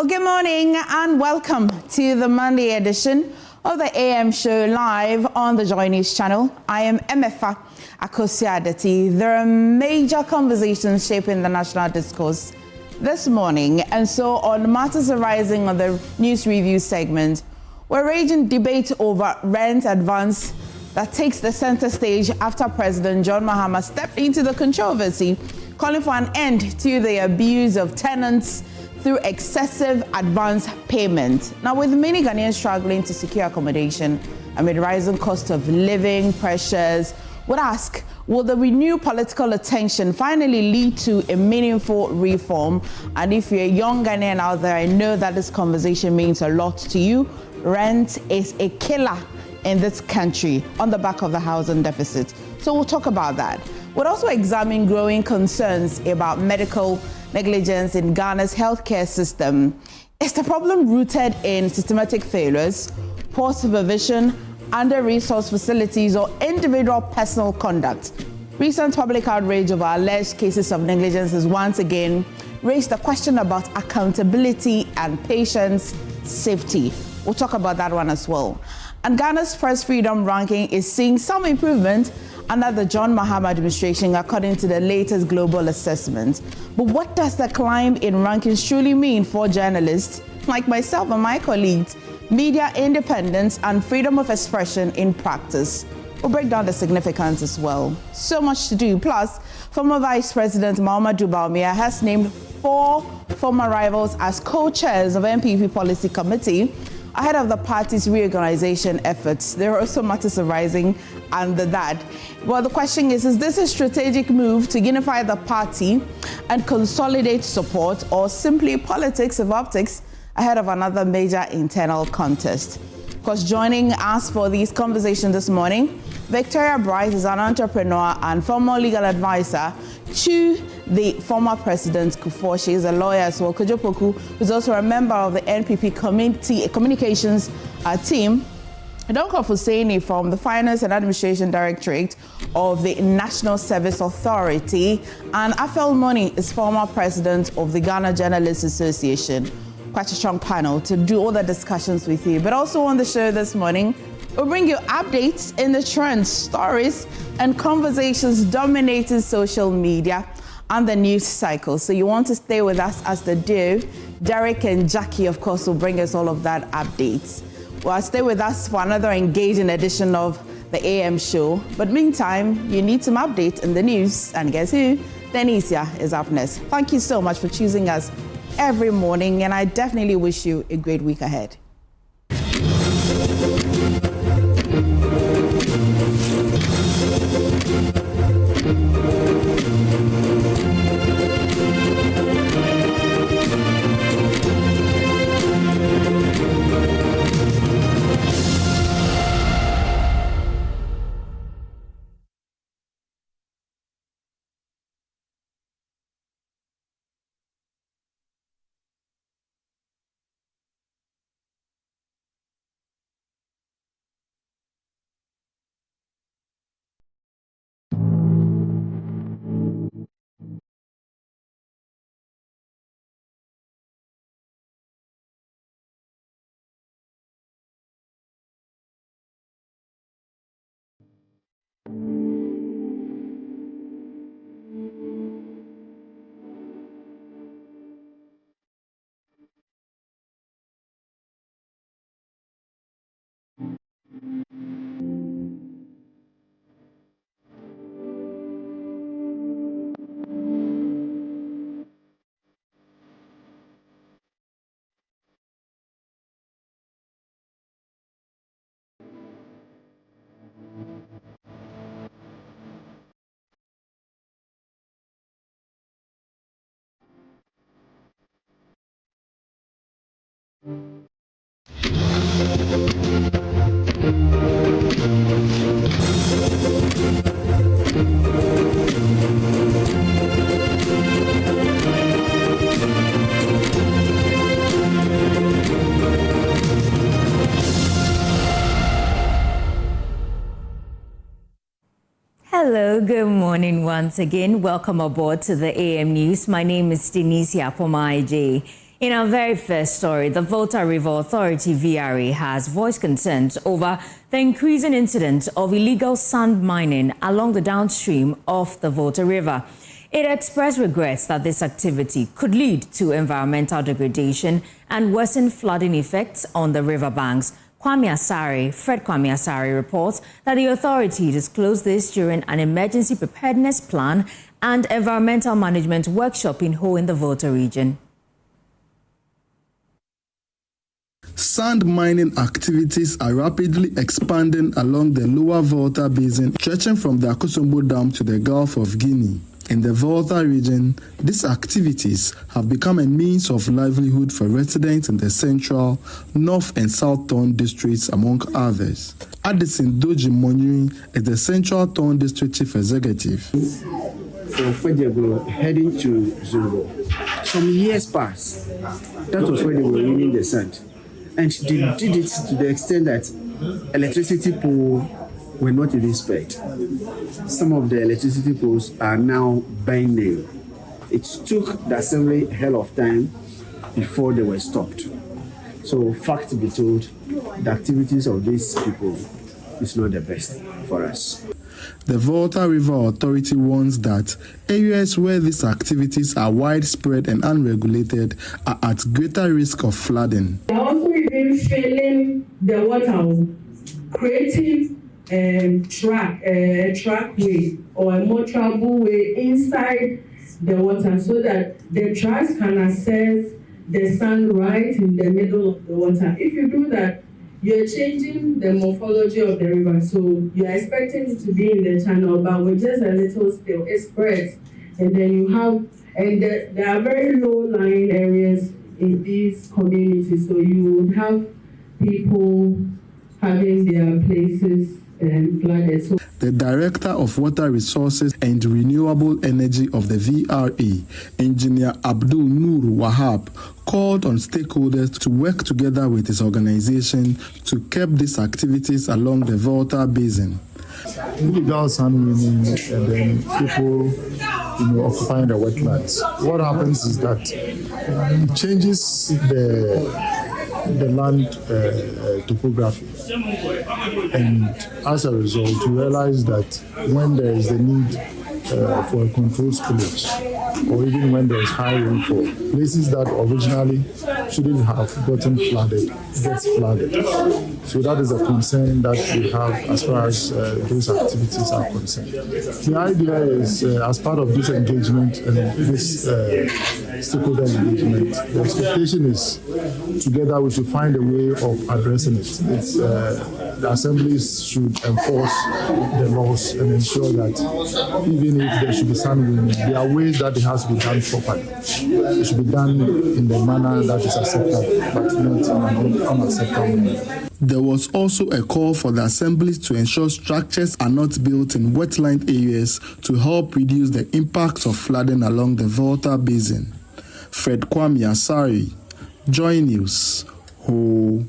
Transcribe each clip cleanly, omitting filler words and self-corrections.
Well, good morning and welcome to the Monday edition of the AM show live on the Joy News channel. I am Emefa, Akosua Adeti. There are major conversations shaping the national discourse this morning, and so on matters arising on the news review segment, we're raging debate over rent advance that takes the center stage after President John Mahama stepped into the controversy, calling for an end to the abuse of tenants through excessive advance payment. Now, with many Ghanaians struggling to secure accommodation amid rising cost of living pressures, would ask, will the renewed political attention finally lead to a meaningful reform? And if you're a young Ghanaian out there, I know that this conversation means a lot to you. Rent is a killer in this country on the back of the housing deficit. So we'll talk about that. We'll also examine growing concerns about medical negligence in Ghana's healthcare system. Is the problem rooted in systematic failures, poor supervision, under-resourced facilities, or individual personal conduct? Recent public outrage over alleged cases of negligence has once again raised the question about accountability and patients' safety. We'll talk about that one as well. And Ghana's press freedom ranking is seeing some improvement under the John Mahama administration, according to the latest global assessment. But what does the climb in rankings truly mean for journalists like myself and my colleagues, media independence and freedom of expression in practice? We'll break down the significance as well. So much to do. Plus, former Vice President Muhammadu Bawumia has named 4 former rivals as co-chairs of NPP Policy Committee ahead of the party's reorganization efforts. There are also matters arising under that. Well, the question is this a strategic move to unify the party and consolidate support, or simply politics of optics ahead of another major internal contest? Of course, joining us for these conversations this morning, Victoria Bright is an entrepreneur and former legal advisor to the former president Akufo. She is a lawyer as well. Kojo, who is also a member of the NPP communications team. Dr. Hussaini from the Finance and Administration Directorate of the National Service Authority, and Afel Money is former president of the Ghana Journalists Association. Quite a strong panel to do all the discussions with you. But also on the show this morning, we'll bring you updates in the trends, stories, and conversations dominating social media and the news cycle. So you want to stay with us as the do. Derek and Jackie, of course, will bring us all of that updates. Well, stay with us for another engaging edition of the AM show. But meantime, you need some updates in the news. And guess who? Denisia is up next. Thank you so much for choosing us every morning, and I definitely wish you a great week ahead. Hello, good morning once again. Welcome aboard to the AM News. My name is Denisia Pomaije. In our very first story, the Volta River Authority VRA has voiced concerns over the increasing incidence of illegal sand mining along the downstream of the Volta River. It expressed regrets that this activity could lead to environmental degradation and worsen flooding effects on the riverbanks. Fred Kwame Asare reports that the authority disclosed this during an emergency preparedness plan and environmental management workshop in Ho in the Volta region. Sand mining activities are rapidly expanding along the lower Volta basin, stretching from the Akosua Dam to the Gulf of Guinea. In the Volta region, these activities have become a means of livelihood for residents in the central, north and south Torn districts, among others. Adeti Doji Monyi is the Central Torn District Chief Executive. For Kojo heading to Zulu, some years past, that was when they were mining the sand. And they did it to the extent that electricity poles were not even spared. Some of the electricity poles are now binding. It took the assembly a hell of time before they were stopped. So, fact to be told, the activities of these people is not the best for us. The Volta River Authority warns that areas where these activities are widespread and unregulated are at greater risk of flooding. They are also even filling the water, creating a trackway or a more travelable way inside the water so that the trucks can access the sand right in the middle of the water. If you do that, you're changing the morphology of the river. So you're expecting it to be in the channel, but with just a little spill, it spreads. And then you have, and there are very low-lying areas in these communities. So you would have people having their places flooded. So the Director of Water Resources and Renewable Energy of the VRA, Engineer Abdul Nur Wahab, called on stakeholders to work together with his organization to curb these activities along the Volta Basin. Illegal sand mining and then people, occupying the wetlands. What happens is that it changes the land topography, and as a result, you realize that when there is the need for a controlled spillage, or even when there is high rainfall, places that originally shouldn't have gotten flooded gets flooded. So that is a concern that we have as far as those activities are concerned. The idea is, as part of this engagement and this stakeholder engagement, the expectation is together we should find a way of addressing it. It's, the assemblies should enforce the laws and ensure that even if there should be sand mining, there are ways that it has to be done properly. It should be done in the manner that is acceptable, but not in an unacceptable manner. There was also a call for the assemblies to ensure structures are not built in wetland areas to help reduce the impacts of flooding along the Volta Basin. Fred Kwame Asare, Joy News, Ho.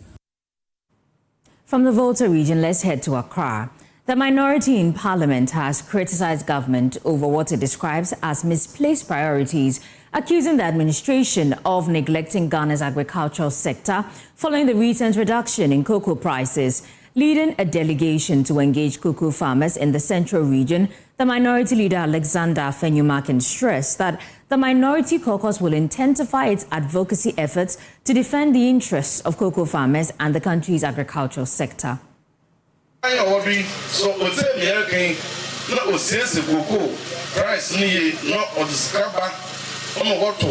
From the Volta region, let's head to Accra. The minority in parliament has criticized government over what it describes as misplaced priorities, accusing the administration of neglecting Ghana's agricultural sector following the recent reduction in cocoa prices. Leading a delegation to engage cocoa farmers in the central region, the minority leader Alexander Fenyumakin stressed that the minority caucus will intensify its advocacy efforts to defend the interests of cocoa farmers and the country's agricultural sector.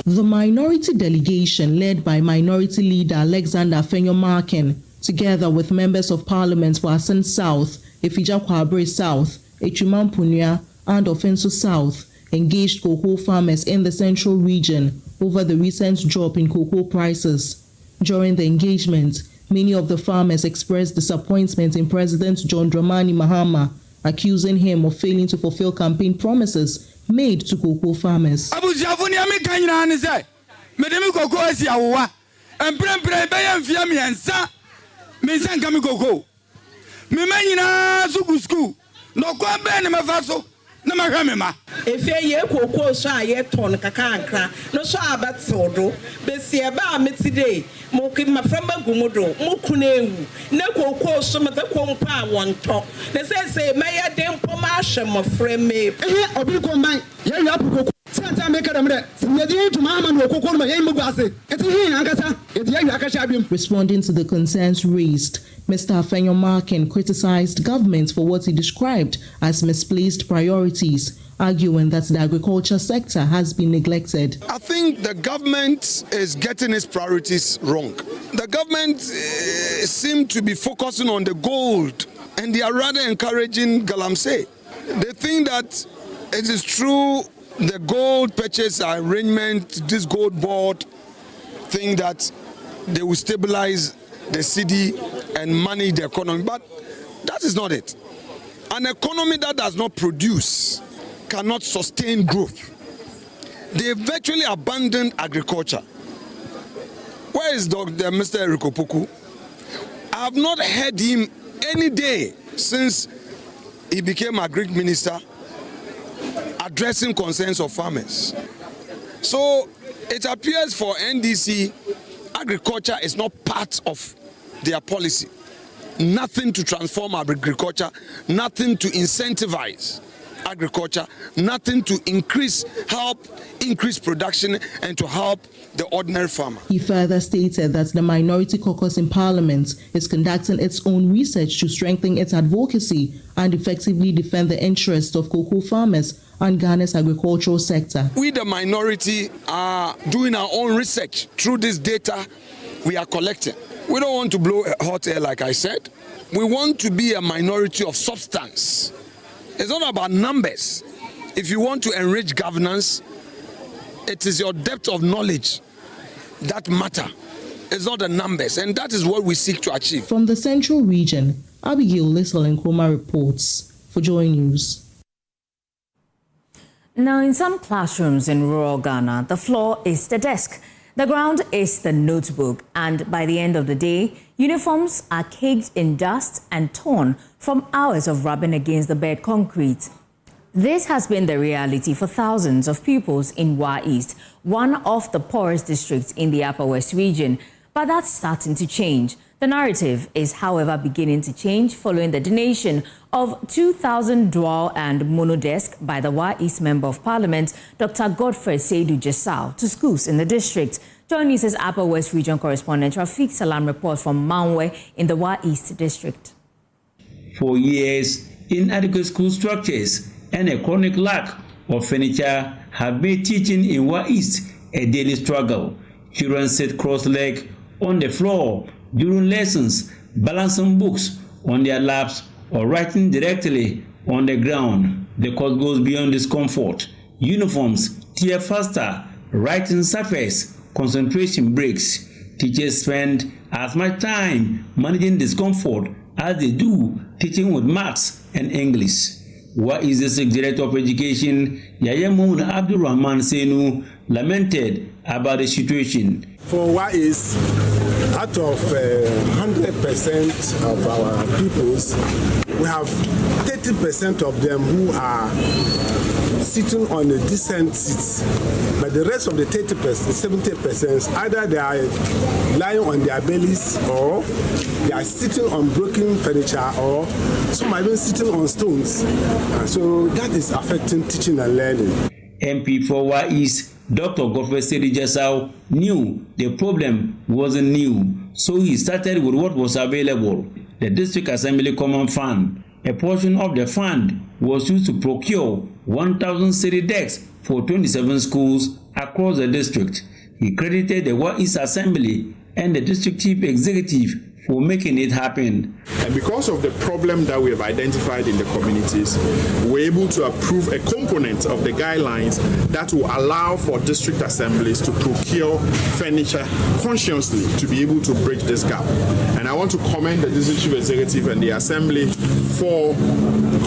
The minority delegation, led by Minority Leader Alexander Fenyumakin, together with members of parliament for Asen South, Efija-Kwabre South, Echumampunia, and Offenso South, engaged cocoa farmers in the central region over the recent drop in cocoa prices. During the engagement, many of the farmers expressed disappointment in President John Mahama, accusing him of failing to fulfill campaign promises made to cocoa farmers. na mahwɛ ma efe ye kokoo so a ye ton kakakra no so abeto do besie ba ameti dey mo ma frama gumudo mo kunewu na kokoo so meta kompa wonto na say maya dem poma ahwe mo frame obi ko man ye wi apoko santa make dem re nyedi to mama no kokoo ma ye mugu ase eti hin ankasa eti ye wi akasha abim. Responding to the concerns raised, Mr. Afenyo-Markin criticized government for what he described as misplaced priorities, arguing that the agriculture sector has been neglected. I think the government is getting its priorities wrong. The government seem to be focusing on the gold, and they are rather encouraging galamsey. They think that it is true the gold purchase arrangement, this gold board, think that they will stabilize the city and manage the economy, but that is not it. An economy that does not produce cannot sustain growth. They virtually abandoned agriculture. Where is Mr. Erikopuku? I have not heard him any day since he became agri minister addressing concerns of farmers. So it appears for NDC, agriculture is not part of their policy. Nothing to transform agriculture, nothing to incentivize agriculture, nothing to help increase production and to help the ordinary farmer. He further stated that the Minority Caucus in Parliament is conducting its own research to strengthen its advocacy and effectively defend the interests of cocoa farmers and Ghana's agricultural sector. We, the minority, are doing our own research through this data we are collecting. We don't want to blow hot air, like I said. We want to be a minority of substance. It's not about numbers. If you want to enrich governance, it is your depth of knowledge that matter. It's not the numbers, and that is what we seek to achieve. From the Central Region, Abigail Lissel-Nkrumah reports for Joy News. Now, in some classrooms in rural Ghana, the floor is the desk. The ground is the notebook, and by the end of the day, uniforms are caked in dust and torn from hours of rubbing against the bare concrete. This has been the reality for thousands of pupils in Wa East, one of the poorest districts in the Upper West region. But that's starting to change. The narrative is, however, beginning to change following the donation of 2,000 dual and mono desk by the Wa East Member of Parliament, Dr. Godfrey Seidu Jesau, to schools in the district. Join News' Upper West Region correspondent Rafiq Salam reports from Manwe in the Wa East district. For years, inadequate school structures and a chronic lack of furniture have made teaching in Wa East a daily struggle. Children sit cross-legged on the floor during lessons, balancing books on their laps or writing directly on the ground. The cause goes beyond discomfort. Uniforms tear faster, writing suffers, concentration breaks. Teachers spend as much time managing discomfort as they do teaching with maths and English. What is the Secretary of Education, Yaya Mouna Abdul Rahman Senu, lamented about the situation. For what is out of 100% of our pupils, we have 30% of them who are sitting on a decent seats, but the rest of the 30%, 70%, either they are lying on their bellies or they are sitting on broken furniture or some are even sitting on stones. And so that is affecting teaching and learning. MP for Wa East, Dr. Godfrey Seidu Jesau, knew the problem wasn't new, so he started with what was available, the District Assembly Common Fund. A portion of the fund was used to procure 1,000 city desks for 27 schools across the district. He credited the Wa East Assembly and the district chief executive for making it happen. And because of the problem that we have identified in the communities, we're able to approve a component of the guidelines that will allow for district assemblies to procure furniture consciously to be able to bridge this gap. And I want to commend the district chief executive and the assembly for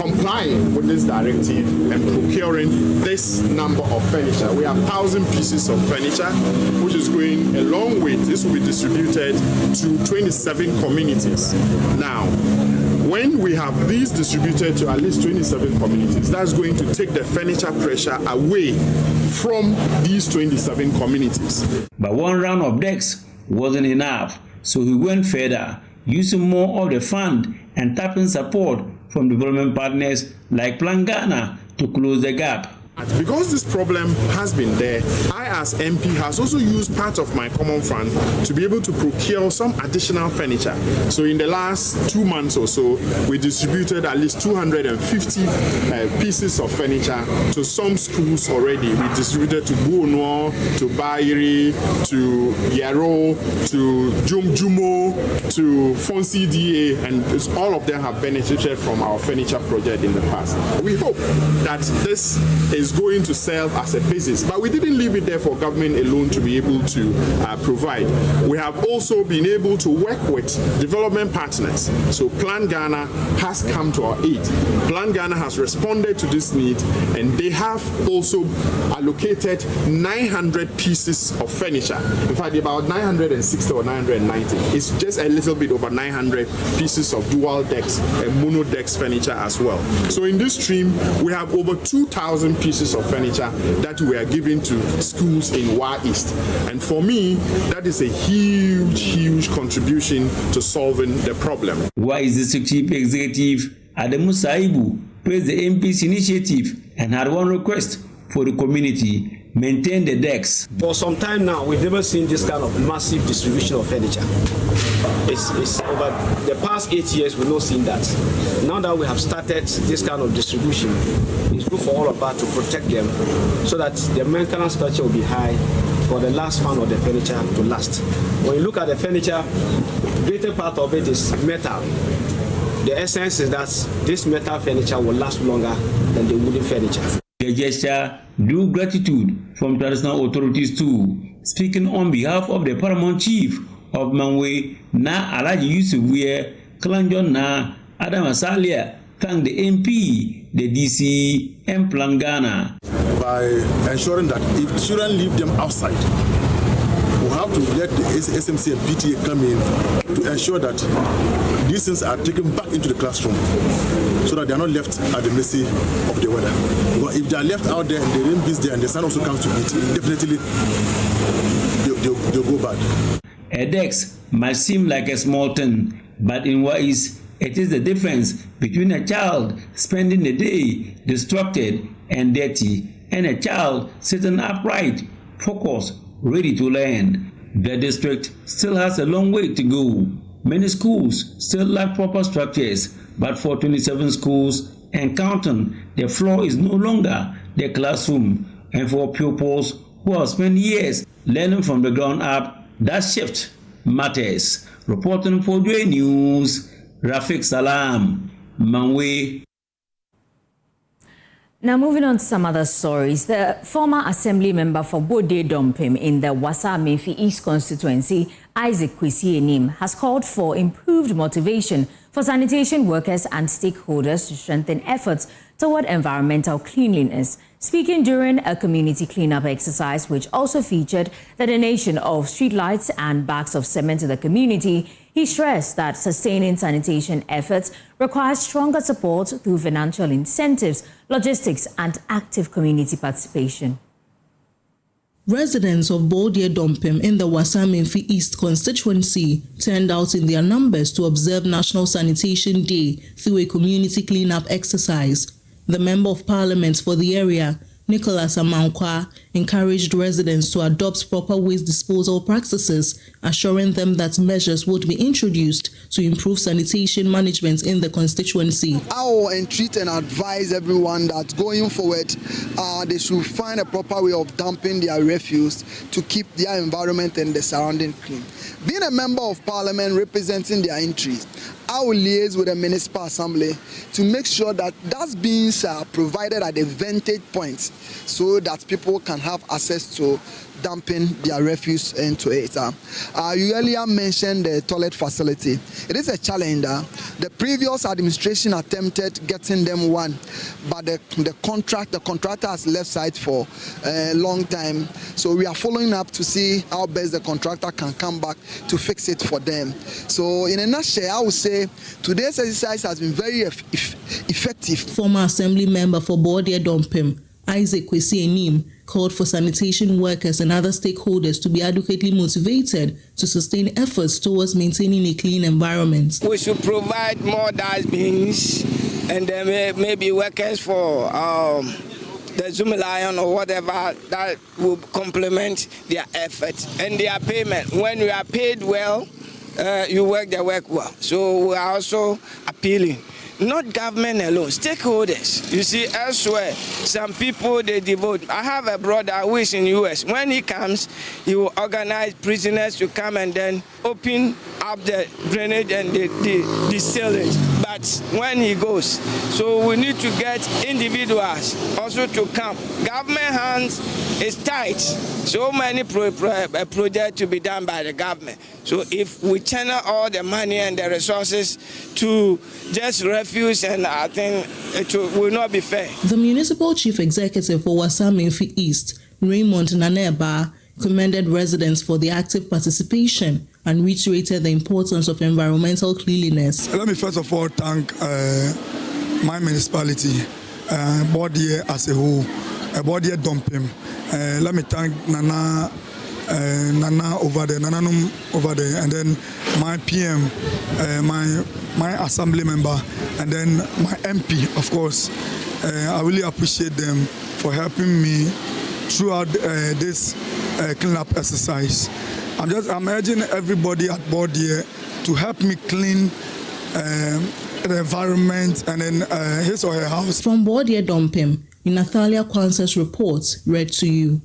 complying with this directive and procuring this number of furniture. We have 1,000 pieces of furniture, which is going a long way. This will be distributed to 27 communities. Now, When we have these distributed to at least 27 communities, that's going to take the furniture pressure away from these 27 communities. But one round of decks wasn't enough, so he went further, using more of the fund and tapping support from development partners like Plan Ghana to close the gap. Because this problem has been there, I as MP has also used part of my common fund to be able to procure some additional furniture. So in the last 2 months or so, we distributed at least 250 pieces of furniture to some schools already. We distributed to Buono, to Bairi, to Yaro, to Jumjumo, to Fonsi DA, and all of them have benefited from our furniture project in the past. We hope that this is going to serve as a basis, but we didn't leave it there for government alone to be able to provide. We have also been able to work with development partners. So Plan Ghana has come to our aid. Plan Ghana has responded to this need, and they have also allocated 900 pieces of furniture. In fact, about 960 or 990. It's just a little bit over 900 pieces of dual decks and mono decks furniture as well. So in this stream, we have over 2,000 pieces of furniture that we are giving to schools in Wa East. And for me, that is a huge contribution to solving the problem. Why is District Chief Executive Adamu Saibu praised the MP's initiative and had one request for the community: maintain the decks. For some time now, we've never seen this kind of massive distribution of furniture. It's over the past 8 years, we've not seen that. Now that we have started this kind of distribution, it's good for all of us to protect them so that the maintenance culture will be high for the last one of the furniture to last. When you look at the furniture, the greater part of it is metal. The essence is that this metal furniture will last longer than the wooden furniture. The gesture drew gratitude from traditional authorities too. Speaking on behalf of the Paramount Chief of Manwe, Na Alaji Yusufwe, Klanjon Na Adam Asalia, thanked the MP, the DC, and Plan Ghana. By ensuring that if children leave them outside, we have to let the SMC and PTA come in to ensure that these things are taken back into the classroom so that they are not left at the mercy of the weather. But if they are left out there and the rain beats there and the sun also comes to it, definitely they'll go bad. A desk might seem like a small thing, but in what is, it is the difference between a child spending the day distracted and dirty and a child sitting upright, focused, ready to learn. The district still has a long way to go. Many schools still lack proper structures, but for 27 schools and counting, the floor is no longer the classroom. And for pupils who have spent years learning from the ground up, that shift matters. Reporting for Joy News, Rafiq Salam, Manwe. Now moving on to some other stories. The former assembly member for Bode Dompim in the Wasa Menfi East constituency, Isaac Kwesi Enim, has called for improved motivation for sanitation workers and stakeholders to strengthen efforts toward environmental cleanliness. Speaking during a community cleanup exercise, which also featured the donation of streetlights and bags of cement to the community, he stressed that sustaining sanitation efforts requires stronger support through financial incentives, logistics, and active community participation. Residents of Bode Dompim in the Wasa Menfi East constituency turned out in their numbers to observe National Sanitation Day through a community cleanup exercise. The Member of Parliament for the area, Nicholas Amankwa, encouraged residents to adopt proper waste disposal practices, assuring them that measures would be introduced to improve sanitation management in the constituency. I will entreat and advise everyone that going forward, they should find a proper way of dumping their refuse to keep their environment and the surrounding clean. Being a Member of Parliament representing their interests, I will liaise with the Municipal Assembly to make sure that dustbins are provided at the vantage points so that people can have access to dumping their refuse into it. You earlier mentioned the toilet facility. It is a challenge. The previous administration attempted getting them one, but the contractor has left site for a long time. So we are following up to see how best the contractor can come back to fix it for them. So in a nutshell, I would say say today's exercise has been very effective. Former Assembly member for Bodie Dompem, Isaac Kwesi Enim, called for sanitation workers and other stakeholders to be adequately motivated to sustain efforts towards maintaining a clean environment. We should provide more dustbins and then maybe workers for the Zoom Lion or whatever that will complement their effort and their payment. When you are paid well, you work the work well. So we are also appealing. Not government alone, stakeholders. You see, elsewhere, some people, they devote. I have a brother who is in the US. When he comes, he will organize prisoners to come and then open up the drainage and the sewage. But when he goes, so we need to get individuals also to come. Government hands is tight. So many projects to be done by the government. So if we channel all the money and the resources to just refuse, and I think it will not be fair. The Municipal Chief Executive for Wasaminfi East, Raymond Naneba, commended residents for their active participation and reiterated the importance of environmental cleanliness. Let me first of all thank my municipality, Bodie as a whole, Bodie Dompem. Let me thank Nana over there, Nananum over there, and then my PM, my assembly member, and then my MP, of course. I really appreciate them for helping me throughout this cleanup exercise. I'm urging everybody at board here to help me clean the environment and then his or her house. From Bodie Dompem, Nathalia Kwanzaa's report read to you.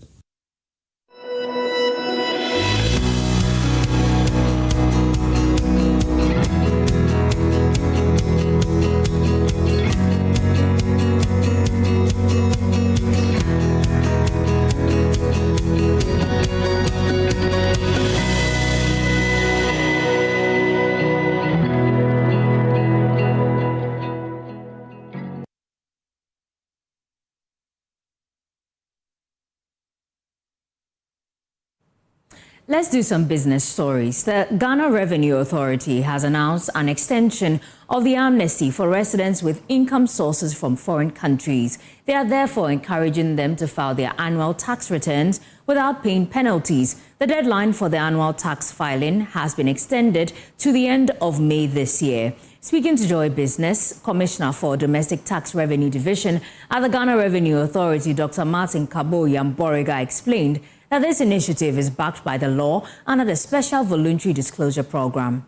Let's do some business stories. The Ghana Revenue Authority has announced an extension of the amnesty for residents with income sources from foreign countries. They are therefore encouraging them to file their annual tax returns without paying penalties. The deadline for the annual tax filing has been extended to the end of May this year. Speaking to Joy Business, Commissioner for Domestic Tax Revenue Division at the Ghana Revenue Authority, Dr. Martin Kabo Yamboriga, explained that this initiative is backed by the law under the Special Voluntary Disclosure Program.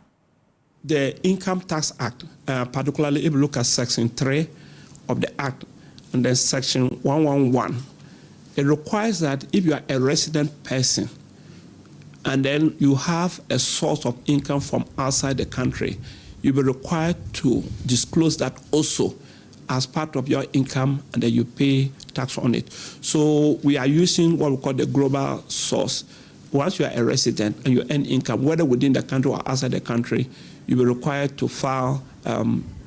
The Income Tax Act, particularly if you look at Section 3 of the Act and then Section 111, it requires that if you are a resident person and then you have a source of income from outside the country, you'll be required to disclose that also as part of your income, and then you pay tax on it. So we are using what we call the global source. Once you are a resident and you earn income, whether within the country or outside the country, you will be required to file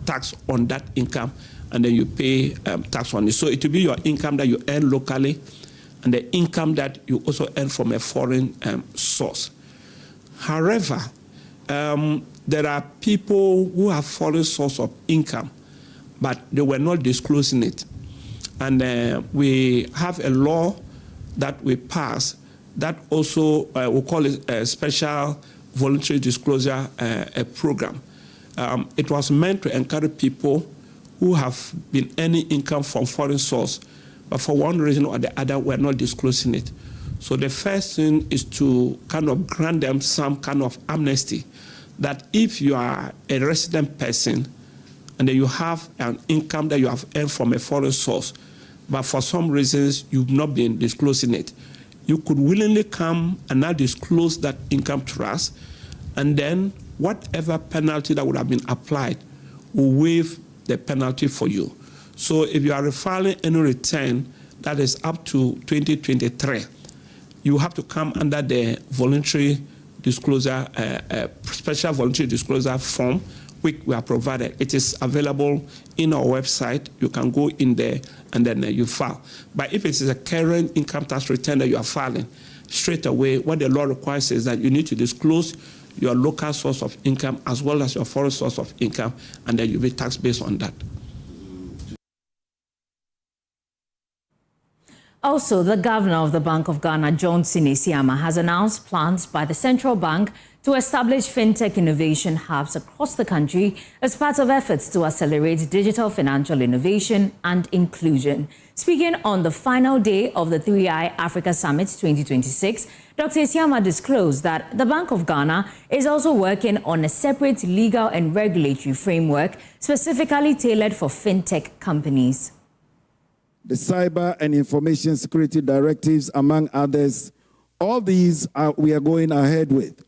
tax on that income, and then you pay tax on it. So it will be your income that you earn locally and the income that you also earn from a foreign source. However, there are people who have foreign source of income, but they were not disclosing it. And we have a law that we passed that also, we call it a Special Voluntary Disclosure Program. It was meant to encourage people who have been earning income from foreign source, but for one reason or the other, we're not disclosing it. So the first thing is to kind of grant them some kind of amnesty, that if you are a resident person and then you have an income that you have earned from a foreign source, but for some reasons you've not been disclosing it, you could willingly come and now disclose that income to us, and then whatever penalty that would have been applied will waive the penalty for you. So if you are filing any return that is up to 2023, you have to come under the voluntary disclosure, special voluntary disclosure form, which we are provided. It is available in our website. You can go in there and then you file. But if it is a current income tax return that you are filing, straight away, what the law requires is that you need to disclose your local source of income as well as your foreign source of income, and then you'll be taxed based on that. Also, the governor of the Bank of Ghana, John Mahama, has announced plans by the central bank to establish fintech innovation hubs across the country as part of efforts to accelerate digital financial innovation and inclusion. Speaking on the final day of the 3i Africa Summit 2026, Dr. Mahama disclosed that the Bank of Ghana is also working on a separate legal and regulatory framework specifically tailored for fintech companies. The Cyber and Information Security Directives, among others, all these we are going ahead with.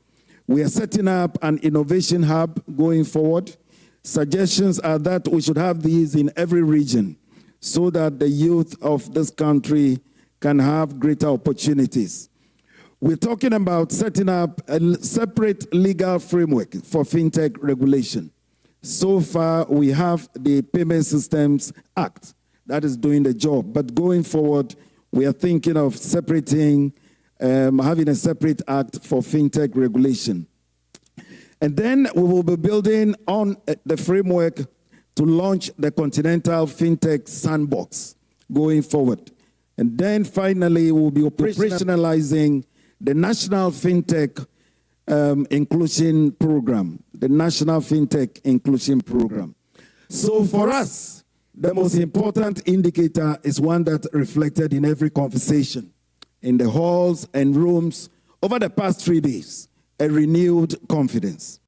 We are setting up an innovation hub going forward. Suggestions are that we should have these in every region so that the youth of this country can have greater opportunities. We're talking about setting up a separate legal framework for fintech regulation. So far, we have the Payment Systems Act that is doing the job. But going forward, we are thinking of separating, having a separate act for fintech regulation. And then we will be building on the framework to launch the Continental Fintech Sandbox going forward. And then finally, we'll be operationalizing the National Fintech Inclusion Program, the National Fintech Inclusion Program. So for us, the most important indicator is one that reflected in every conversation, in the halls and rooms over the past 3 days, a renewed confidence.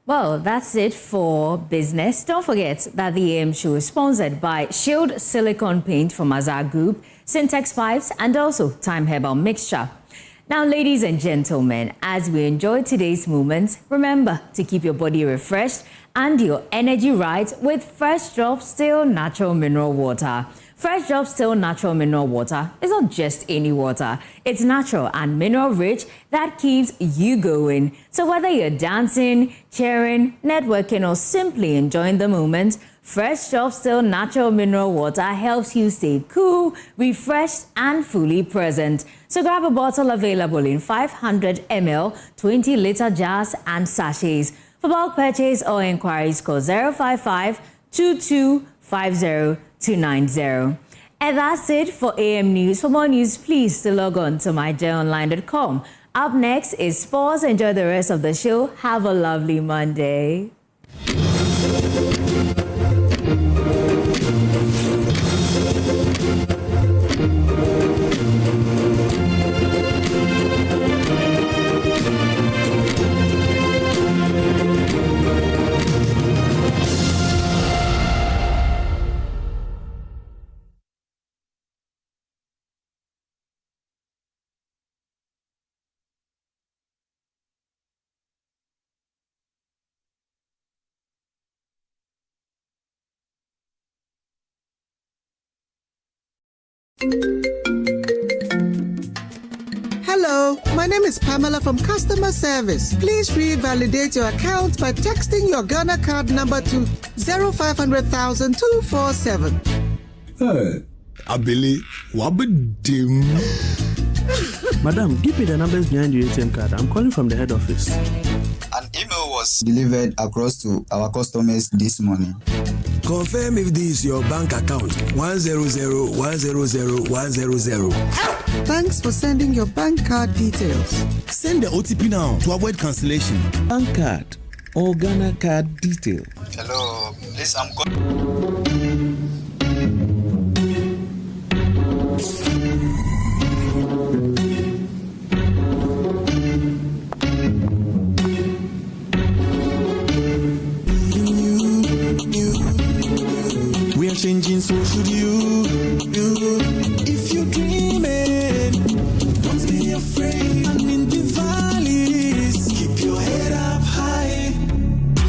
Well, that's it for business. Don't forget that the AM show is sponsored by Shield Silicone Paint from Azar Group, Syntex Pipes, and also Time Herbal Mixture. Now, ladies and gentlemen, as we enjoy today's moment, remember to keep your body refreshed and your energy right with Fresh Drop Still Natural Mineral Water. Fresh Drop Still Natural Mineral Water is not just any water. It's natural and mineral rich that keeps you going. So whether you're dancing, cheering, networking, or simply enjoying the moment, Fresh Drop Still Natural Mineral Water helps you stay cool, refreshed, and fully present. So grab a bottle available in 500 ml, 20-liter jars, and sachets. For bulk purchase or inquiries, call 055-2250-290. And that's it for AM News. For more news, please log on to myjonline.com. Up next is sports. Enjoy the rest of the show. Have a lovely Monday. Hello, my name is Pamela from Customer Service. Please revalidate your account by texting your Ghana card number to 0500,000 247. Hey, Abili, wabadim. Madam, give me the numbers behind your ATM card. I'm calling from the head office. An email was delivered across to our customers this morning. Confirm if this is your bank account. 100,100,100. Thanks for sending your bank card details. Send the OTP now to avoid cancellation. Bank card or Ghana card detail. Hello, please, I'm changing, so should you. If you're dreaming, don't be afraid. And in the valleys, keep your head up high.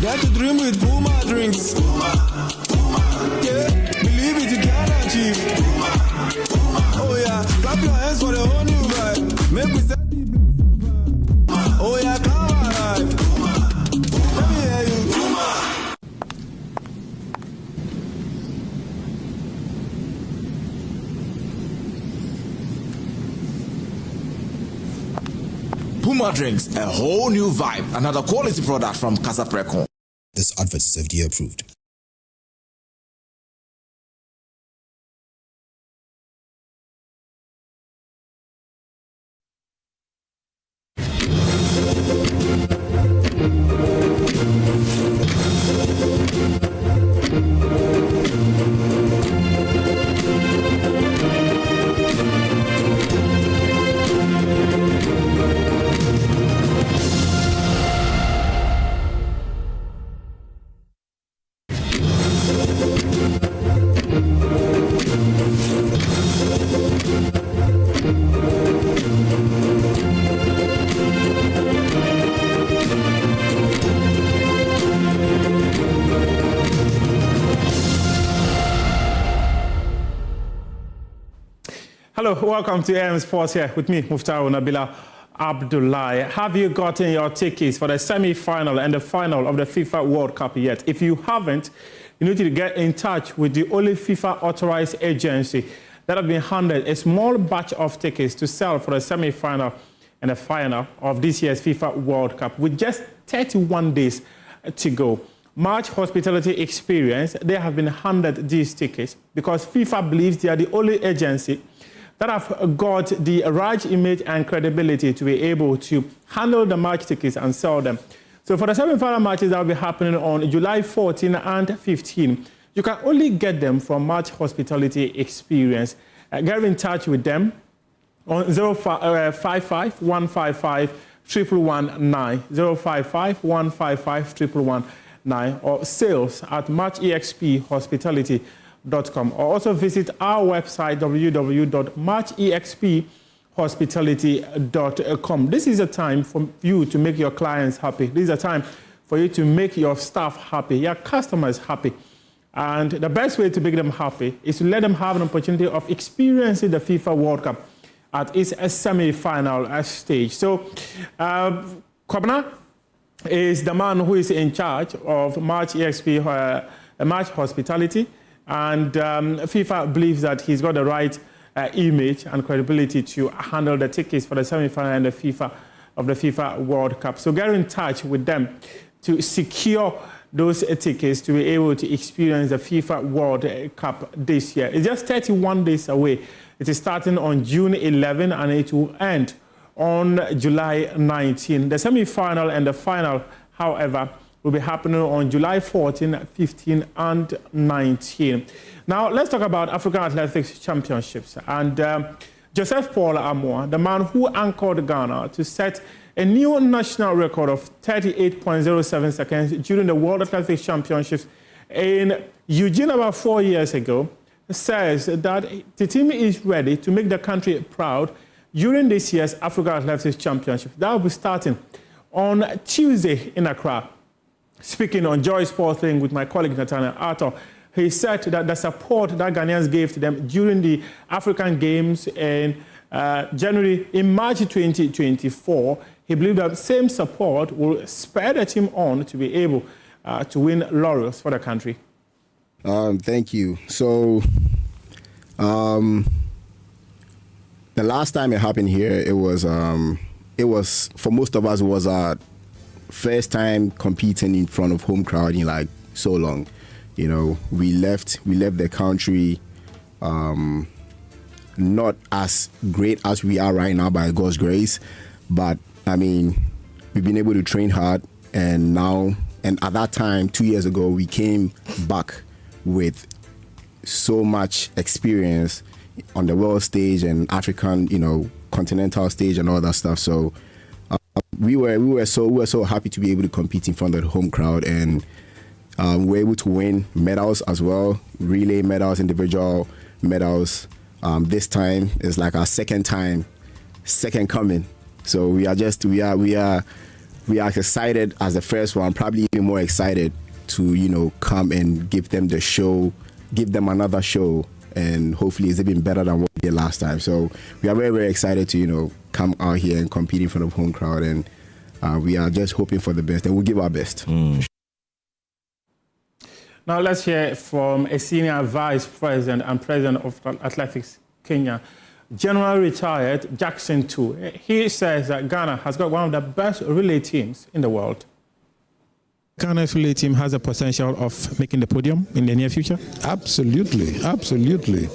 Dare to dream with Puma drinks. Yeah, believe it, you can achieve. Oh yeah, clap your hands for the whole new vibe. Make we set the oh yeah, come alive. Let me hear you. Puma drinks, a whole new vibe. Another quality product from Casa Precon. This advert is FDA approved. Hello, welcome to AM Sports here with me, Muftau Nabila Abdullahi. Have you gotten your tickets for the semi-final and the final of the FIFA World Cup yet? If you haven't, you need to get in touch with the only FIFA authorized agency that have been handed a small batch of tickets to sell for the semi-final and the final of this year's FIFA World Cup with just 31 days to go. March Hospitality Experience, they have been handed these tickets because FIFA believes they are the only agency that have got the right image and credibility to be able to handle the match tickets and sell them. So for the semi-final matches that will be happening on July 14 and 15, you can only get them from March Hospitality Experience. Get in touch with them on 055 155 119, 055 155 119, or sales at matchexphospitality.com, or also visit our website www.matchexphospitality.com. This is a time for you to make your clients happy. This is a time for you to make your staff happy, your customers happy. And the best way to make them happy is to let them have an opportunity of experiencing the FIFA World Cup at its semi-final stage. So, Kwabena is the man who is in charge of Match Hospitality. And FIFA believes that he's got the right image and credibility to handle the tickets for the semi-final and the FIFA World Cup. So get in touch with them to secure those tickets to be able to experience the FIFA World Cup this year. It's just 31 days away. It is starting on June 11 and it will end on July 19. The semi-final and the final, however, will be happening on July 14, 15, and 19. Now, let's talk about African Athletics Championships. And Joseph Paul Amoah, the man who anchored Ghana to set a new national record of 38.07 seconds during the World Athletics Championships in Eugene about 4 years ago, says that the team is ready to make the country proud during this year's African Athletics Championship. That will be starting on Tuesday in Accra. Speaking on Joy Sports Link with my colleague Nathaniel Arthur, he said that the support that Ghanaians gave to them during the African Games in March 2024, he believed that same support will spur the team on to be able to win laurels for the country. Thank you. So, the last time it happened here, it was for most of us, it was our first time competing in front of home crowd in like so long. You know, we left the country not as great as we are right now by God's grace, but I mean, we've been able to train hard, and at that time 2 years ago, we came back with so much experience on the world stage and African, continental stage and all that stuff. So we were so happy to be able to compete in front of the home crowd, and we were able to win medals as well, relay medals, individual medals. This time is like our second coming. So we are excited as the first one, probably even more excited to come and give them the show, give them another show, and hopefully it's even better than what we did last time. So we are very, very excited to come out here and compete in front of home crowd, and we are just hoping for the best, and we'll give our best. Now let's hear from a senior vice president and president of Athletics Kenya, General retired Jackson too. He says that Ghana has got one of the best relay teams in the world. Ghana's relay team has the potential of making the podium in the near future? Absolutely, absolutely.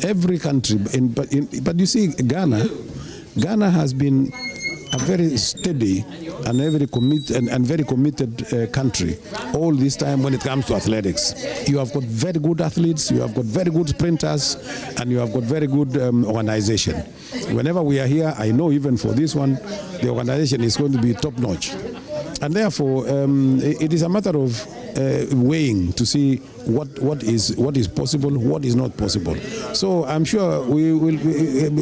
Every country, but you see, Ghana has been a very steady and very committed country all this time when it comes to athletics. You have got very good athletes, you have got very good sprinters, and you have got very good organization. Whenever we are here, I know even for this one, the organization is going to be top notch. And therefore, it is a matter of weighing to see what is possible, what is not possible. So I'm sure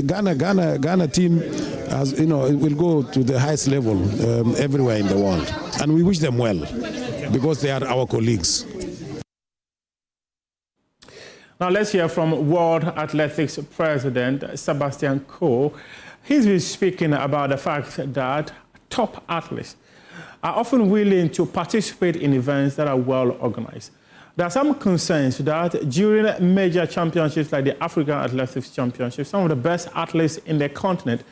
Ghana team will go to the highest level everywhere in the world, and we wish them well because they are our colleagues. Now let's hear from World Athletics President Sebastian Coe. He's been speaking about the fact that top athletes are often willing to participate in events that are well organized. There are some concerns that during major championships like the African Athletics Championship, some of the best athletes in the continent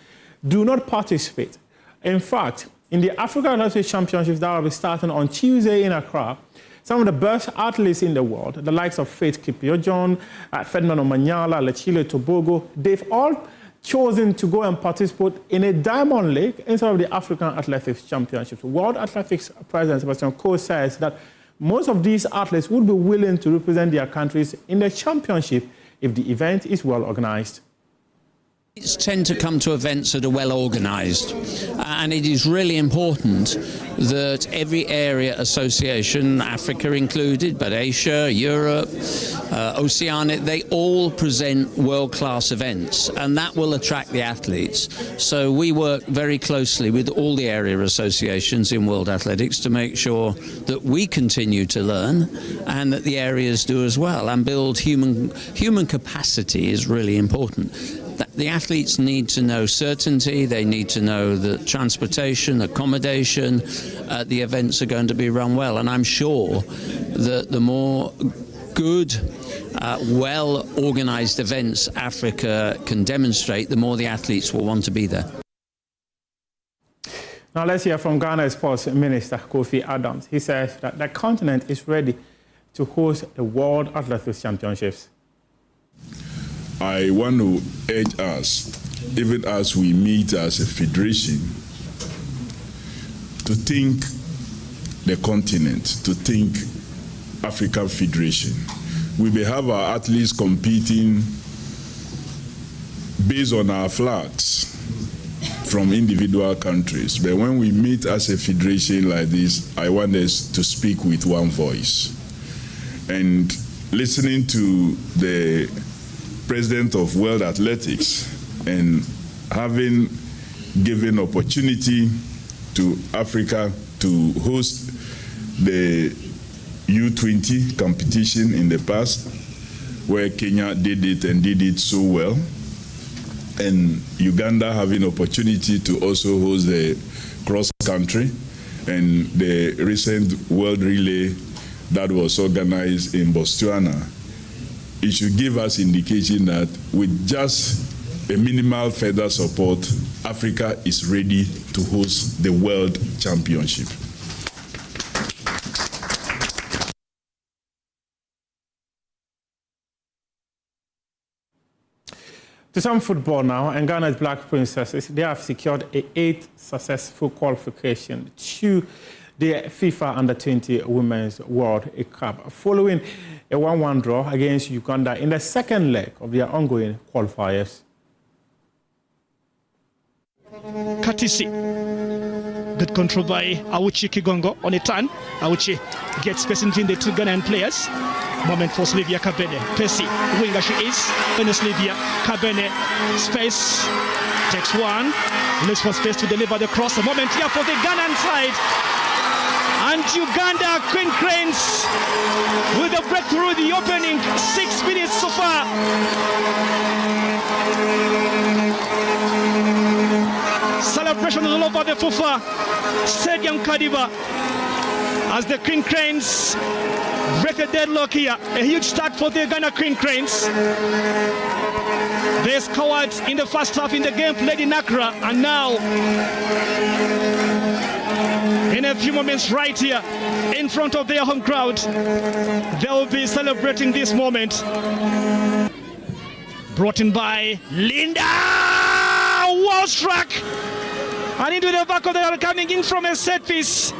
do not participate. In fact, in the African Athletics Championships that will be starting on Tuesday in Accra, some of the best athletes in the world, the likes of Faith Kipyegon, Ferdinand Omanyala, Lechile Tobogo, they've all chosen to go and participate in a Diamond League instead of the African Athletics Championships. World Athletics President Sebastian Coe says that most of these athletes would be willing to represent their countries in the championship if the event is well organized. Athletes tend to come to events that are well organised, and it is really important that every area association, Africa included, but Asia, Europe, Oceania, they all present world-class events, and that will attract the athletes. So we work very closely with all the area associations in World Athletics to make sure that we continue to learn and that the areas do as well, and build human capacity is really important. The athletes need to know certainty, they need to know that transportation, accommodation, the events are going to be run well. And I'm sure that the more good, well-organized events Africa can demonstrate, the more the athletes will want to be there. Now let's hear from Ghana's Sports Minister, Kofi-Addo. He says that the continent is ready to host the World Athletics Championships. I want to urge us, even as we meet as a federation, to think the continent, to think African Federation. We may have our athletes competing based on our flags from individual countries, but when we meet as a federation like this, I want us to speak with one voice. And listening to the President of World Athletics and having given opportunity to Africa to host the U20 competition in the past, where Kenya did it and did it so well, and Uganda having opportunity to also host the cross country, and the recent World Relay that was organized in Botswana. It should give us indication that with just a minimal further support, Africa is ready to host the World Championship. To some football now, and Ghana's Black Princesses, they have secured an 8th successful qualification to the FIFA Under-20 Women's World Cup, following a 1-1 draw against Uganda in the second leg of their ongoing qualifiers. Katisi, good control by Awuchi Kigongo on a turn. Awuchi gets space between the two Ghanaian players. Moment for Sylvia Kabene. Percy, winger she is. And Sylvia Kabene, space, takes one, looks for space to deliver the cross. A moment here for the Ghanaian side. And Uganda, Queen Cranes, with a breakthrough, the opening 6 minutes so far. Celebration all over the FUFA Stadium Kadiba. as the Queen Cranes break the deadlock here. A huge start for the Ghana Queen Cranes. They scored in the first half in the game played in Accra, and now in a few moments right here in front of their home crowd, they will be celebrating this moment. Brought in by Linda, wall struck, and into the back of the goal, coming in from a set piece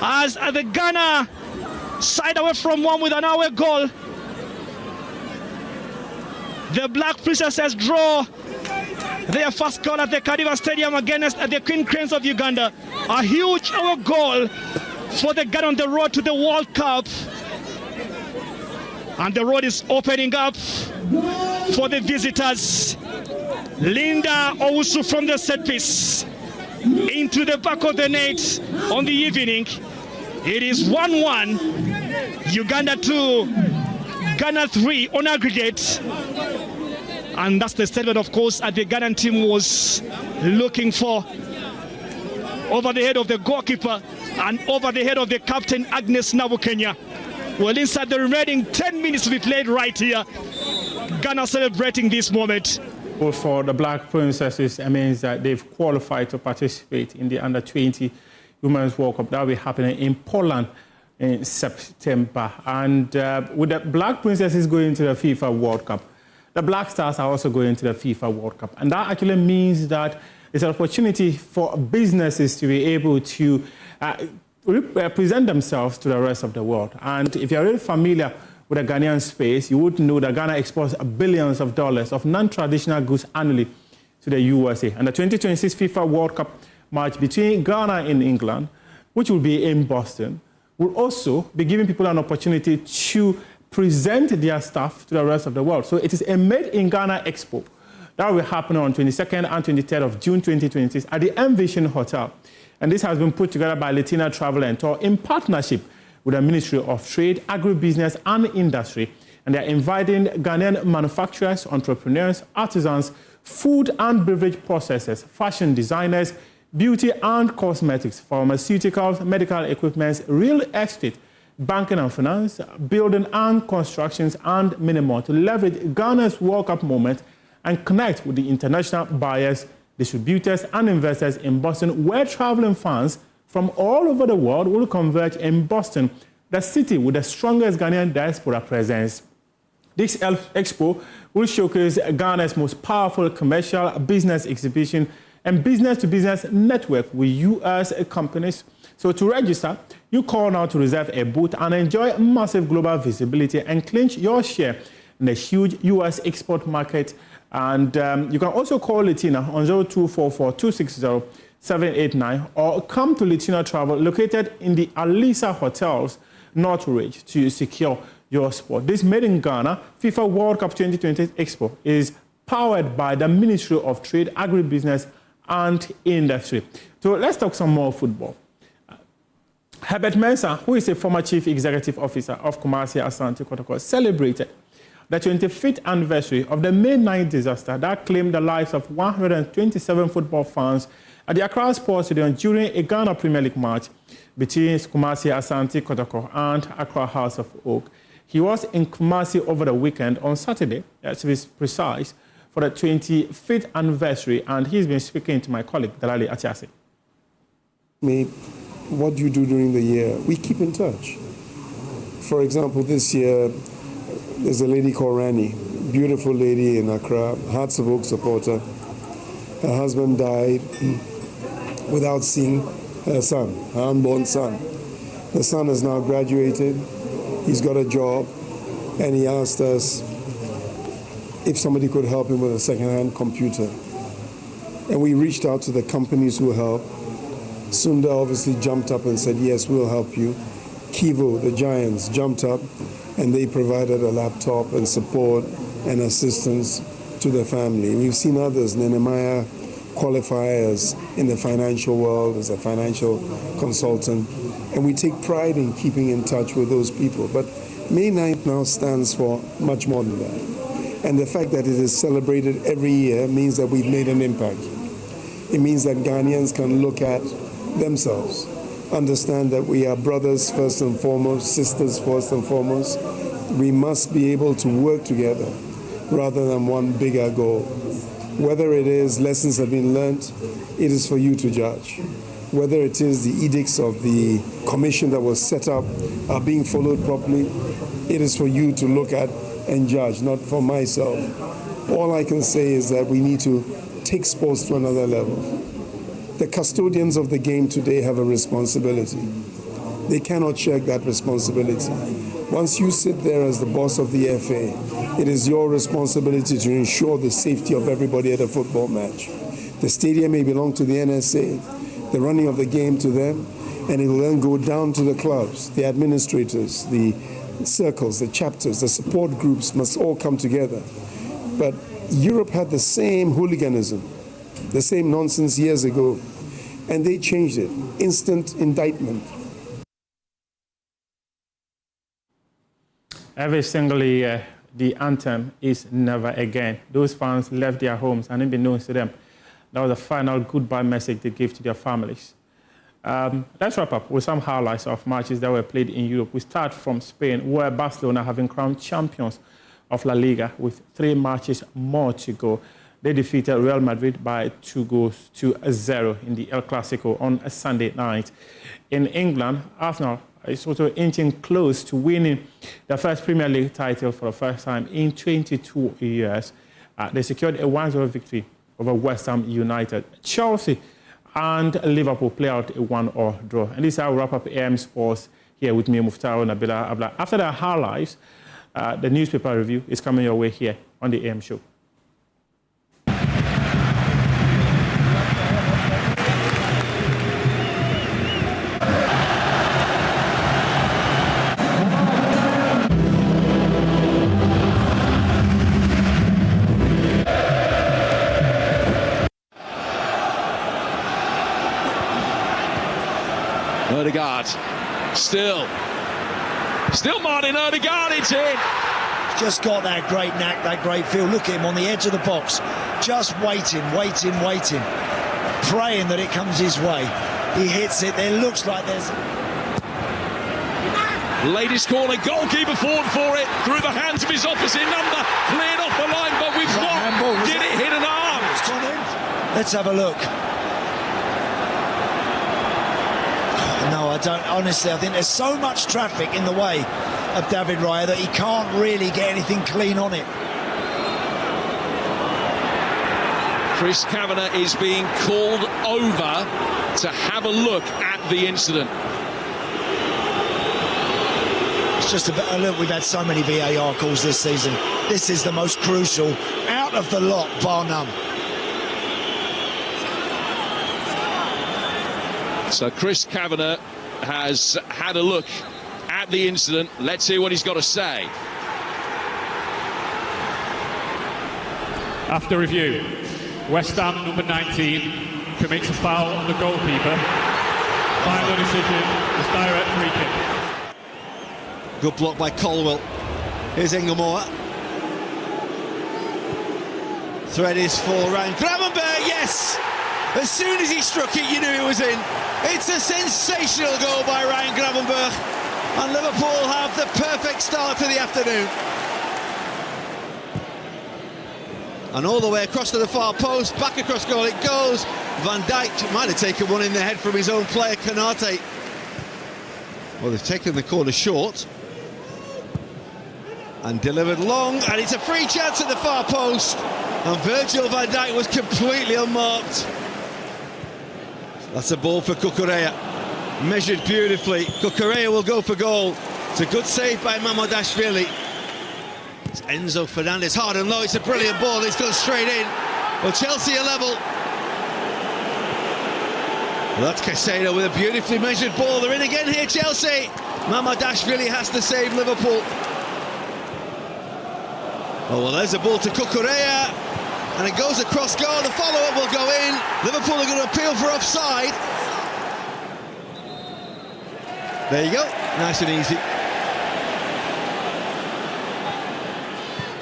as the Ghana side away from one with an away goal. The Black Princesses draw their first goal at the Kadiva Stadium against the Queen Cranes of Uganda. A huge away goal for the Ghana on the road to the World Cup. And the road is opening up for the visitors. Linda Owusu from the set piece into the back of the net on the evening. It is 1-1. Uganda 2, Ghana 3 on aggregate. And that's the statement, of course, that the Ghanaian team was looking for. Over the head of the goalkeeper and over the head of the captain, Agnes Nabukenya. Well, inside the remaining 10 minutes to be played right here, Ghana celebrating this moment. Well, for the Black Princesses, it means that they've qualified to participate in the Under-20 Women's World Cup. That will be happening in Poland in September. And with the Black Princesses going to the FIFA World Cup, the Black Stars are also going to the FIFA World Cup. And that actually means that it's an opportunity for businesses to be able to present themselves to the rest of the world. And if you're really familiar with the Ghanaian space, you would know that Ghana exports billions of dollars of non-traditional goods annually to the USA. And the 2026 FIFA World Cup match between Ghana and England, which will be in Boston, will also be giving people an opportunity to present their stuff to the rest of the world. So it is a Made in Ghana Expo that will happen on 22nd and 23rd of June 2026 at the Envision Hotel. And this has been put together by Latina Travel and Tour in partnership with the Ministry of Trade, Agribusiness and Industry. And they're inviting Ghanaian manufacturers, entrepreneurs, artisans, food and beverage processors, fashion designers, beauty and cosmetics, pharmaceuticals, medical equipment, real estate, banking and finance, building and constructions, and many more to leverage Ghana's World Cup moment and connect with the international buyers, distributors, and investors in Boston, where traveling fans from all over the world will converge in Boston, the city with the strongest Ghanaian diaspora presence. This expo will showcase Ghana's most powerful commercial business exhibition and business-to-business network with U.S. companies. So to register, you call now to reserve a booth and enjoy massive global visibility and clinch your share in the huge U.S. export market. And you can also call Latina on 0244-260-789 or come to Latina Travel located in the Alisa Hotels, Northridge, to secure your spot. This Made in Ghana FIFA World Cup 2020 Expo is powered by the Ministry of Trade, Agribusiness and Industry. So let's talk some more football. Herbert Mensah, who is a former Chief Executive Officer of Kumasi Asante Kotoko, celebrated the 25th anniversary of the May 9th disaster that claimed the lives of 127 football fans at the Accra Sports Stadium during a Ghana Premier League match between Kumasi Asante Kotoko and Accra House of Oak. He was in Kumasi over the weekend on Saturday, to be precise, for the 25th anniversary, and he's been speaking to my colleague, Dalali Atiasi. What do you do during the year? We keep in touch. For example, this year, there's a lady called Rani, beautiful lady in Accra, Hearts of Oak supporter. Her husband died without seeing her son, her unborn son. The son has now graduated, he's got a job, and he asked us if somebody could help him with a second-hand computer. And we reached out to the companies who help. Sunda obviously jumped up and said, yes, we'll help you. Kivo, the giants, jumped up and they provided a laptop and support and assistance to the family. We've seen others. Nehemiah qualifiers in the financial world as a financial consultant. And we take pride in keeping in touch with those people. But May 9th now stands for much more than that. And the fact that it is celebrated every year means that we've made an impact. It means that Ghanaians can look at themselves understand that we are brothers first and foremost, sisters first and foremost. We must be able to work together rather than one bigger goal. Whether it is lessons have been learned, it is for you to judge. Whether it is the edicts of the commission that was set up are being followed properly, it is for you to look at and judge, not for myself. All I can say is that we need to take sports to another level. The custodians of the game today have a responsibility. They cannot shirk that responsibility. Once you sit there as the boss of the FA, it is your responsibility to ensure the safety of everybody at a football match. The stadium may belong to the NSA, the running of the game to them, and it will then go down to the clubs, the administrators, the circles, the chapters, the support groups must all come together. But Europe had the same hooliganism, the same nonsense years ago, and they changed it. Instant indictment. Every single year, the anthem is Never Again. Those fans left their homes, and unbeknownst to them, that was the final goodbye message they gave to their families. Let's wrap up with some highlights of matches that were played in Europe. We start from Spain, where Barcelona have been crowned champions of La Liga with 3 matches more to go. They defeated Real Madrid by 2-0 in the El Clasico on a Sunday night. In England, Arsenal is also inching close to winning the first Premier League title for the first time in 22 years. They secured a 1-0 victory over West Ham United. Chelsea and Liverpool play out a 1-1 draw. And this is how we wrap up AM Sports here with me, Muftaro Nabila Abla. After the highlights, the newspaper review is coming your way here on the AM show. Odegaard, still Martin Odegaard, it's in. Just got that great knack, that great feel. Look at him on the edge of the box, just waiting, praying that it comes his way. He hits it, there looks like there's... Latest corner, goalkeeper forward for it, through the hands of his opposite number, cleared off the line, but with what? Did it hit an arm? Let's have a look. No, I don't. Honestly, I think there's so much traffic in the way of David Raya that he can't really get anything clean on it. Chris Kavanagh is being called over to have a look at the incident. It's just a bit. Look, we've had so many VAR calls this season. This is the most crucial out of the lot, bar none. So Chris Kavanagh has had a look at the incident. Let's hear what he's got to say. After review, West Ham number 19 commits a foul on the goalkeeper. Final decision is direct free kick. Good block by Colwell. Here's Ingemore. Thread is for Ryan Gravenberg, yes! As soon as he struck it, you knew it was in. It's a sensational goal by Ryan Gravenberg. And Liverpool have the perfect start to the afternoon. And all the way across to the far post, back across goal it goes. Van Dijk might have taken one in the head from his own player, Konate. Well, they've taken the corner short. And delivered long, and it's a free chance at the far post. And Virgil van Dijk was completely unmarked. That's a ball for Cucurella. Measured beautifully. Cucurella will go for goal. It's a good save by Mamardashvili. It's Enzo Fernandez, hard and low. It's a brilliant ball. It's gone straight in. Well, Chelsea are level. Well, that's Caicedo with a beautifully measured ball. They're in again here, Chelsea. Mamardashvili has to save Liverpool. Oh, well, there's a ball to Cucurella. And it goes across goal. The follow-up will go in. Liverpool are going to appeal for offside. There you go. Nice and easy.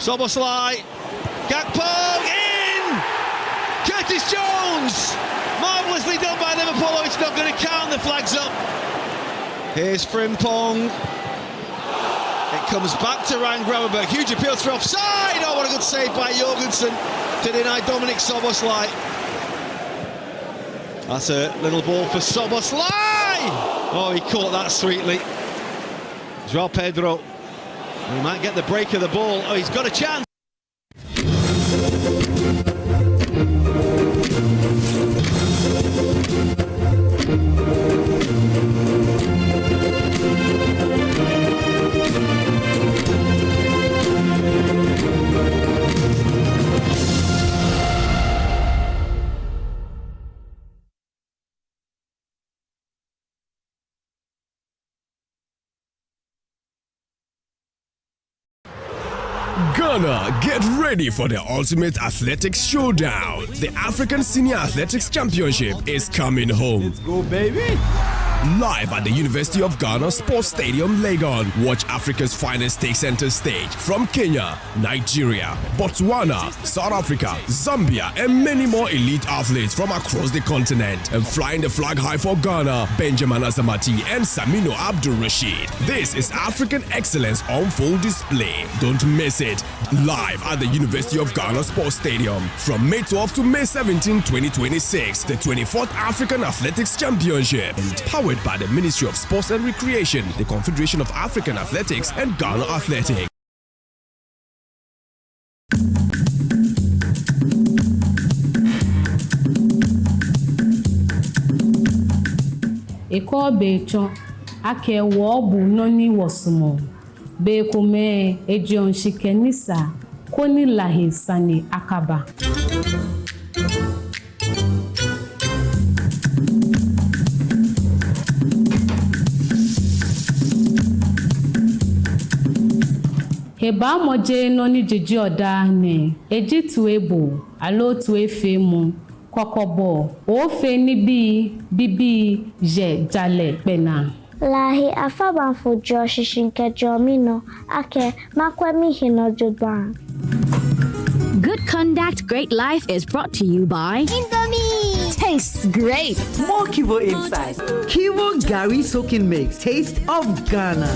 Szoboszlai. Gakpo in! Curtis Jones! Marvellous Nicely done by Liverpool. It's not going to count. The flag's up. Here's Frimpong. It comes back to Ryan Gravenberg. Huge appeal through offside. Oh, what a good save by Jorgensen to deny Dominic Szoboszlai. That's a little ball for Szoboszlai. Oh, he caught that sweetly. João Pedro. He might get the break of the ball. Oh, he's got a chance. Ghana, get ready for the ultimate athletics showdown. The African Senior Athletics Championship is coming home. Let's go, baby! Live at the University of Ghana Sports Stadium, Legon. Watch Africa's finest take center stage from Kenya, Nigeria, Botswana, South Africa, Zambia, and many more elite athletes from across the continent. And flying the flag high for Ghana, Benjamin Azamati and Samino Abdul Rashid. This is African excellence on full display. Don't miss it. Live at the University of Ghana Sports Stadium from May 12 to May 17, 2026. The 24th African Athletics Championship. Powered by the Ministry of Sports and Recreation, the Confederation of African Athletics, and Ghana Athletics. Eko becho ake wobu noni wosumo be kume ejion shikenisa koni lahi sani akaba. Heba moje noni jiji oda ne eji tuebo alo tuefe mu kokobo ofe ni bibi je jale pena lahi afaba fo jo shishinke jomino ake makwemi hino jodban. Good Conduct, Great Life is brought to you by Indomie. Tastes great. More Kivo inside. Kivo Gari Soaking Mix. Taste of Ghana.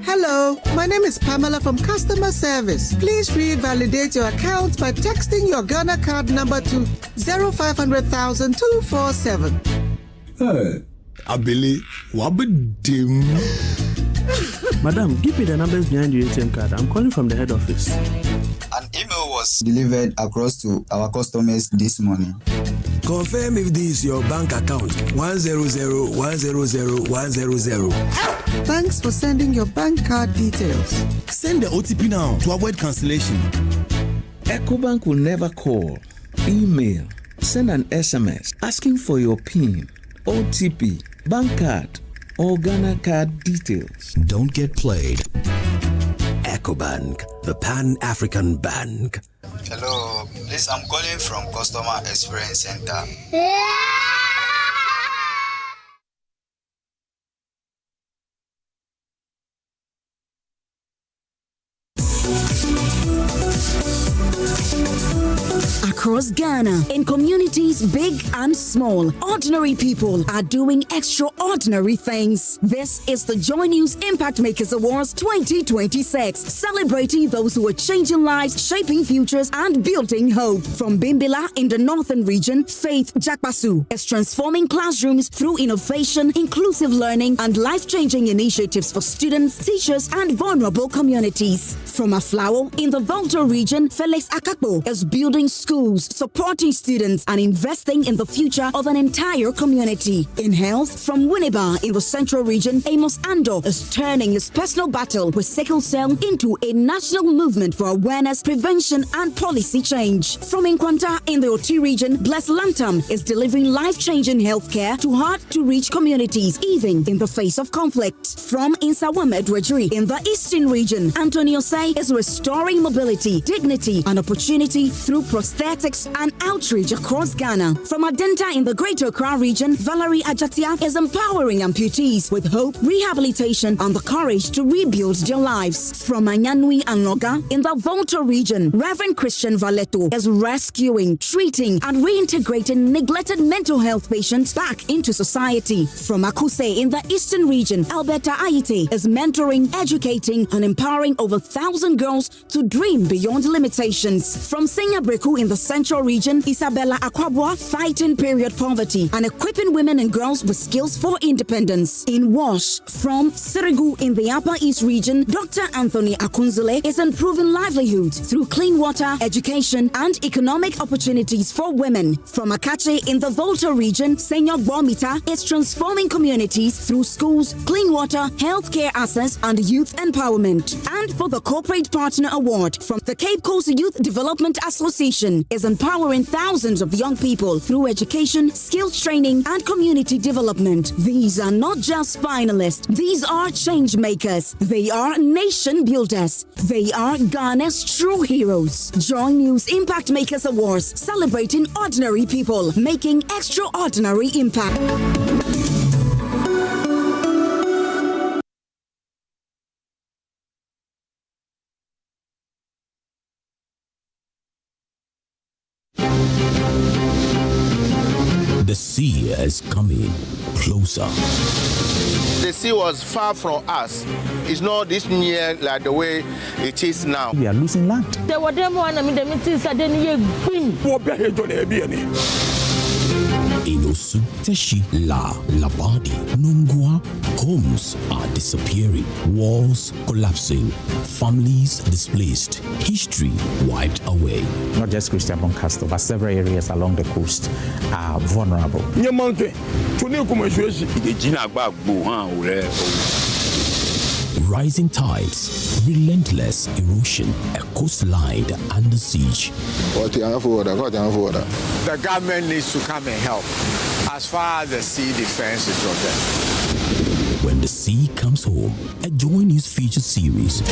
Hello, my name is Pamela from Customer Service. Please revalidate your account by texting your Ghana card number to 0500,000 247. Hey, Abili, wabadim. Madam, give me the numbers behind your ATM card. I'm calling from the head office. An email was delivered across to our customers this morning. Confirm if this is your bank account. 100,100,100. Thanks for sending your bank card details. Send the OTP now to avoid cancellation. EcoBank will never call, email, send an SMS asking for your PIN, OTP, bank card, or Ghana card details. Don't get played. EcoBank, the Pan-African Bank. Hello, please, I'm calling from Customer Experience Center. Across Ghana, in communities big and small, ordinary people are doing extraordinary things. This is the Joy News Impact Makers Awards 2026, celebrating those who are changing lives, shaping futures, and building hope. From Bimbila in the northern region, Faith Jakpasu is transforming classrooms through innovation, inclusive learning, and life-changing initiatives for students, teachers, and vulnerable communities. From Aflao in the Volta region, Felix Akakpo is building schools, supporting students, and investing in the future of an entire community. In health, from Winneba in the central region, Amos Ando is turning his personal battle with sickle cell into a national movement for awareness, prevention, and policy change. From Nkwanta in the Oti region, Bless Lantam is delivering life-changing healthcare to hard-to-reach communities, even in the face of conflict. From Insawamed Wedri in the eastern region, Antonio Say is restoring mobility, dignity, and opportunity through prosthetics aesthetics, and outreach across Ghana. From Adenta in the Greater Accra region, Valerie Ajatia is empowering amputees with hope, rehabilitation, and the courage to rebuild their lives. From Anyanui and Noga in the Volta region, Reverend Christian Valeto is rescuing, treating, and reintegrating neglected mental health patients back into society. From Akuse in the Eastern region, Alberta Aite is mentoring, educating, and empowering over 1,000 girls to dream beyond limitations. From Senyabreku in the Central region, Isabella Akwabwa fighting period poverty and equipping women and girls with skills for independence. In Wash, from Sirigu in the Upper East region, Dr. Anthony Akunzele is improving livelihoods through clean water, education, and economic opportunities for women. From Akache in the Volta region, Senyor Bomita is transforming communities through schools, clean water, healthcare access, and youth empowerment. And for the Corporate Partner Award from the Cape Coast Youth Development Association is empowering thousands of young people through education, skills training, and community development. These are not just finalists. These are change makers. They are nation builders. They are Ghana's true heroes. Join News Impact Makers Awards, celebrating ordinary people making extraordinary impact. The sea is coming closer. The sea was far from us. It's not this near like the way it is now. We are losing land. There were them one, I mean, the meetings are then here. Inosu, Teshi, La, Labadi, Nungua, homes are disappearing, walls collapsing, families displaced, history wiped away. Not just Christian Boncasto, but several areas along the coast are vulnerable. Rising tides, relentless erosion, a coastline under siege. The government needs to come and help as far as the sea defense is concerned. When the sea comes home, a Joy News feature series.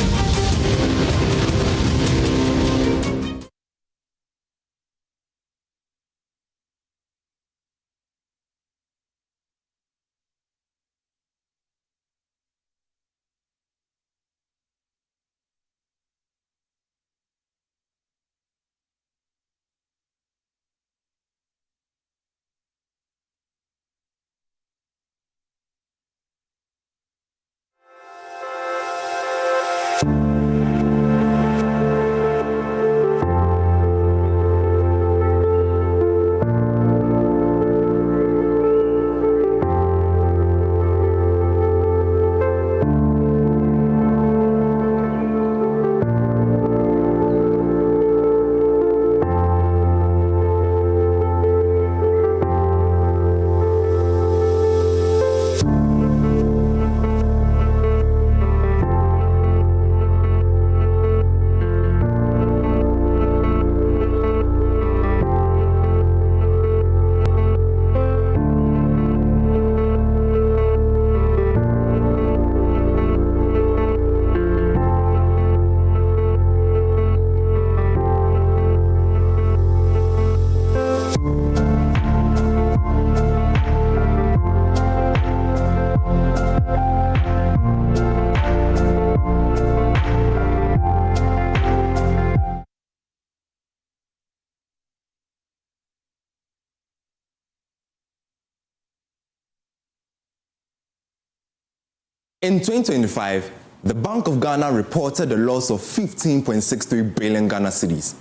In 2025, the Bank of Ghana reported a loss of 15.63 billion Ghana cedis.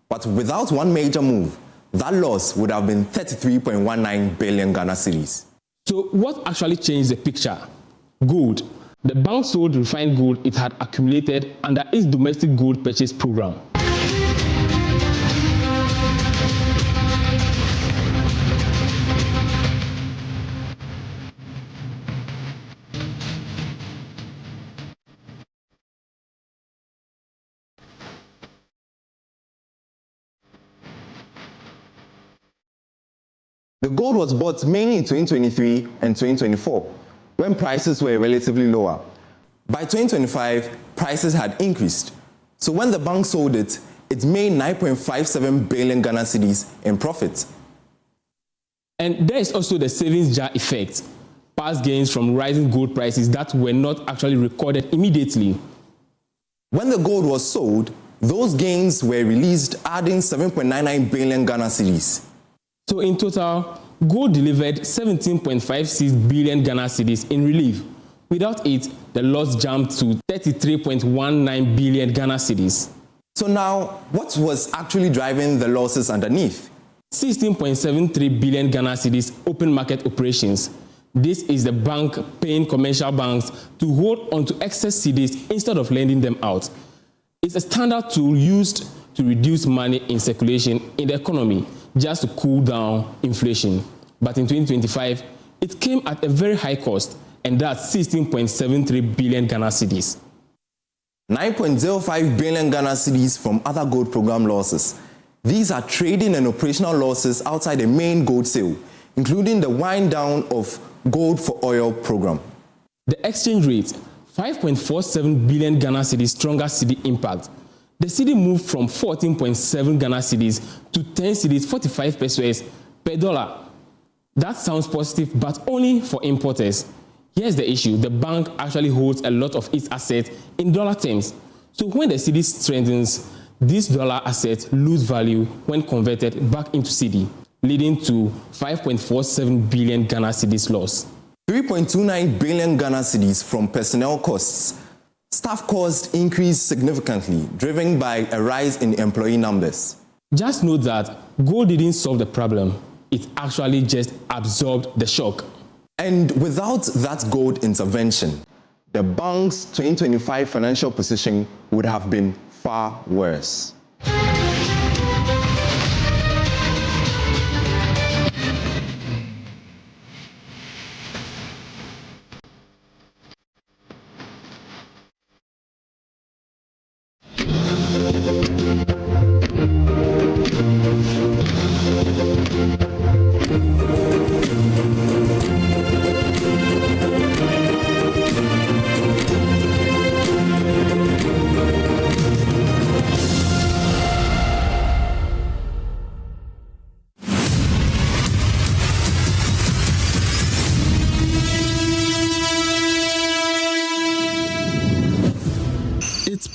But without one major move, that loss would have been 33.19 billion Ghana cedis. So what actually changed the picture? Gold. The bank sold refined gold it had accumulated under its domestic gold purchase program. The gold was bought mainly in 2023 and 2024, when prices were relatively lower. By 2025, prices had increased. So when the bank sold it, it made 9.57 billion Ghana cedis in profit. And there is also the savings jar effect, past gains from rising gold prices that were not actually recorded immediately. When the gold was sold, those gains were released, adding 7.99 billion Ghana cedis. So in total, gold delivered 17.56 billion Ghana cedis in relief. Without it, the loss jumped to 33.19 billion Ghana cedis. So now, what was actually driving the losses underneath? 16.73 billion Ghana cedis open market operations. This is the bank paying commercial banks to hold on to excess cedis instead of lending them out. It's a standard tool used to reduce money in circulation in the economy, just to cool down inflation. But in 2025, it came at a very high cost, and that's 16.73 billion Ghana cedis. 9.05 billion Ghana cedis from other gold program losses. These are trading and operational losses outside the main gold sale, including the wind down of gold for oil program. The exchange rate, 5.47 billion Ghana cedis stronger cedi impact. The cedi moved from 14.7 Ghana cedis to 10 cedis 45 pesos per dollar. That sounds positive, but only for importers. Here's the issue. The bank actually holds a lot of its assets in dollar terms. So when the cedi strengthens, these dollar assets lose value when converted back into cedi, leading to 5.47 billion Ghana cedis loss. 3.29 billion Ghana cedis from personnel costs. Staff costs increased significantly, driven by a rise in employee numbers. Just note that gold didn't solve the problem. It actually just absorbed the shock. And without that gold intervention, the bank's 2025 financial position would have been far worse.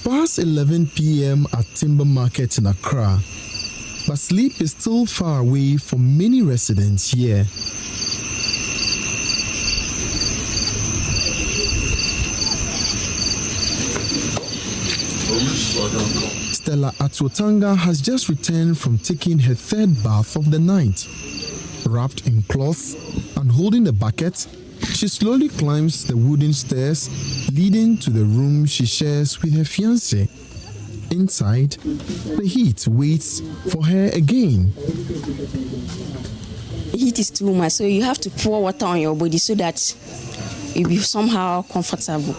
Past 11 p.m. at Timber Market in Accra, but sleep is still far away for many residents here. Stella Atuotanga has just returned from taking her third bath of the night. Wrapped in cloth and holding a bucket, she slowly climbs the wooden stairs leading to the room she shares with her fiancé. Inside, the heat waits for her again. The heat is too much, so you have to pour water on your body so that you'll be somehow comfortable.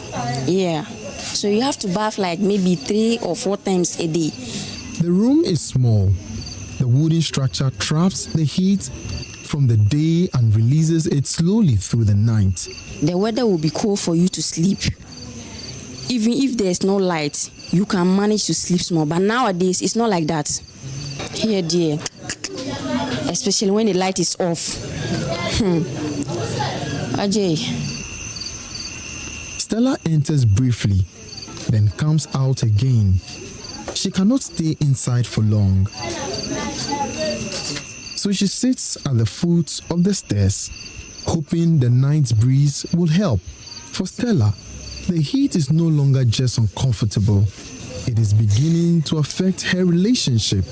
Yeah. So you have to bath like maybe 3 or 4 times a day. The room is small. The wooden structure traps the heat from the day and releases it slowly through the night. The weather will be cold for you to sleep. Even if there's no light, you can manage to sleep small. But nowadays, it's not like that. Here, dear. Especially when the light is off. Ajay. Stella enters briefly, then comes out again. She cannot stay inside for long. So she sits at the foot of the stairs, hoping the night breeze will help. For Stella, the heat is no longer just uncomfortable. It is beginning to affect her relationship.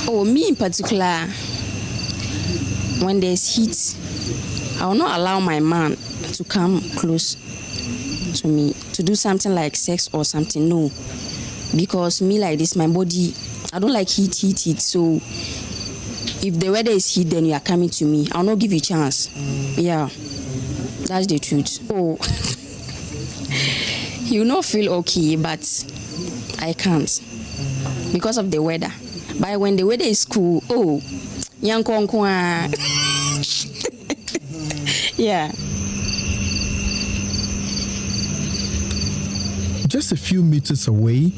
Oh, me in particular, when there's heat, I will not allow my man to come close to me, to do something like sex or something, no. Because me like this, my body, I don't like heat. So if the weather is heat, then you are coming to me. I'll not give you a chance. Yeah, that's the truth. Oh, you not feel okay, but I can't because of the weather. But when the weather is cool, oh, yankonkwa. Yeah. Just a few meters away,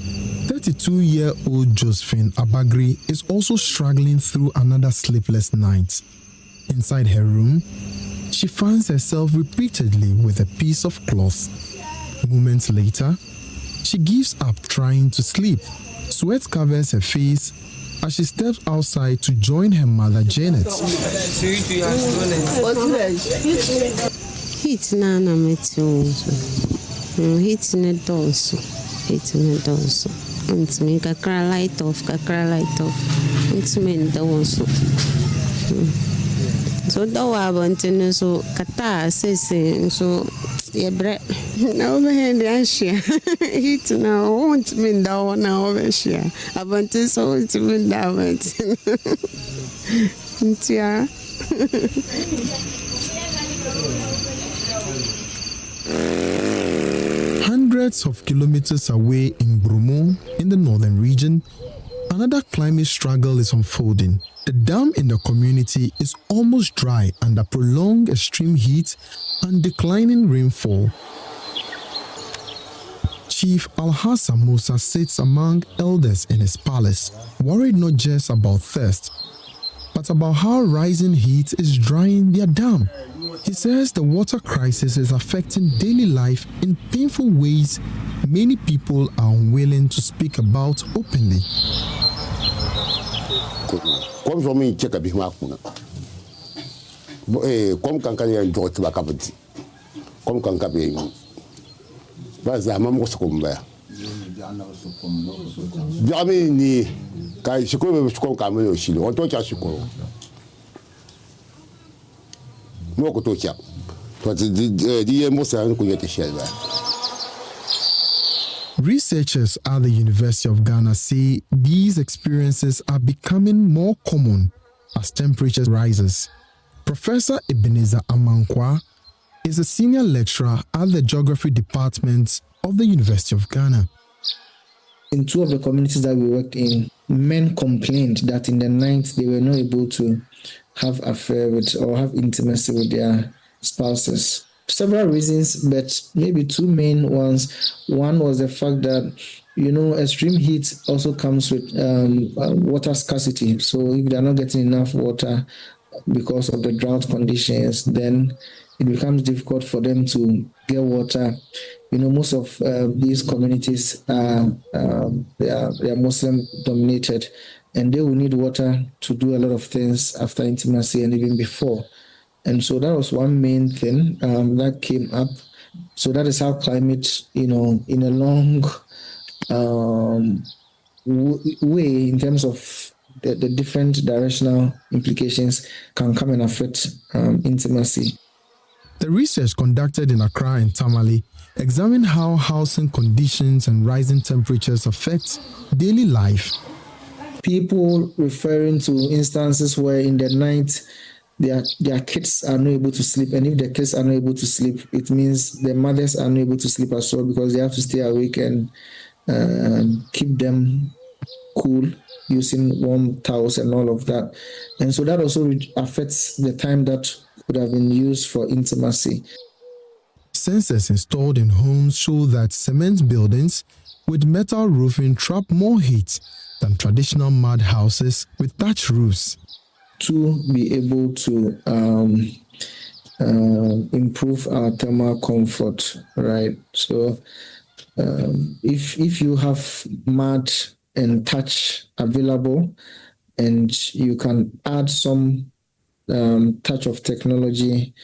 32-year-old Josephine Abagri is also struggling through another sleepless night. Inside her room, she finds herself repeatedly with a piece of cloth. Moments later, she gives up trying to sleep. Sweat covers her face as she steps outside to join her mother, Janet. Heat nana metu. Heat ne dosu. Heat ne dosu. Untumi kakra light off. Untumi ndosu. So do abantene so kata sese so yebre na obehende anhia hit na won't mean that one na obehia abantene so it mean that ntia. Hundreds of kilometers away in Bromo, in the northern region, another climate struggle is unfolding. The dam in the community is almost dry under prolonged extreme heat and declining rainfall. Chief Alhassan Musa sits among elders in his palace, worried not just about thirst, but about how rising heat is drying their dam. He says the water crisis is affecting daily life in painful ways many people are unwilling to speak about openly. Comme je me check avec ma kuna. Comme quand il y a un jour tu vas capter. Comme quand il y a un. Vas-y, maman se combat. Jamais ni quand je connais je comprends comme au Chili. On toque à Chico. Moi que toque. Toi dis moi c'est un coup de chien. Researchers at the University of Ghana say these experiences are becoming more common as temperature rises. Professor Ebenezer Amankwa is a senior lecturer at the Geography Department of the University of Ghana. In two of the communities that we worked in, men complained that in the night they were not able to have affair with or have intimacy with their spouses. Several reasons, but maybe two main ones. One was the fact that, extreme heat also comes with water scarcity. So if they're not getting enough water because of the drought conditions, then it becomes difficult for them to get water. Most of these communities they are Muslim dominated, and they will need water to do a lot of things after intimacy and even before. And so that was one main thing that came up. So that is how climate, in a long way, in terms of the different directional implications, can come and affect intimacy. The research conducted in Accra and Tamale examined how housing conditions and rising temperatures affect daily life. People referring to instances where in the night their kids are not able to sleep, and if the kids are not able to sleep, it means the mothers are not able to sleep as well because they have to stay awake and keep them cool using warm towels and all of that. And so that also affects the time that would have been used for intimacy. Sensors installed in homes show that cement buildings with metal roofing trap more heat than traditional mud houses with thatch roofs. To be able to improve our thermal comfort, right? So if you have mud and thatch available, and you can add some touch of technology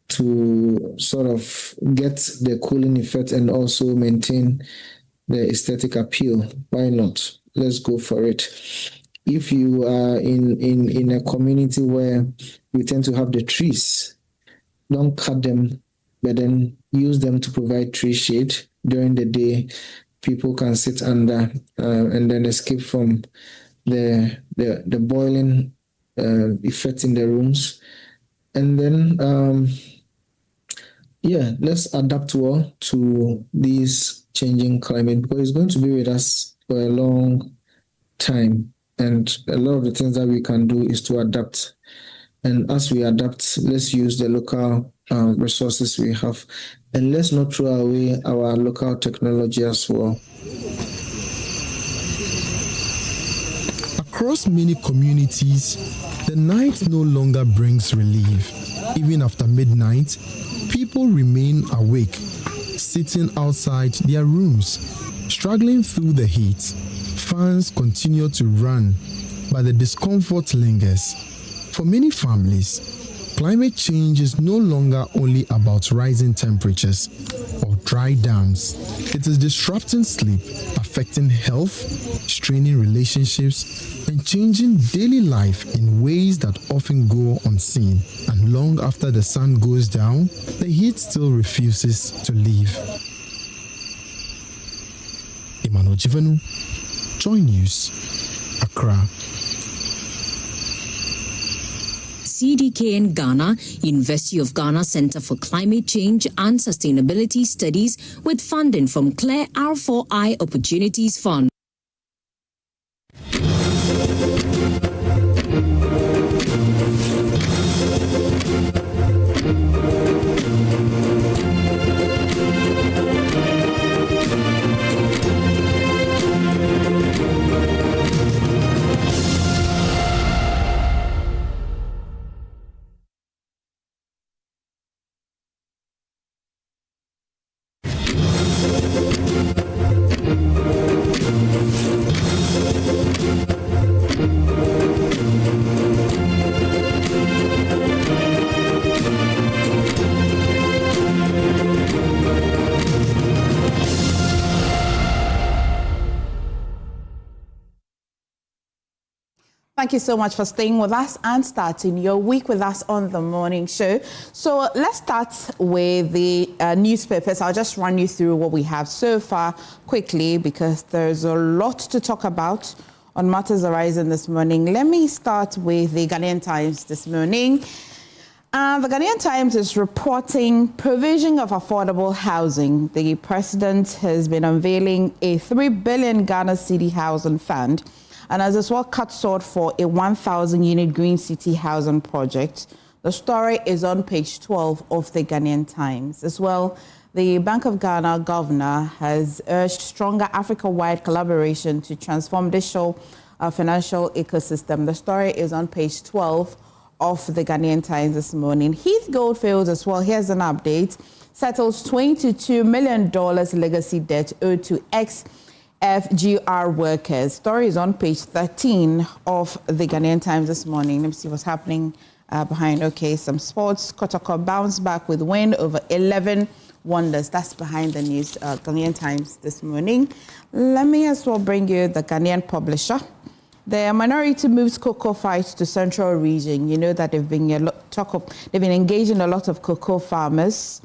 to sort of get the cooling effect and also maintain the aesthetic appeal, why not? Let's go for it. If you are in a community where you tend to have the trees, don't cut them, but then use them to provide tree shade during the day. People can sit under and then escape from the boiling effect in the rooms. And then, let's adapt well to these changing climate because it's going to be with us for a long time. And a lot of the things that we can do is to adapt. And as we adapt, let's use the local resources we have. And let's not throw away our local technology as well. Across many communities, the night no longer brings relief. Even after midnight, people remain awake, sitting outside their rooms, struggling through the heat. Fans continue to run, but the discomfort lingers. For many families, climate change is no longer only about rising temperatures or dry dams. It is disrupting sleep, affecting health, straining relationships, and changing daily life in ways that often go unseen. And long after the sun goes down, the heat still refuses to leave. Emmanuel Jivenu, Joy News, Accra. CDK in Ghana, University of Ghana Center for Climate Change and Sustainability Studies with funding from CLARE R4I Opportunities Fund. Thank you so much for staying with us and starting your week with us on the morning show. So let's start with the newspapers. I'll just run you through what we have so far quickly because there's a lot to talk about on matters arising this morning. Let me start with the Ghanaian Times this morning. The Ghanaian Times is reporting provision of affordable housing. The president has been unveiling a 3 billion Ghana cedi housing fund and as well cut short for a 1,000 unit green city housing project. The story is on page 12 of the Ghanaian Times. As well, the Bank of Ghana governor has urged stronger Africa-wide collaboration to transform digital financial ecosystem. The story is on page 12 of the Ghanaian Times this morning. Heath Goldfields as well, here's an update, settles $22 million legacy debt owed to FGR workers. Story is on page 13 of the Ghanaian Times this morning. Let me see what's happening behind. Okay, some sports. Kotoko bounced back with win over 11 Wonders. That's behind the news. Ghanaian Times this morning. Let me as well bring you the Ghanaian Publisher. The minority moves cocoa fight to central region. You know that they've been engaging a lot of cocoa farmers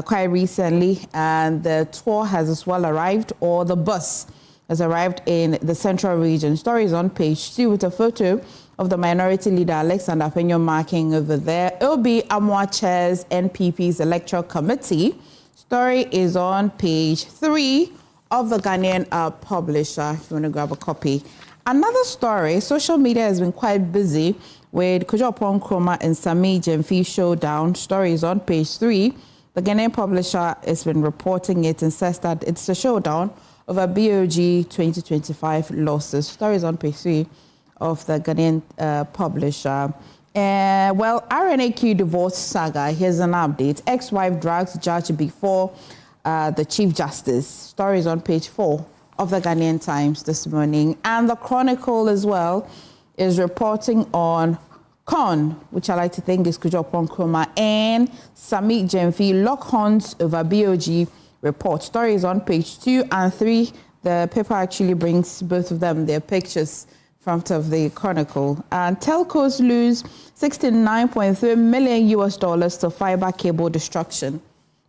quite recently, and the tour has as well arrived, or the bus has arrived in the central region. Story is on page 2 with a photo of the minority leader Alexander Peño marking over there. Obi Amwa chairs NPP's electoral committee. Story is on page 3 of the Ghanaian Publisher, if you want to grab a copy. Another story, social media has been quite busy with Kojo Nkrumah and Sami Gyamfi showdown. Story is on page 3. The Ghanaian Publisher has been reporting it and says that it's a showdown over BOG 2025 losses. Stories on page 3 of the Ghanaian Publisher. Well, RNAQ divorce saga. Here's an update. Ex-wife drags judge before the Chief Justice. Stories on page 4 of the Ghanaian Times this morning. And the Chronicle as well is reporting on Con, which I like to think is Kojo Nkrumah, and Sami Gyamfi lock horns over BOG report. Story is on page 2 and 3. The paper actually brings both of them, their pictures front of the Chronicle. And telcos lose $69.3 million to fiber cable destruction.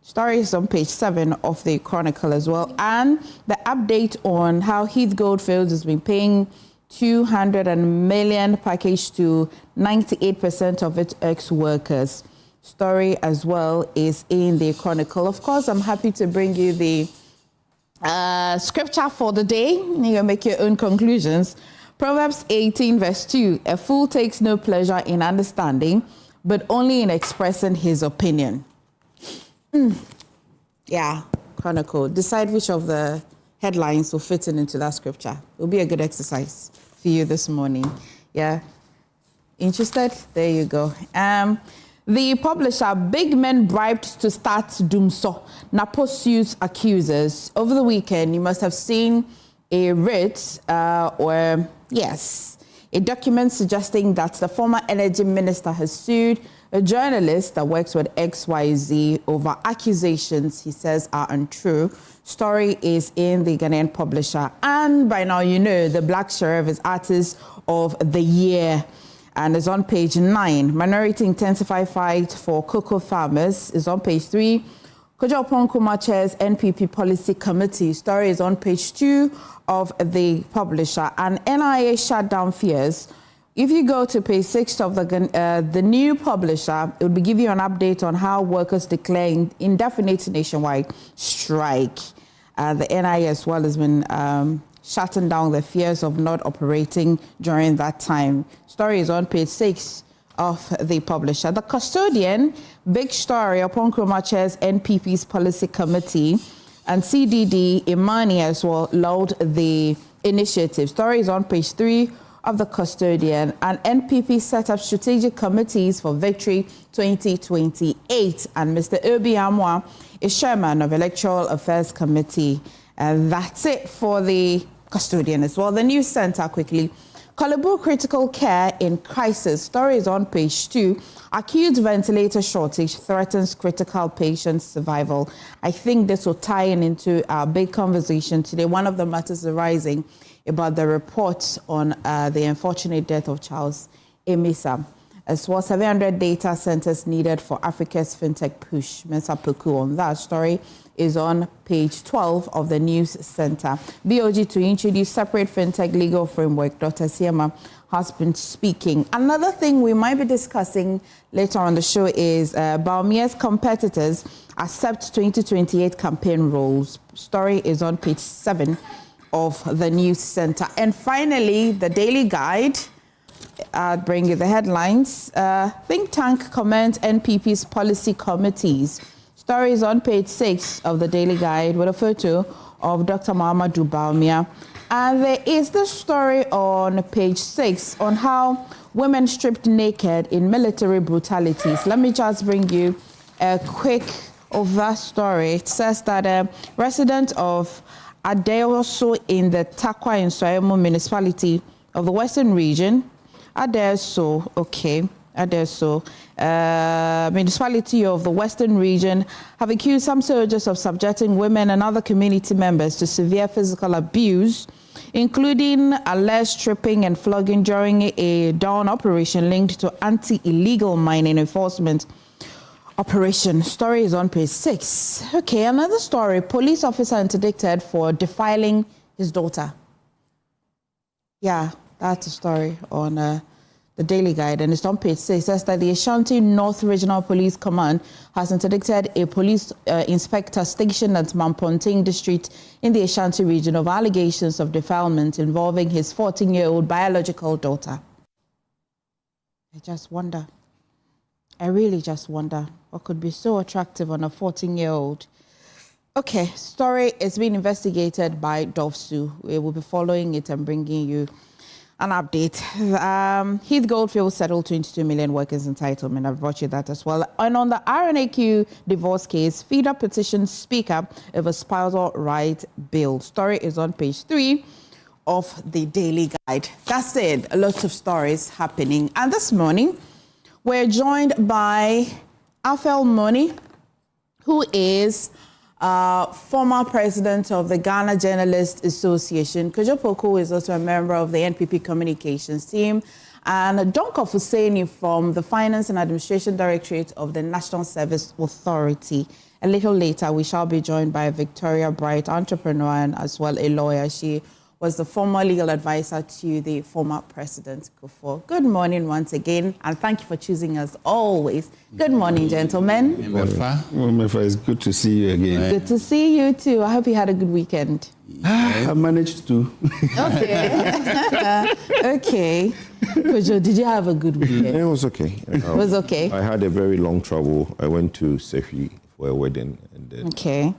Story is on page 7 of the Chronicle as well. And the update on how Heath Goldfields has been paying $200 million package to 98% of its ex-workers. Story as well is in the Chronicle. Of course, I'm happy to bring you the scripture for the day. You can make your own conclusions. Proverbs 18 verse 2, a fool takes no pleasure in understanding, but only in expressing his opinion. Yeah, Chronicle. Decide which of the headlines will fit into that scripture. It will be a good exercise for you this morning. Yeah. Interested? There you go. The publisher, big men bribed to start Dumso. Napo sues accusers. Over the weekend, you must have seen a writ a document suggesting that the former energy minister has sued a journalist that works with XYZ over accusations he says are untrue. Story is in the Ghanaian publisher. And by now, you know, the Black Sheriff is Artist of the Year. And is on page 9. Minority intensified fight for cocoa farmers is on page 3. Kojo Ponkuma chairs NPP policy committee. Story is on page 2 of the publisher. And NIA shutdown fears. If you go to page 6 of the new publisher, it will give you an update on how workers declare indefinite nationwide strike. The NIA as well has been shutting down the fears of not operating during that time. Story is on page 6 of the publisher. The Custodian, big story upon Nkrumah chairs NPP's policy committee, and CDD Imani as well laud the initiative. Story is on page 3 of the Custodian, and NPP set up strategic committees for Victory 2028, and Mr. Obi Amwa is chairman of Electoral Affairs Committee. And that's it for the Custodian as well. The News Center quickly. Kalibu critical care in crisis. Story is on page 2. Acute ventilator shortage threatens critical patient survival. I think this will tie into our big conversation today. One of the matters arising about the report on the unfortunate death of Charles Emefa. As well, 700 data centers needed for Africa's fintech push. Mensa Poku on that story is on page 12 of the News Center. BOG to introduce separate fintech legal framework. Dr. Siema has been speaking. Another thing we might be discussing later on the show is Baumia's competitors accept 2028 campaign roles. Story is on page 7 of the News Center. And finally, the Daily Guide. I'll bring you the headlines. Think tank comments NPP's policy committees. Story is on page 6 of the Daily Guide with a photo of Dr. Muhammadu Bawumia. And there is the story on page 6 on how women stripped naked in military brutalities. Let me just bring you a quick of that story. It says that a resident of Adeoso in the Takwa in Soemo municipality of the Western region, Adeoso, municipality of the Western region, have accused some soldiers of subjecting women and other community members to severe physical abuse, including alleged stripping and flogging during a dawn operation linked to anti-illegal mining enforcement operation. Story is on page 6. Okay, another story. Police officer interdicted for defiling his daughter. Yeah, that's a story on the Daily Guide, and it's on page 6. It says that the Ashanti North Regional Police Command has interdicted a police inspector stationed at Mamponting District in the Ashanti region of allegations of defilement involving his 14-year-old biological daughter. I really just wonder what could be so attractive on a 14-year-old. Okay, story is being investigated by Dovsu. We will be following it and bringing you an update. Heath Goldfield settled 22 million workers' entitlement. I've brought you that as well. And on the RNAQ divorce case, FIDA petitions Speaker over spousal right bill. Story is on page 3 of the Daily Guide. That's it. A lot of stories happening. And this morning, we're joined by Afel Moni, who is former president of the Ghana Journalists Association. Kojo Poku is also a member of the NPP communications team. And Donko Fuseni from the Finance and Administration Directorate of the National Service Authority. A little later, we shall be joined by Victoria Bright, entrepreneur and as well a lawyer. She was the former legal advisor to the former President Akufo. Good morning once again, and thank you for choosing us always. Good morning, gentlemen. Emefa, it's good to see you again. Good to see you too. I hope you had a good weekend. I managed to. Okay. Okay. Kojo, did you have a good weekend? It was okay. It was okay? I had a very long travel. I went to Sefi for a wedding and then came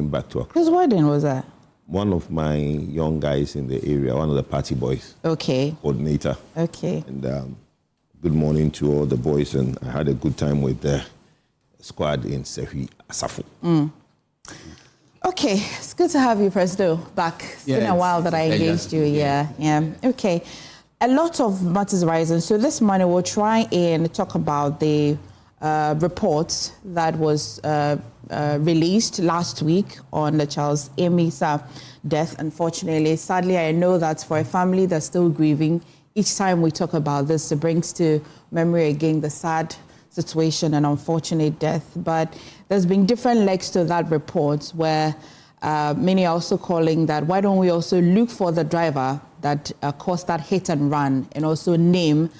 back to Accra. Whose wedding was that? one of my young guys in the area, one of the party boys. Okay. Coordinator. Okay. And good morning to all the boys, and I had a good time with the squad in Sehi Asafo. Okay, it's good to have you, Presido, back. It's been a while that I engaged you. Yeah. Okay. A lot of matters arising. So this morning we'll try and talk about the report that was released last week on the Charles Emefa death. Unfortunately, sadly, I know that for a family that's still grieving, each time we talk about this, it brings to memory again the sad situation and unfortunate death. But there's been different legs to that report where many are also calling that why don't we also look for the driver that caused that hit and run and also name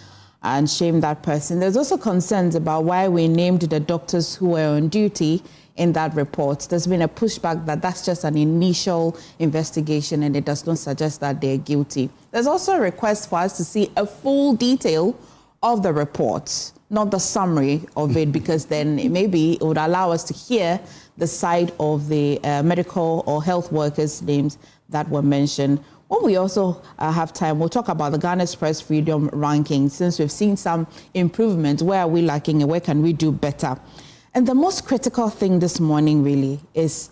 and shame that person. There's also concerns about why we named the doctors who were on duty in that report. There's been a pushback that that's just an initial investigation and it does not suggest that they're guilty. There's also a request for us to see a full detail of the report, not the summary of it, because then maybe it would allow us to hear the side of the medical or health workers' names that were mentioned. When we also have time, we'll talk about the Ghana's Press Freedom Ranking, since we've seen some improvement. Where are we lacking and where can we do better? And the most critical thing this morning really is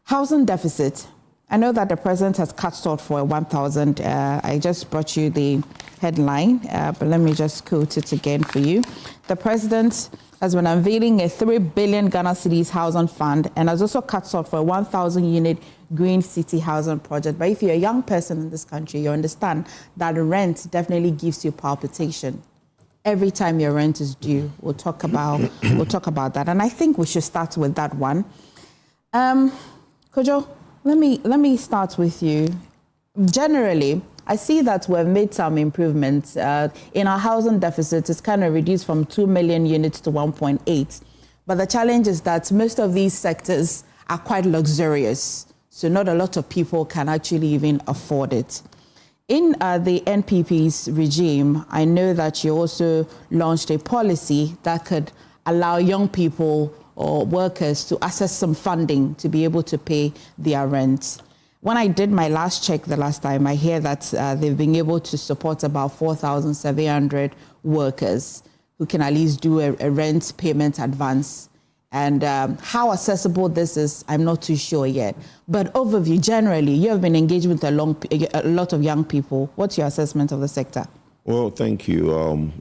housing deficit. I know that the president has cut short for 1,000. I just brought you the headline, but let me just quote it again for you. The president has been unveiling a 3 billion Ghana cedis housing fund and has also cut short for a 1,000 unit green city housing project. But if you're a young person in this country, you understand that rent definitely gives you palpitation. Every time your rent is due, we'll talk about that. And I think we should start with that one. Kojo, let me start with you. Generally, I see that we've made some improvements. In our housing deficit, it's kind of reduced from 2 million units to 1.8. But the challenge is that most of these sectors are quite luxurious. So not a lot of people can actually even afford it. In the NPP's regime, I know that you also launched a policy that could allow young people or workers to access some funding to be able to pay their rent. When I did my last check the last time, I hear that they've been able to support about 4,700 workers who can at least do a rent payment advance. And how accessible this is, I'm not too sure yet. But overview, generally, you have been engaged with a lot of young people. What's your assessment of the sector? Well, thank you.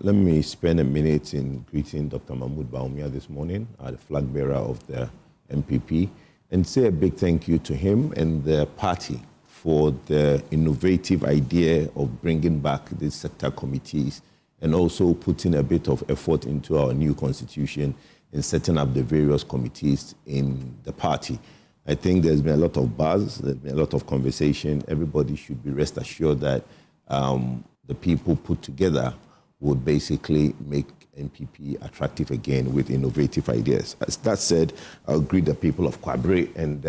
Let me spend a minute in greeting Dr. Mahmoud Baumia this morning, the flag bearer of the MPP, and say a big thank you to him and the party for the innovative idea of bringing back these sector committees and also putting a bit of effort into our new constitution in setting up the various committees in the party. I think there's been a lot of buzz, there's been a lot of conversation. Everybody should be rest assured that the people put together would basically make MPP attractive again with innovative ideas. As that said, I'll greet the people of Kwabre and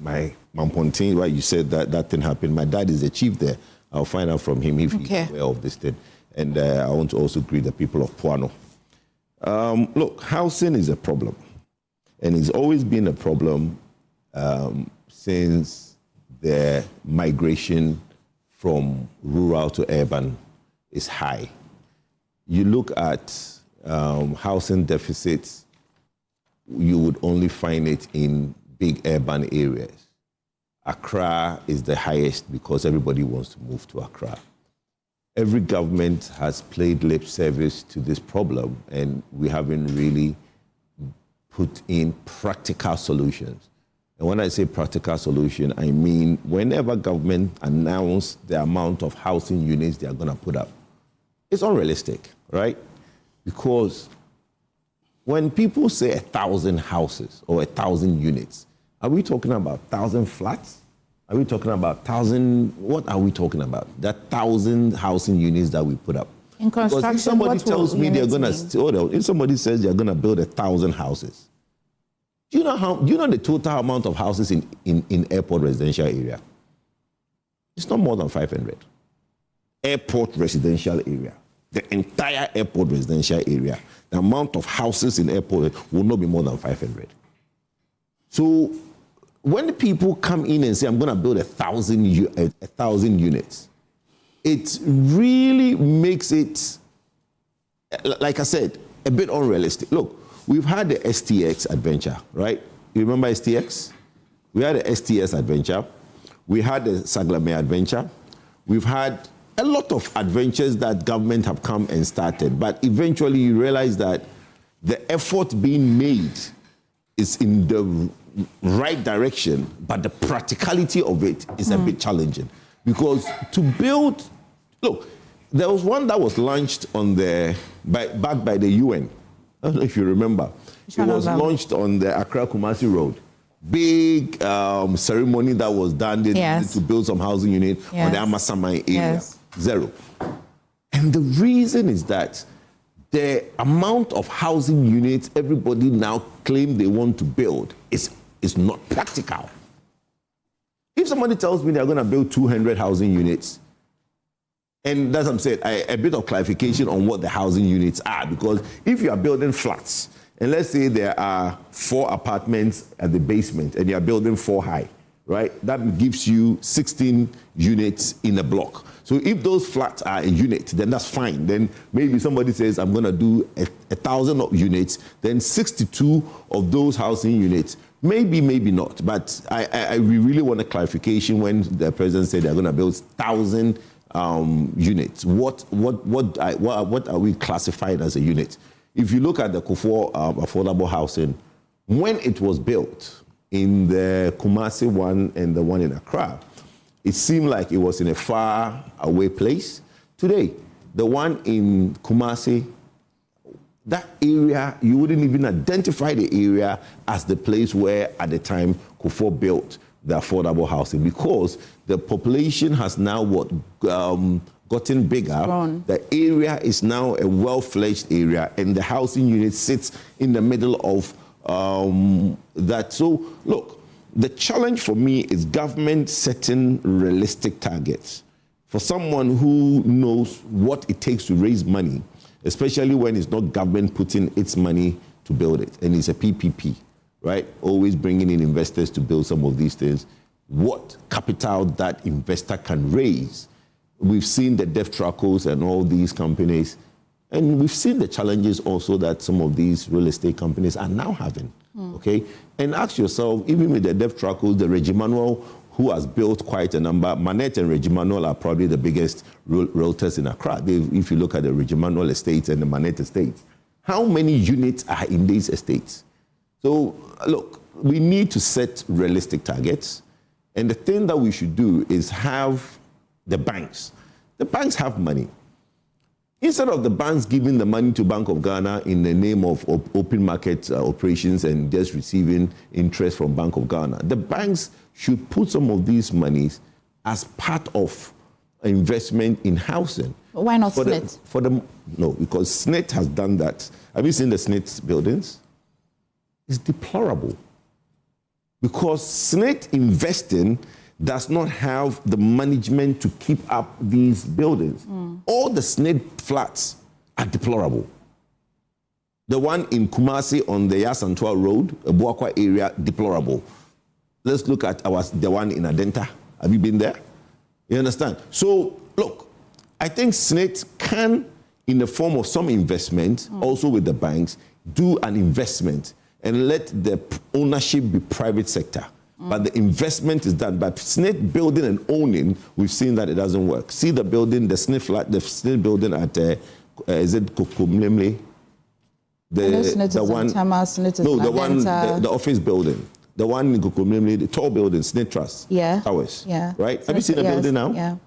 my Mampontin, right? You said that thing happened. My dad is the chief there. I'll find out from him if he's aware of this thing. And I want to also greet the people of Puano. Look, housing is a problem, and it's always been a problem since the migration from rural to urban is high. You look at housing deficits, you would only find it in big urban areas. Accra is the highest because everybody wants to move to Accra. Every government has played lip service to this problem, and we haven't really put in practical solutions. And when I say practical solution, I mean whenever government announce the amount of housing units they are going to put up, it's unrealistic, right? Because when people say 1,000 houses or 1,000 units, are we talking about 1,000 flats? Are we talking about 1,000? What are we talking about? That 1,000 housing units that we put up. In construction, because if somebody tells me they're going to, if somebody says they're going to build 1,000 houses, do you know the total amount of houses in airport residential area? It's not more than 500. Airport residential area, the entire airport residential area, the amount of houses in airport will not be more than 500. So when the people come in and say, I'm going to build 1,000 units, it really makes it, like I said, a bit unrealistic. Look, we've had the STX adventure, right? You remember STX? We had the STS adventure. We had the Saglame adventure. We've had a lot of adventures that government have come and started, but eventually you realize that the effort being made is in the right direction, but the practicality of it is a bit challenging. Because to build, look, there was one that was launched on back by the UN. I don't know if you remember. It was launched on the Accra-Kumasi Road. Big ceremony that was done to build some housing unit on the Amasamai area. Zero. And the reason is that the amount of housing units everybody now claim they want to build is not practical. If somebody tells me they're going to build 200 housing units, and that's what I'm saying, a bit of clarification on what the housing units are, because if you are building flats, and let's say there are 4 apartments at the basement, and you are building 4 high, right? That gives you 16 units in a block. So if those flats are a unit, then that's fine. Then maybe somebody says, I'm going to do 1,000 units, then 62 of those housing units, maybe not. But we really want a clarification when the president said they're going to build 1,000 units. What are we classified as a unit? If you look at the affordable housing, when it was built in the Kumasi one and the one in Accra, it seemed like it was in a far away place. Today, the one in Kumasi, that area, you wouldn't even identify the area as the place where at the time Kufo built the affordable housing, because the population has now gotten bigger. The area is now a well-fledged area, and the housing unit sits in the middle of that. So look, the challenge for me is government setting realistic targets. For someone who knows what it takes to raise money, especially when it's not government putting its money to build it, and it's a PPP, right? Always bringing in investors to build some of these things. What capital that investor can raise. We've seen the death trackers and all these companies, and we've seen the challenges also that some of these real estate companies are now having. Okay, and ask yourself, even with the death trackers, the Reggie Manuel, who has built quite a number, Manette and Reggie Manuel are probably the biggest realtors in Accra. If you look at the Reggie Manuel estates and the Manette estates, how many units are in these estates? So look, we need to set realistic targets, and the thing that we should do is have the banks. The banks have money. Instead of the banks giving the money to Bank of Ghana in the name of open market operations and just receiving interest from Bank of Ghana, the banks should put some of these monies as part of investment in housing. Why not SNIT? No, because SNIT has done that. Have you seen the SNIT buildings? It's deplorable. Because SNIT investing does not have the management to keep up these buildings. All the SNIT flats are deplorable. The one in Kumasi on the Yasantua Road, Buakwa area, deplorable. Let's look at the one in Adenta. Have you been there? You understand? So, look, I think SNIT can, in the form of some investment, also with the banks, do an investment and let the ownership be private sector. But the investment is done. But SNIT building and owning, we've seen that it doesn't work. See the building, the SNIT building at, is it Kokomlemle? The office building. The one in Kokomlemle, the tall building, SNIT Trust. Towers. Right? Have you seen the building now? Yeah.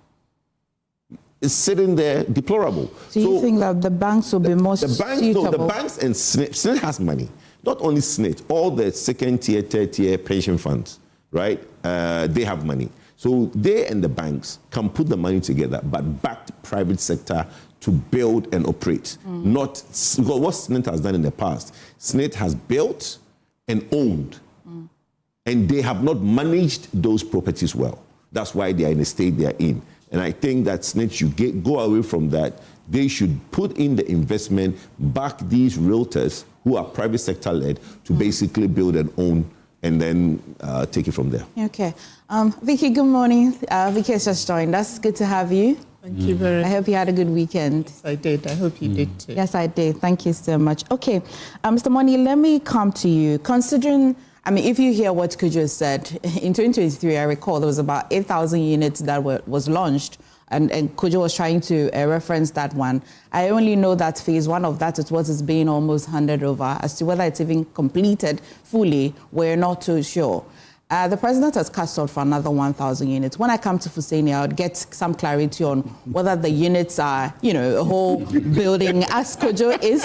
Is sitting there deplorable. So you think that the banks will be more suitable? No, the banks and SNIT has money. Not only SNIT, all the second tier, third tier pension funds, right? They have money. So they and the banks can put the money together, but back to private sector to build and operate. Not because what SNIT has done in the past. SNIT has built and owned, and they have not managed those properties well. That's why they are in the state they are in. And I think that SNIT should go away from that. They should put in the investment, back these realtors who are private sector led to basically build and own and then take it from there. Okay. Vicky, good morning. Vicky has just joined us. Good to have you. Thank you very much. I hope you had a good weekend. Yes, I did. I hope you did too. Yes, I did. Thank you so much. Okay. Mr. Moni, let me come to you. Considering, I mean, if you hear what Kojo said, in 2023, I recall there was about 8,000 units that was launched. And Kojo was trying to reference that one. I only know that phase one of that is what is being almost handed over. As to whether it's even completed fully, we're not too sure. The president has cast out for another 1,000 units. When I come to Fuseni, I would get some clarity on whether the units are, a whole building, as Kojo is.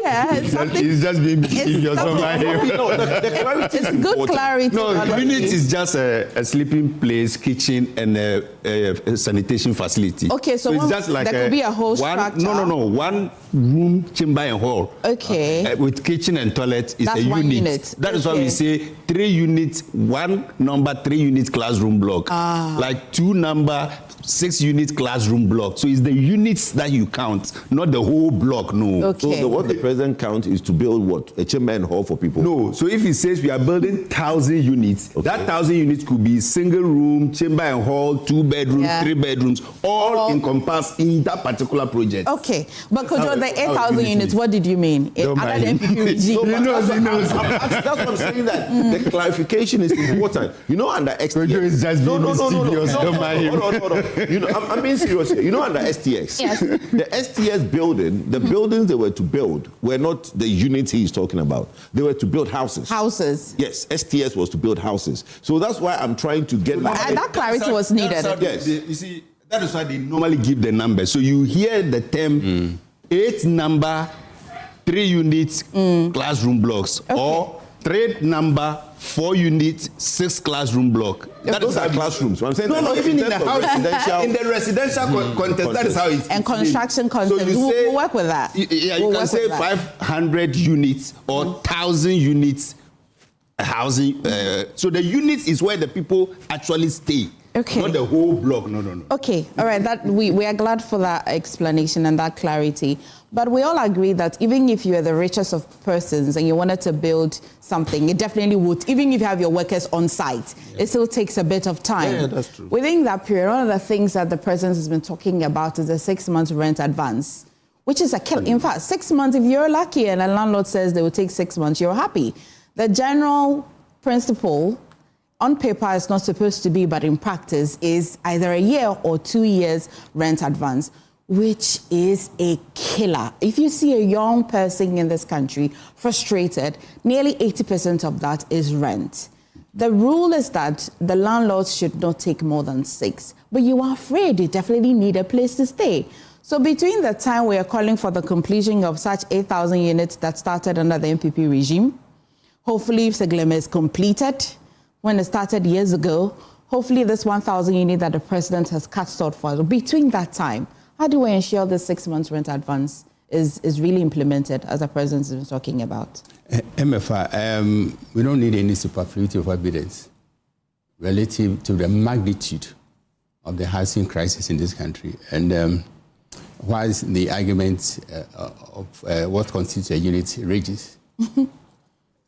Yeah, it's just being mischievous over here. It's good clarity. No, unit is just a sleeping place, kitchen, and a sanitation facility. Okay, so it's just like there could be a whole structure. No. One room, chamber, and hall. Okay. With kitchen and toilet is That's a one unit. That is why we say 3 units, 1 number, 3 units classroom block. Like 2 number, 6 unit classroom block. So it's the units that you count, not the whole block. No. Okay. So what the president counts is to build what? A chamber and hall for people? No. So if he says we are building 1,000 units, that 1,000 units could be single room, chamber and hall, 2 bedrooms, 3 bedrooms, all encompassed in that particular project. Okay. But Kojo, the 8,000 units, what did you mean? Don't mind. He knows. That's what I'm saying, that the clarification is important. Under STX. Kojo is just being mischievous. Don't mind him. Hold on. I'm being serious here. Under STX, yes. The STS building, the buildings they were to build were not the units he's talking about. They were to build houses. Houses. Yes, STS was to build houses. So that's why I'm trying to get that clarity was needed. Yes. You see, that is why they normally give the number. So you hear the term 8 number, 3 units, classroom blocks, or 3 number, 4 units, 6 classroom block. Those are classrooms. So I'm saying even in the house, in the residential context, that is how it's. And construction context, so we'll work with that. Yeah, you can say 500 units or 1,000 units housing. So the units is where the people actually stay. Okay. Not the whole block. No. Okay. All right. That we are glad for that explanation and that clarity. But we all agree that even if you are the richest of persons and you wanted to build something, it definitely would. Even if you have your workers on site, it still takes a bit of time. Yeah, that's true. Within that period, one of the things that the president has been talking about is a 6 months rent advance, which is a kill. In fact, 6 months, if you're lucky and a landlord says they will take 6 months, you're happy. The general principle on paper it's not supposed to be, but in practice is either a year or 2 years rent advance, which is a killer. If you see a young person in this country frustrated, nearly 80% of that is rent. The rule is that the landlords should not take more than 6, but you are afraid you definitely need a place to stay. So between the time we are calling for the completion of such 8,000 units that started under the MPP regime, hopefully if Segleme is completed, when it started years ago, hopefully this 1,000 unit that the president has cut out for, between that time, how do we ensure the 6 months rent advance is really implemented as the president has been talking about? Emefa, we don't need any superfluity of evidence relative to the magnitude of the housing crisis in this country. And whilst the argument of what constitutes a unit rages,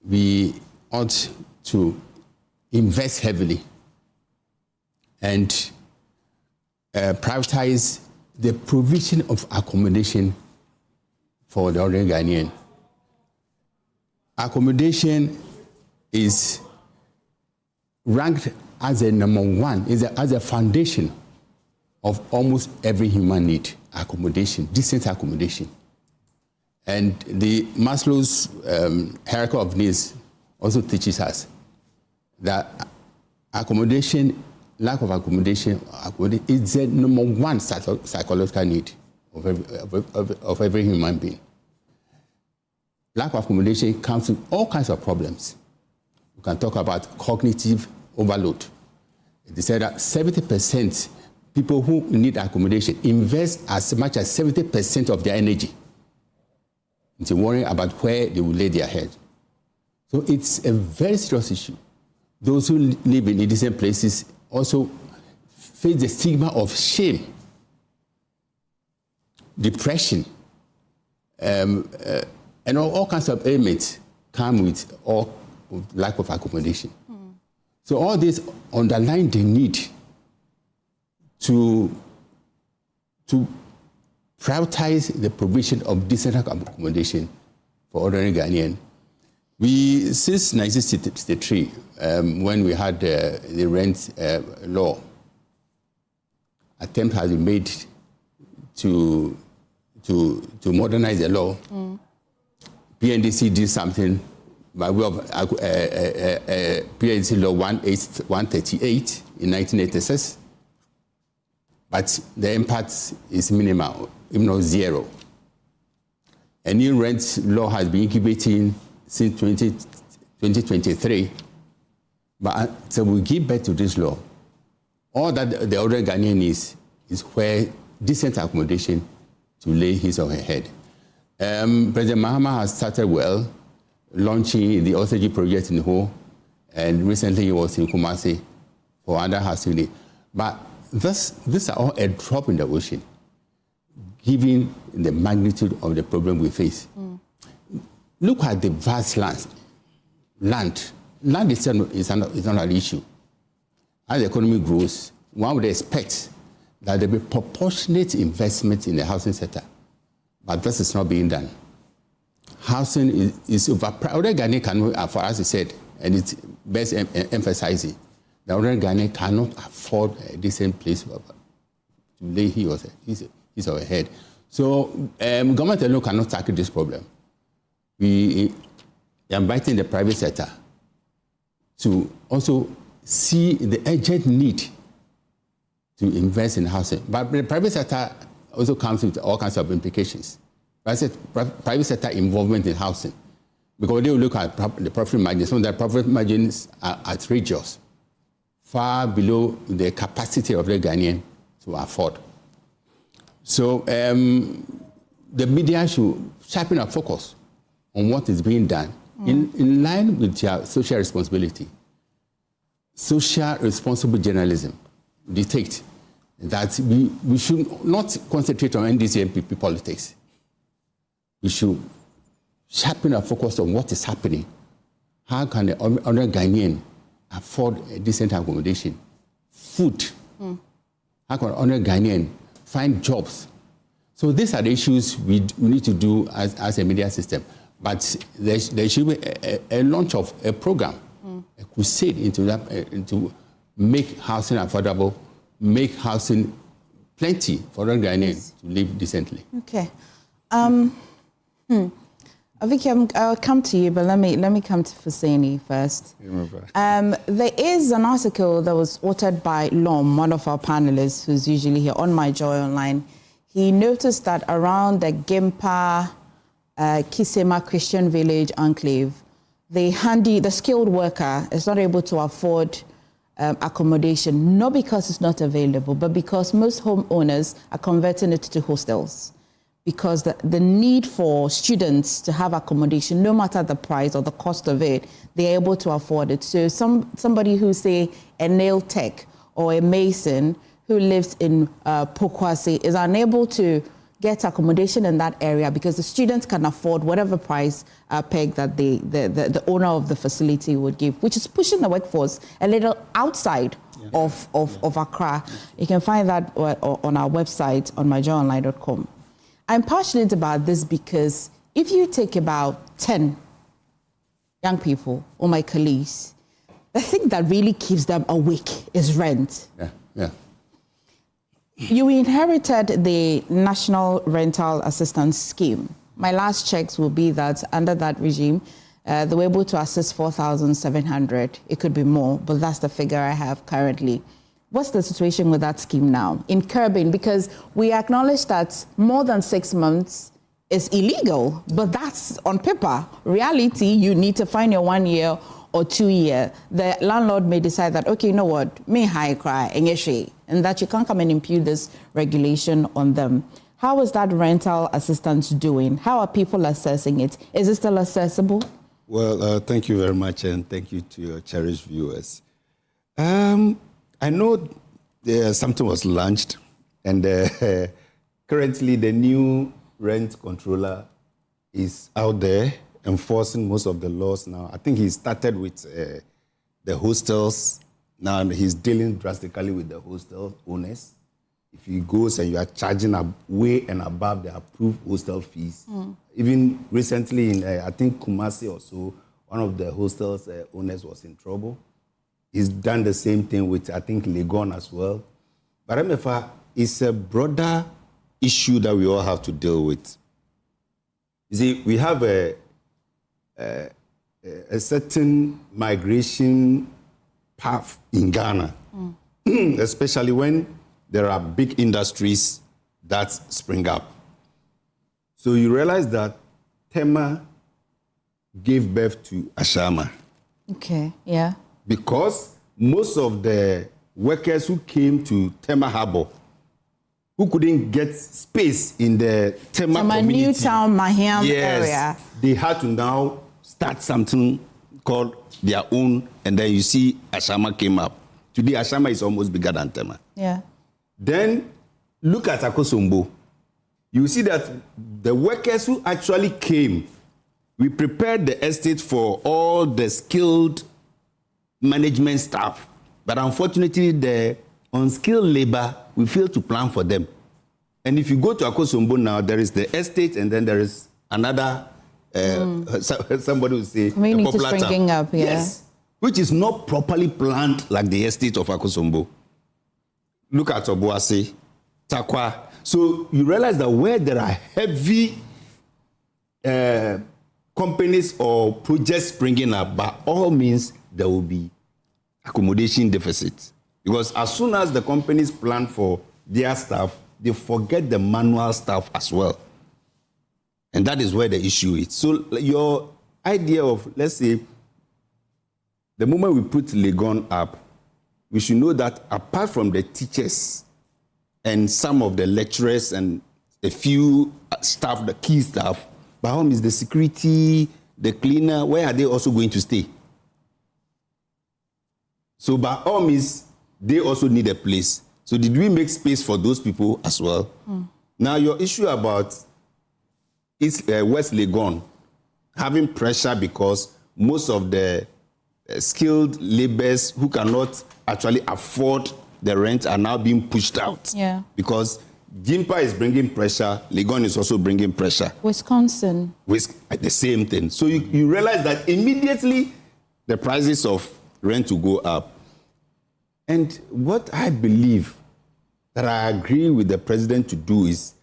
we ought to invest heavily and prioritize the provision of accommodation for the ordinary Ghanaian. Accommodation is ranked as a number 1, as a foundation of almost every human need. Accommodation, decent accommodation. And the Maslow's hierarchy of needs also teaches us that accommodation, lack of accommodation is the number 1 psychological need of every human being. Lack of accommodation comes with all kinds of problems. We can talk about cognitive overload. They said that 70% people who need accommodation invest as much as 70% of their energy into worrying about where they will lay their head. So it's a very serious issue. Those who live in indecent places also face the stigma of shame, depression, and all kinds of ailments come with all lack of accommodation. So all this underline the need to prioritize the provision of decent accommodation for ordinary Ghanaian. Since 1963, when we had the rent law, attempt has been made to modernize the law. PNDC did something by way of PNDC law 138 in 1986, but the impact is minimal, if not zero. A new rent law has been incubating since 2023, but so we give birth to this law. All that the ordinary Ghanaian is where decent accommodation to lay his or her head. President Mahama has started well, launching the OCG project in Ho, and recently he was in Kumasi for other housing. But these are all a drop in the ocean, given the magnitude of the problem we face. Look at the vast land. Land is not an issue. As the economy grows, one would expect that there will be proportionate investment in the housing sector. But this is not being done. Housing is overpriced. Ordinary Ghanaian cannot afford, as I said, and it's best emphasizing, the ordinary Ghanaian cannot afford a decent place to lay his or her head. So government alone cannot tackle this problem. We are inviting the private sector to also see the urgent need to invest in housing. But the private sector also comes with all kinds of implications. Private sector involvement in housing, because they will look at the profit margins. Some of the profit margins are outrageous, far below the capacity of the Ghanaian to afford. So the media should sharpen our focus on what is being done in line with their social responsibility. Social responsible journalism dictates that we should not concentrate on NDC and PP politics. We should sharpen our focus on what is happening. How can the ordinary Ghanaian afford a decent accommodation? Food. How can the ordinary Ghanaian find jobs? So these are the issues we need to do as a media system. But there should be a launch of a program, a crusade into make housing affordable, make housing plenty for the Ghanaians to live decently. Okay. Vicky, I'll come to you, but let me come to Fuseni first. There is an article that was authored by Lom, one of our panelists who's usually here on My Joy Online. He noticed that around the Gempa Kisema Christian Village enclave, the skilled worker is not able to afford accommodation, not because it's not available, but because most homeowners are converting it to hostels. Because the need for students to have accommodation, no matter the price or the cost of it, they're able to afford it. So somebody who's, say, a nail tech or a mason who lives in Pokwase is unable to get accommodation in that area because the students can afford whatever price peg that the owner of the facility would give, which is pushing the workforce a little outside of Accra. You can find that on our website on myjoyonline.com. I'm passionate about this because if you take about 10 young people or my colleagues, the thing that really keeps them awake is rent. Yeah. You inherited the National Rental Assistance Scheme. My last checks will be that under that regime, they were able to assist 4,700. It could be more, but that's the figure I have currently. What's the situation with that scheme now in curbing? Because we acknowledge that more than 6 months is illegal, but that's on paper. Reality, you need to find your 1 year or 2 year. The landlord may decide that, okay, you know what, me high cry, and that you can't come and impute this regulation on them. How is that rental assistance doing? How are people assessing it? Is it still accessible? Well, thank you very much, and thank you to your cherished viewers. I know something was launched, and currently the new rent controller is out there, enforcing most of the laws now. I think he started with the hostels. Now he's dealing drastically with the hostel owners. If he goes and you are charging way and above the approved hostel fees. Even recently in, I think, Kumasi or so, one of the hostels owners was in trouble. He's done the same thing with, I think, Legon as well. But Emefa, it's a broader issue that we all have to deal with. You see, we have a certain migration path in Ghana, especially when there are big industries that spring up. So you realize that Tema gave birth to Ashama. Okay, yeah. Because most of the workers who came to Tema Harbour, who couldn't get space in the Tema community, Newtown, Maham area, they had to now start something called their own, and then you see Ashama came up. Today, Ashama is almost bigger than Tema. Yeah. Then look at Akosombo. You see that the workers who actually came, we prepared the estate for all the skilled management staff. But unfortunately, the unskilled labor, we failed to plan for them. And if you go to Akosombo now, there is the estate and then there is another, somebody will say, community springing up, yeah. Yes, which is not properly planned like the estate of Akosombo. Look at Obuasi, Takwa. So you realize that where there are heavy companies or projects springing up, by all means, there will be accommodation deficit. Because as soon as the companies plan for their staff, they forget the manual staff as well. And that is where the issue is. So your idea of, let's say, the moment we put Legon up, we should know that apart from the teachers and some of the lecturers and a few staff, the key staff, by all means, the security, the cleaner, where are they also going to stay? So by all means, they also need a place. So did we make space for those people as well? Now, your issue about West Legon having pressure because most of the skilled laborers who cannot actually afford the rent are now being pushed out. Yeah. Because Jimpa is bringing pressure, Legon is also bringing pressure. Wisconsin. The same thing. So you realize that immediately the prices of rent will go up. And what I believe that I agree with the president to do is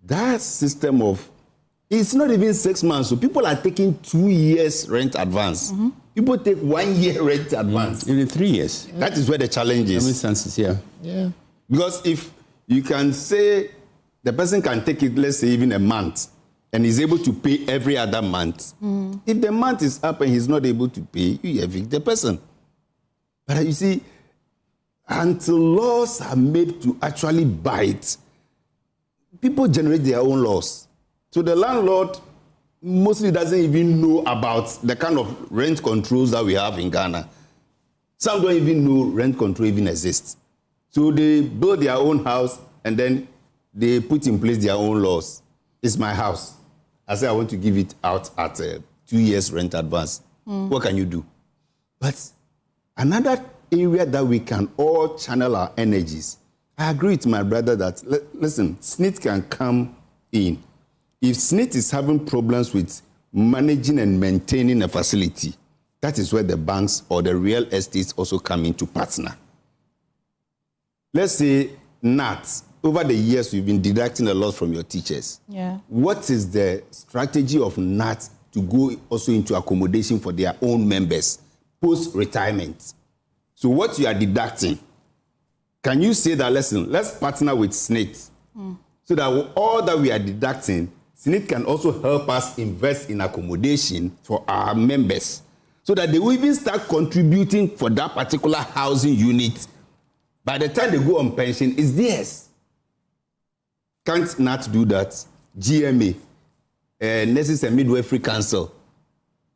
that system of, it's not even 6 months. So people are taking 2 years rent advance. People take 1 year rent advance. Even 3 years. That is where the challenge is. Instances, yeah. Because if you can say the person can take it, let's say even a month, and is able to pay every other month. If the month is up and he's not able to pay, you evict the person. But you see, until laws are made to actually bite, people generate their own laws. So the landlord mostly doesn't even know about the kind of rent controls that we have in Ghana. Some don't even know rent control even exists. So they build their own house and then they put in place their own laws. It's my house. I say I want to give it out at 2 years rent advance. What can you do? But another area that we can all channel our energies, I agree with my brother that, listen, SNIT can come in. If SNIT is having problems with managing and maintaining a facility, that is where the banks or the real estates also come into partner. Let's say NAT, over the years you've been deducting a lot from your teachers. Yeah. What is the strategy of NAT to go also into accommodation for their own members post-retirement? So what you are deducting, can you say that, listen, let's partner with SNIT so that all that we are deducting, SNIT can also help us invest in accommodation for our members so that they will even start contributing for that particular housing unit. By the time they go on pension, it's theirs. Can't NAT do that? GMA, Nurses and Midwifery Council.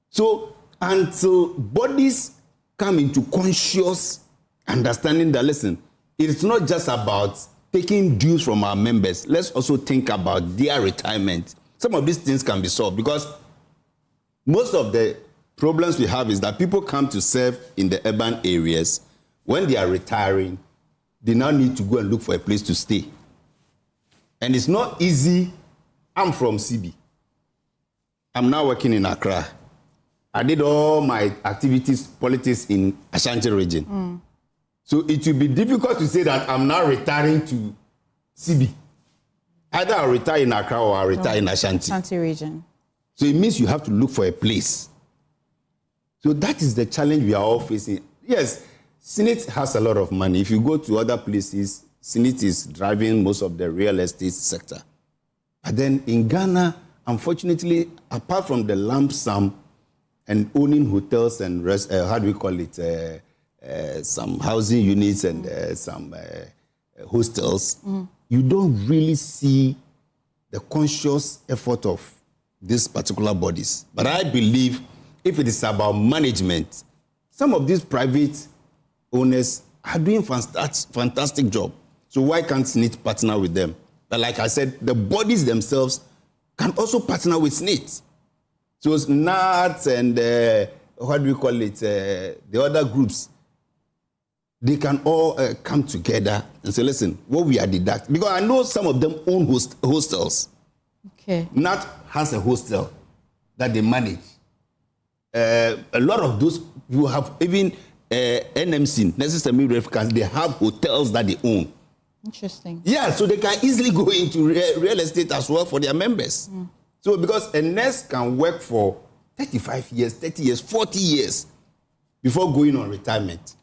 So until bodies come into conscious understanding that, listen, it's not just about taking dues from our members. Let's also think about their retirement. Some of these things can be solved because most of the problems we have is that people come to serve in the urban areas. When they are retiring, they now need to go and look for a place to stay. And it's not easy. I'm from CB. I'm now working in Accra. I did all my activities, politics in Ashanti region. So it will be difficult to say that I'm now retiring to CB. Either I'll retire in Accra or I'll retire in Ashanti. Ashanti region. So it means you have to look for a place. So that is the challenge we are all facing. Yes, Senate has a lot of money. If you go to other places, Senate is driving most of the real estate sector. But then in Ghana, unfortunately, apart from the lump sum and owning hotels and some housing units and some hostels, you don't really see the conscious effort of these particular bodies. But I believe if it is about management, some of these private owners are doing fantastic job. So why can't SNIT partner with them? But like I said, the bodies themselves can also partner with SNIT. So NAT and the other groups, they can all come together and say, listen, what we are deducting. Because I know some of them own hostels. Okay. NAT has a hostel that they manage. A lot of those who have even NMC, necessary reference, they have hotels that they own. Interesting. Yeah, so they can easily go into real estate as well for their members. So because a nurse can work for 35 years, 30 years, 40 years before going on retirement.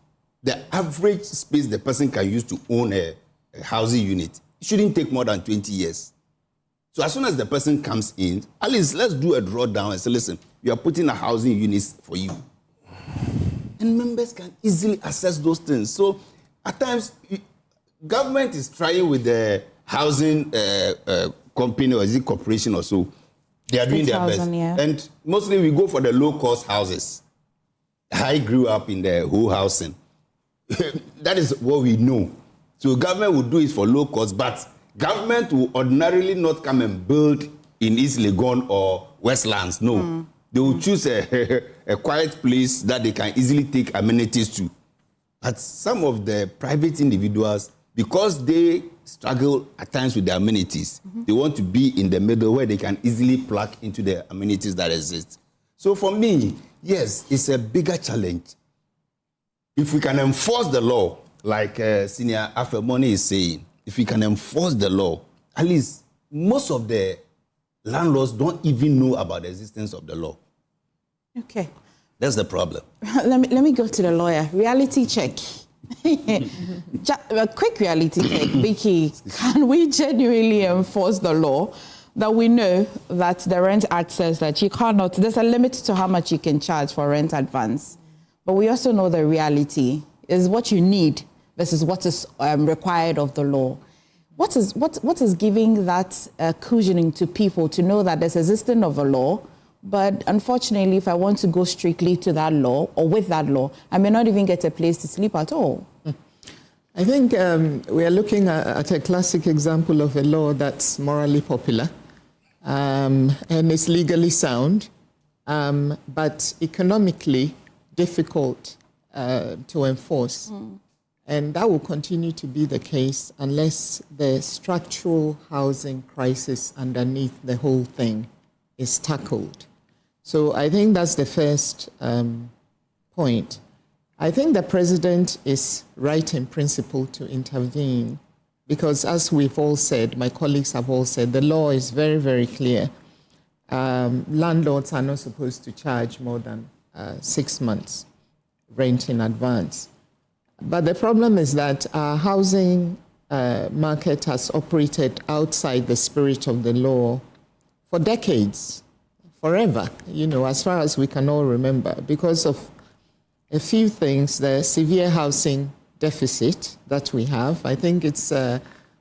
The average space the person can use to own a housing unit, it shouldn't take more than 20 years. So as soon as the person comes in, at least let's do a drawdown and say, listen, we are putting a housing unit for you. And members can easily access those things. So at times, government is trying with the housing company or is it corporation or so. They are doing their best. Yeah. And mostly we go for the low-cost houses. I grew up in the whole housing. That is what we know. So government will do it for low cost, but government will ordinarily not come and build in East Legon or Westlands. No. They will choose a quiet place that they can easily take amenities to. But some of the private individuals, because they struggle at times with the amenities, they want to be in the middle where they can easily plug into the amenities that exist. So for me, yes, it's a bigger challenge. If we can enforce the law, like Senior Afemoni is saying, if we can enforce the law, at least most of the landlords don't even know about the existence of the law. Okay. That's the problem. Let me go to the lawyer. Reality check. A quick reality check, Vicky. Can we genuinely enforce the law that we know that the Rent Act says that you cannot, there's a limit to how much you can charge for rent advance. But we also know the reality is what you need versus what is required of the law. What is giving that cushioning to people to know that there's existence of a law, but unfortunately, if I want to go strictly to that law or with that law, I may not even get a place to sleep at all. I think we are looking at a classic example of a law that's morally popular and is legally sound, but economically difficult to enforce. And that will continue to be the case unless the structural housing crisis underneath the whole thing is tackled. So I think that's the first point. I think the president is right in principle to intervene because, as we've all said, my colleagues have all said, the law is very, very clear. Landlords are not supposed to charge more than 6 months rent in advance. But the problem is that our housing market has operated outside the spirit of the law for decades, forever, as far as we can all remember, because of a few things. The severe housing deficit that we have, I think it's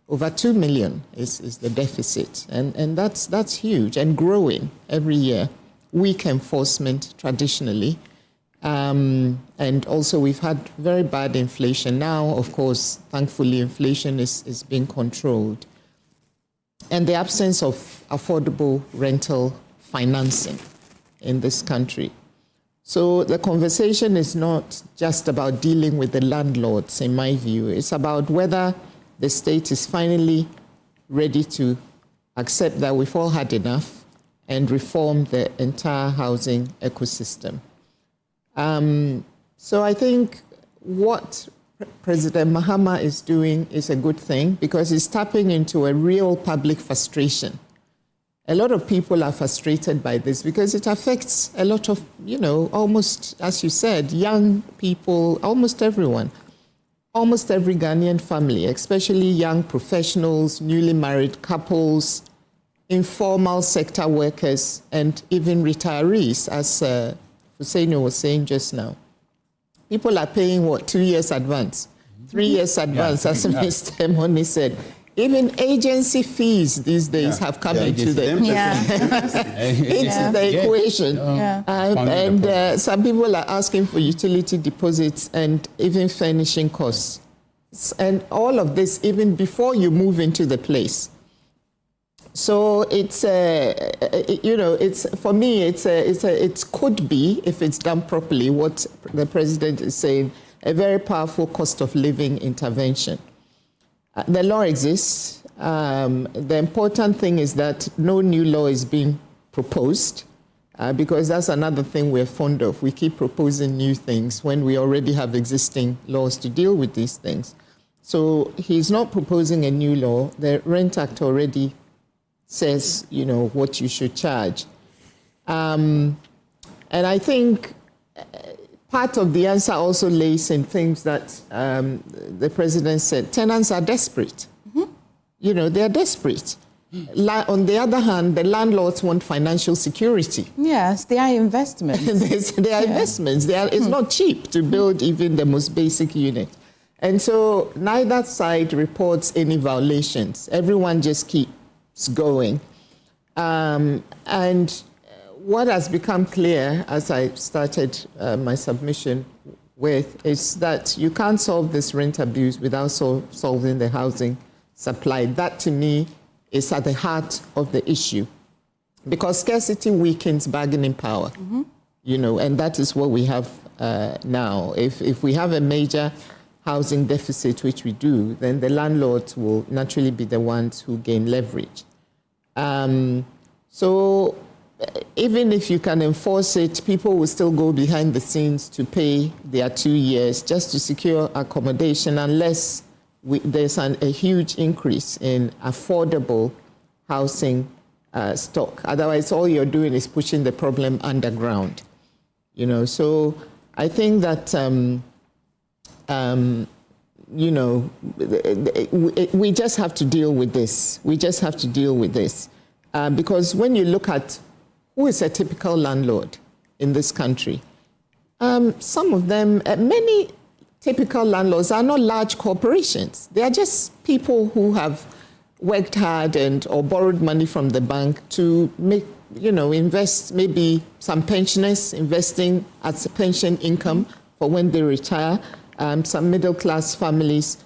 over 2 million is the deficit, and that's huge and growing every year. Weak enforcement traditionally. And also we've had very bad inflation. Now, of course, thankfully, inflation is being controlled. And the absence of affordable rental financing. in this country. So the conversation is not just about dealing with the landlords, in my view. It's about whether the state is finally ready to accept that we've all had enough and reform the entire housing ecosystem. So I think what President Mahama is doing is a good thing because he's tapping into a real public frustration. A lot of people are frustrated by this because it affects a lot of, almost, as you said, young people, almost everyone, almost every Ghanaian family, especially young professionals, newly married couples, informal sector workers, and even retirees, as Hussein was saying just now. People are paying, 2 years advance, 3 years advance, as Mr. Moni said. Even agency fees these days have come into the equation. And some people are asking for utility deposits and even furnishing costs. And all of this even before you move into the place. So it's, for me, it could be, if it's done properly, what the president is saying, a very powerful cost of living intervention. The law exists. The important thing is that no new law is being proposed because that's another thing we're fond of. We keep proposing new things when we already have existing laws to deal with these things. So he's not proposing a new law. The Rent Act already says, what you should charge. And I think part of the answer also lays in things that the president said. Tenants are desperate. They are desperate. On the other hand, the landlords want financial security. Yes, they are investments. They are investments. It's not cheap to build even the most basic unit. And so neither side reports any violations. Everyone just keeps going. And what has become clear as I started my submission with is that you can't solve this rent abuse without solving the housing supply. That to me is at the heart of the issue because scarcity weakens bargaining power, and that is what we have now. If we have a major housing deficit, which we do, then the landlords will naturally be the ones who gain leverage. So even if you can enforce it, people will still go behind the scenes to pay their 2 years just to secure accommodation unless there's a huge increase in affordable housing stock. Otherwise, all you're doing is pushing the problem underground. So I think that, we just have to deal with this. We just have to deal with this. Because when you look at who is a typical landlord in this country, some of them, many typical landlords are not large corporations. They are just people who have worked hard or borrowed money from the bank to make, invest, maybe some pensioners investing as a pension income for when they retire, some middle-class families,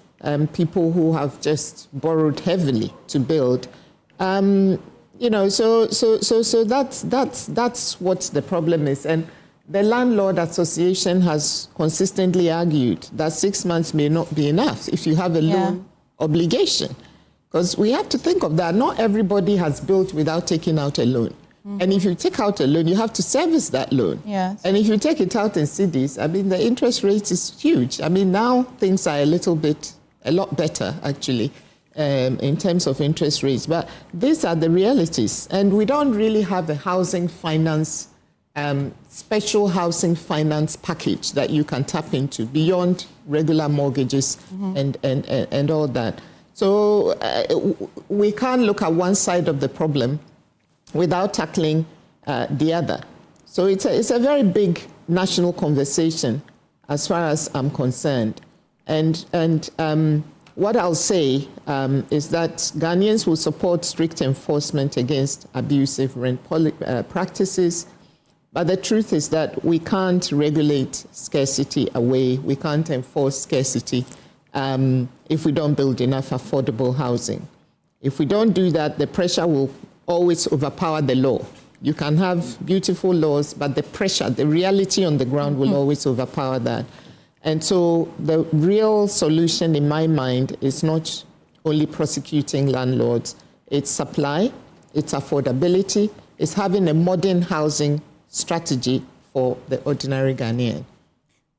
people who have just borrowed heavily to build. So that's what the problem is. And the Landlord Association has consistently argued that 6 months may not be enough if you have a loan obligation. Because we have to think of that. Not everybody has built without taking out a loan. And if you take out a loan, you have to service that loan. Yes. And if you take it out in cedis, the interest rate is huge. Now things are a lot better, actually, in terms of interest rates. But these are the realities. And we don't really have a housing finance, special housing finance package that you can tap into beyond regular mortgages and all that. So we can't look at one side of the problem without tackling the other. So it's a very big national conversation as far as I'm concerned. And what I'll say is that Ghanaians will support strict enforcement against abusive rent practices. But the truth is that we can't regulate scarcity away. We can't enforce scarcity if we don't build enough affordable housing. If we don't do that, the pressure will always overpower the law You can have beautiful laws, but the pressure, the reality on the ground will always overpower that. And so the real solution in my mind is not only prosecuting landlords, it's supply, it's affordability, it's having a modern housing strategy for the ordinary Ghanaian.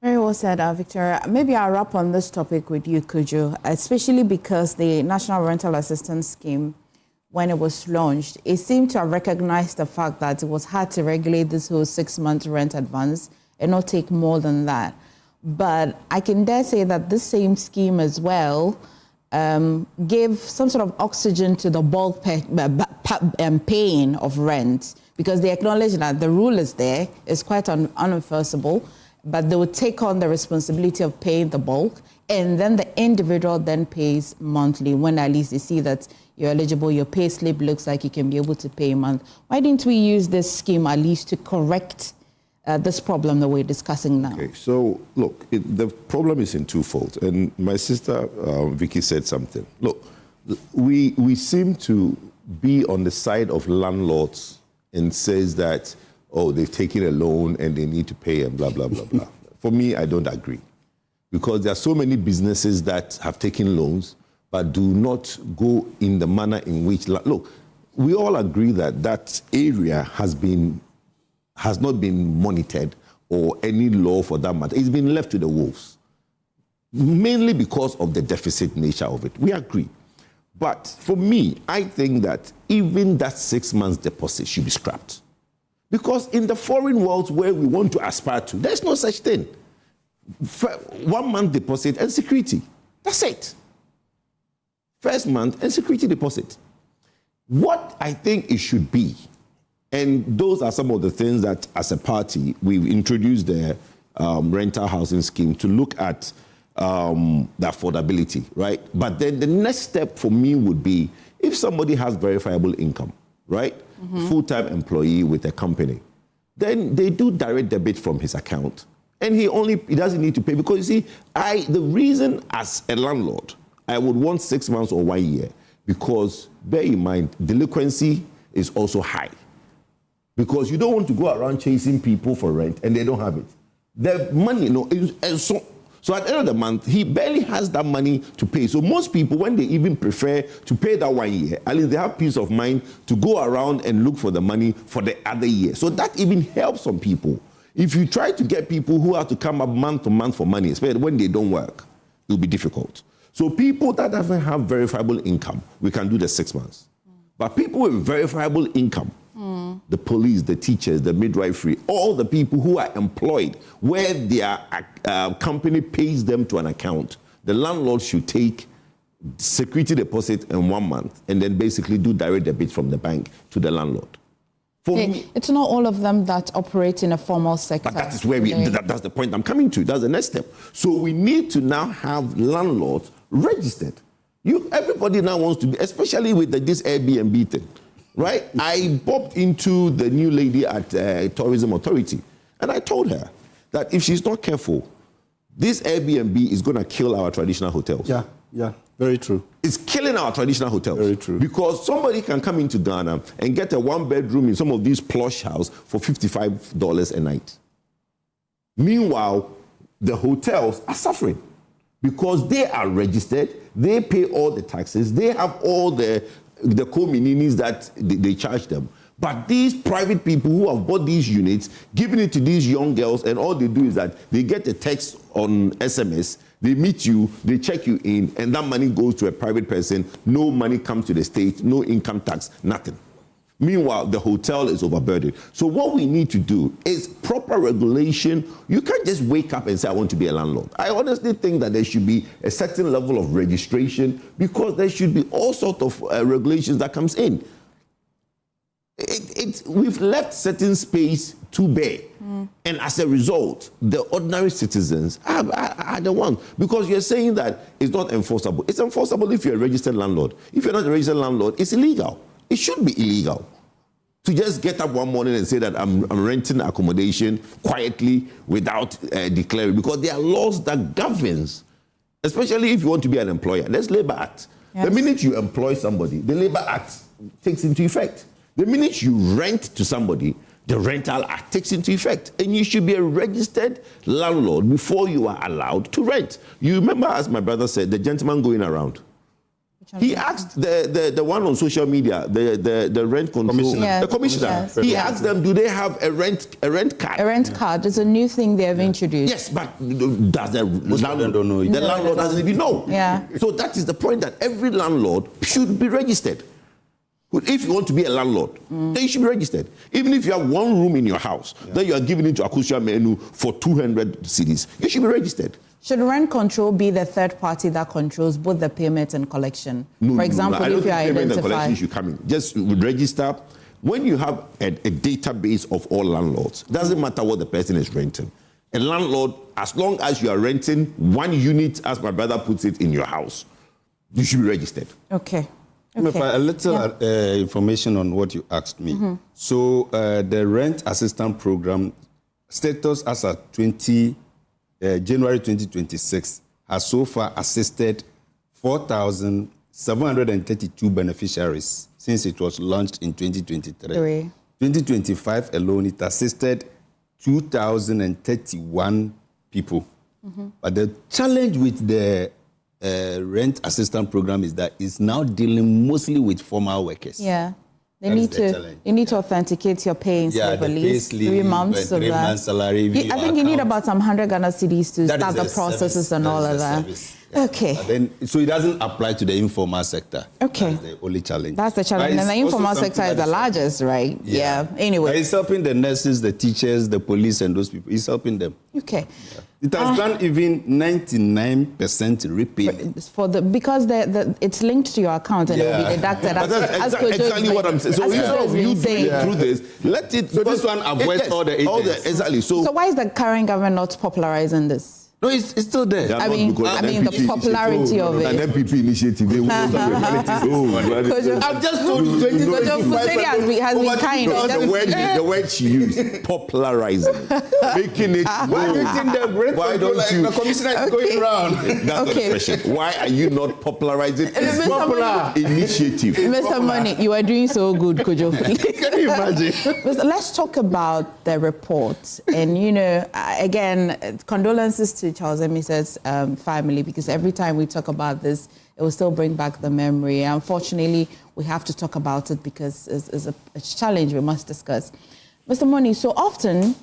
Very well said, Victoria. Maybe I'll wrap on this topic with you, Kojo, especially because the National Rental Assistance Scheme, when it was launched, it seemed to have recognized the fact that it was hard to regulate this whole 6-month rent advance and not take more than that. But I can dare say that this same scheme as well gave some sort of oxygen to the bulk paying of rent, because they acknowledge that the rule is there, it's quite unenforceable, but they would take on the responsibility of paying the bulk, and then the individual then pays monthly when at least they see that you're eligible, your pay slip looks like you can be able to pay a month. Why didn't we use this scheme at least to correct this problem that we're discussing now? Okay, so look, the problem is in twofold, and my sister Vicky said something. Look, we seem to be on the side of landlords and says that, oh, they've taken a loan and they need to pay and blah, blah, blah, blah. For me, I don't agree, because there are so many businesses that have taken loans but do not go in the manner in which, look, we all agree that that area has not been monitored, or any law for that matter. It's been left to the wolves, mainly because of the deficit nature of it. We agree. But for me, I think that even that 6 months deposit should be scrapped. Because in the foreign world where we want to aspire to, there's no such thing. 1 month deposit and security. That's it. First month and security deposit. What I think it should be, and those are some of the things that as a party, we've introduced the rental housing scheme to look at the affordability, right? But then the next step for me would be, if somebody has verifiable income, right? Full-time employee with a company, then they do direct debit from his account, and he doesn't need to pay, because you see, the reason as a landlord, I would want 6 months or 1 year, because bear in mind, delinquency is also high. Because you don't want to go around chasing people for rent and they don't have it. The money, so at the end of the month, he barely has that money to pay. So most people, when they even prefer to pay that 1 year, at least they have peace of mind to go around and look for the money for the other year. So that even helps some people. If you try to get people who have to come up month to month for money, especially when they don't work, it will be difficult. So people that doesn't have verifiable income, we can do the 6 months. But people with verifiable income, the police, the teachers, the midwifery, all the people who are employed where their company pays them to an account, the landlord should take security deposit in 1 month and then basically do direct debit from the bank to the landlord. For me, it's not all of them that operate in a formal sector. But that is where that's the point I'm coming to. That's the next step. So we need to now have landlords registered. Everybody now wants to be, especially with this Airbnb thing. Right? I bumped into the new lady at Tourism Authority, and I told her that if she's not careful, this Airbnb is going to kill our traditional hotels. Yeah, very true. It's killing our traditional hotels. Very true. Because somebody can come into Ghana and get a 1-bedroom in some of these plush houses for $55 a night. Meanwhile, the hotels are suffering because they are registered, they pay all the taxes, they have all the co-mininis that they charge them. But these private people who have bought these units, giving it to these young girls, and all they do is that they get a text on SMS, they meet you, they check you in, and that money goes to a private person. No money comes to the state, no income tax, nothing. Meanwhile, the hotel is overburdened. So what we need to do is proper regulation. You can't just wake up and say, I want to be a landlord. I honestly think that there should be a certain level of registration, because there should be all sorts of regulations that comes in. We've left certain space too bare. And as a result, the ordinary citizens are the ones. Because you're saying that it's not enforceable. It's enforceable if you're a registered landlord. If you're not a registered landlord, it's illegal. It should be illegal to just get up one morning and say that I'm renting accommodation quietly without declaring, because there are laws that governs, especially if you want to be an employer. There's Labour Act. Yes. The minute you employ somebody, the Labour Act takes into effect. The minute you rent to somebody, the rental act takes into effect, and you should be a registered landlord before you are allowed to rent. You remember, as my brother said, the gentleman going around. He asked the one on social media, the rent control, commissioner. The commissioner. Yes. He asked them, do they have a rent card? A rent card is a new thing they have introduced. Yes, but does the landlord don't know it. The landlord doesn't even know. Yeah. So that is the point, that every landlord should be registered. If you want to be a landlord, then you should be registered. Even if you have one room in your house, then you are giving it to Akosua menu for 200 cedis, you should be registered. Should rent control be the third party that controls both the payment and collection? No, For example, I don't if you think are payment and identified. collection should come in. Just register. When you have a database of all landlords, doesn't matter what the person is renting. A landlord, as long as you are renting 1 unit, as my brother puts it, in your house, you should be registered. Okay. A little information on what you asked me. Mm-hmm. So the rent assistance program status as of January 2026 has so far assisted 4,732 beneficiaries since it was launched in 2023. 2025 alone, it assisted 2,031 people. Mm-hmm. But the challenge with the rent assistance program is that it's now dealing mostly with formal workers. Yeah. They That need is the to challenge. you need to authenticate your pay slip at the least pay slip, 3 months of 3 that. months salary. I think you need about some 100 Ghana cedis to That start is the a processes service. and That all is of a that. service. Okay. But then, so it doesn't apply to the informal sector. Okay. That's the only challenge. That's the challenge. But And the it's also informal something sector is that the largest, right? Yeah. Anyway. But it's helping the nurses, the teachers, the police, and those people. It's helping them. Okay. It has done even 99% repayment. Because it's linked to your account and it will be deducted. But that's exactly what I'm saying. So instead of you doing it through this, let it. So this one avoids all the agents. Exactly. So why is the current government not popularizing this? No, it's still there. I mean the popularity of it. An MPP initiative. They I've just told you 2025 has been kind. The word she used, popularizing, making it. Why do you think the commissioner is going around? That's the question. Why are you not popularizing this popular initiative? Mr. Money, you are doing so good, Kojo. Can you imagine? Let's talk about the report. And, again, condolences to Charles Emisa's family, because every time we talk about this, it will still bring back the memory. Unfortunately, we have to talk about it because it's a challenge we must discuss. Mr. Money, so often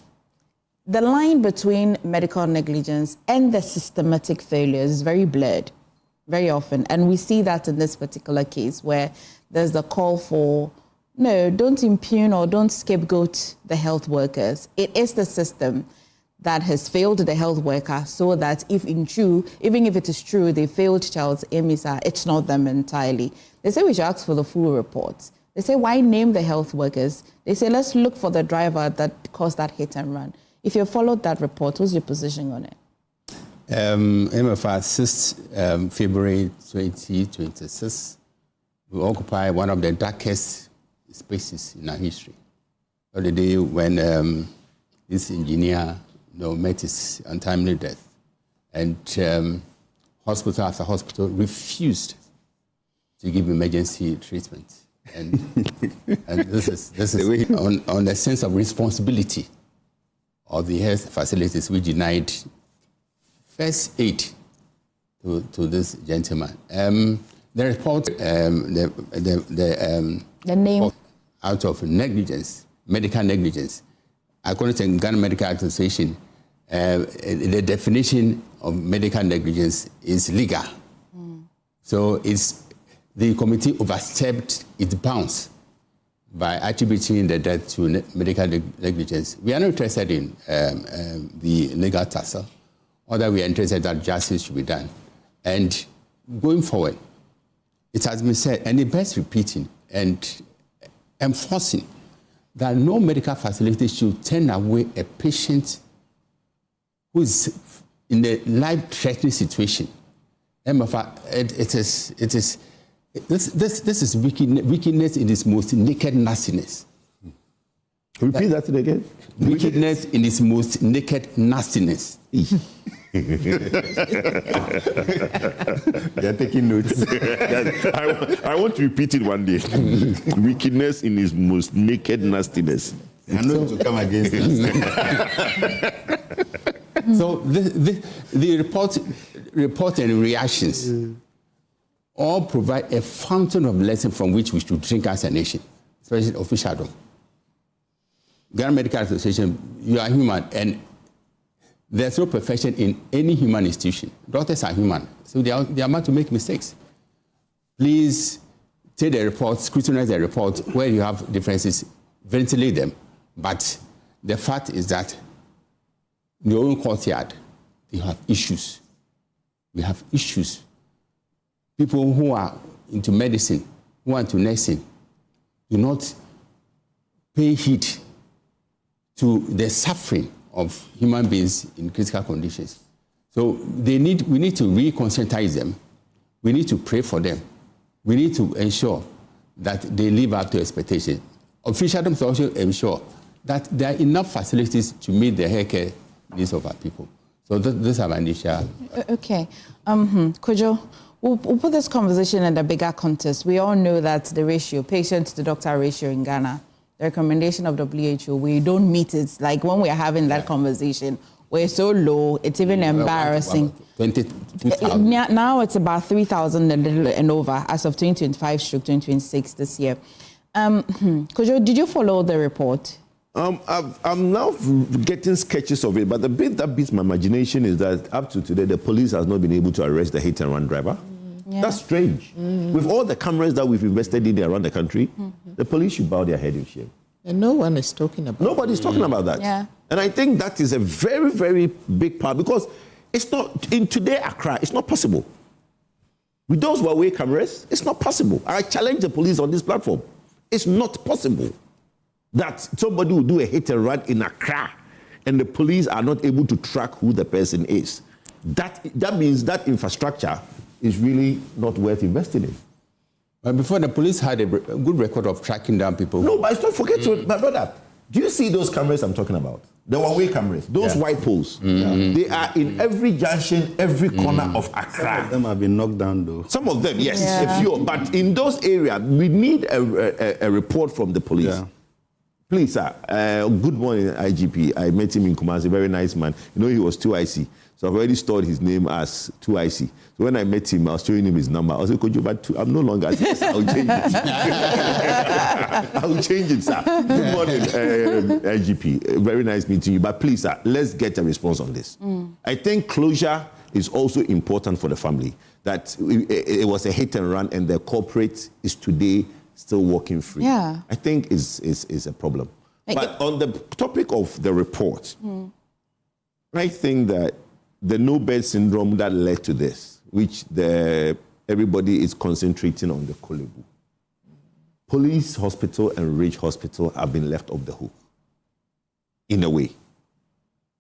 the line between medical negligence and the systematic failures is very blurred, very often. And we see that in this particular case where there's the call for, no, don't impugn or don't scapegoat the health workers. It is the system that has failed the health worker, so that even if it is true they failed Charles Emisa, it's not them entirely. They say we should ask for the full reports. They say, why name the health workers? They say, let's look for the driver that caused that hit and run. If you followed that report, what's your position on it? Emefa, 6 February 2026, we occupy one of the darkest spaces in our history. The day when this engineer met his untimely death, and hospital after hospital refused to give emergency treatment, and this is on the sense of responsibility of the health facilities, we denied first aid to this gentleman. The report, the name out of negligence, medical negligence. According to Ghana Medical Association, the definition of medical negligence is legal. So the committee overstepped its bounds by attributing the death to medical negligence. We are not interested in the legal tussle, or that we are interested that justice should be done. And going forward, it has been said, and it bears repeating and enforcing, that no medical facility should turn away a patient who is in a life-threatening situation. Emefa, this is wickedness in its most naked nastiness. Repeat that again. Wickedness in its most naked nastiness. They're taking notes. I want to repeat it one day. Wickedness in its most naked nastiness. I know to come against us. So the report and reactions all provide a fountain of lesson from which we should drink as a nation, especially Akufo-Addo. Ghana Medical Association, you are human, and there's no perfection in any human institution. Doctors are human, so they are meant to make mistakes. Please take the report, scrutinize the report. Where you have differences, ventilate them. But the fact is that in your own courtyard, you have issues. We have issues. People who are into medicine, who are into nursing, do not pay heed to the suffering of human beings in critical conditions. So we need to re-conscientize them. We need to pray for them. We need to ensure that they live up to expectation. Officials must also ensure that there are enough facilities to meet the healthcare needs of our people. So these are my initial. Okay. Kojo, we'll put this conversation in a bigger context. We all know that the ratio, patient to doctor ratio in Ghana, the recommendation of WHO, we don't meet it. Like when we're having that conversation, we're so low, it's even embarrassing. 22,000. Now it's about 3,000 and over as of 2025/2026 this year. Kojo, did you follow the report? I'm now getting sketches of it, but the bit that beats my imagination is that up to today, the police has not been able to arrest the hit-and-run driver. Yeah. That's strange. With all the cameras that we've invested in around the country, the police should bow their head in shame. And no one is talking about Nobody's talking about that. Yeah. And I think that is a very, very big part, because it's not, in today Accra, it's not possible. With those Huawei cameras, it's not possible. I challenge the police on this platform. It's not possible that somebody will do a hit and run in Accra and the police are not able to track who the person is. That means that infrastructure is really not worth investing in. But before, the police had a good record of tracking down people. No, but don't forget to, my brother, do you see those cameras I'm talking about? The Huawei cameras, those white poles. They are in every junction, every corner of Accra. Some of them have been knocked down, though. Some of them, yes, a few. But in those areas, we need a report from the police. Yeah. Please, sir. Good morning, IGP. I met him in Kumasi, very nice man. You know, he was 2IC. So I've already stored his name as 2IC. So when I met him, I was showing him his number. I was like, Kojo, but I'm no longer. I said, I'll change it. I'll change it, sir. Good morning, IGP. Very nice meeting you. But please, sir, let's get a response on this. I think closure is also important for the family. That it was a hit and run, and the corporate is today still walking free. Yeah. I think is a problem. But on the topic of the report, I think that the no-bed syndrome that led to this, which everybody is concentrating on the Kolebu. Police hospital and Ridge Hospital have been left off the hook, in a way.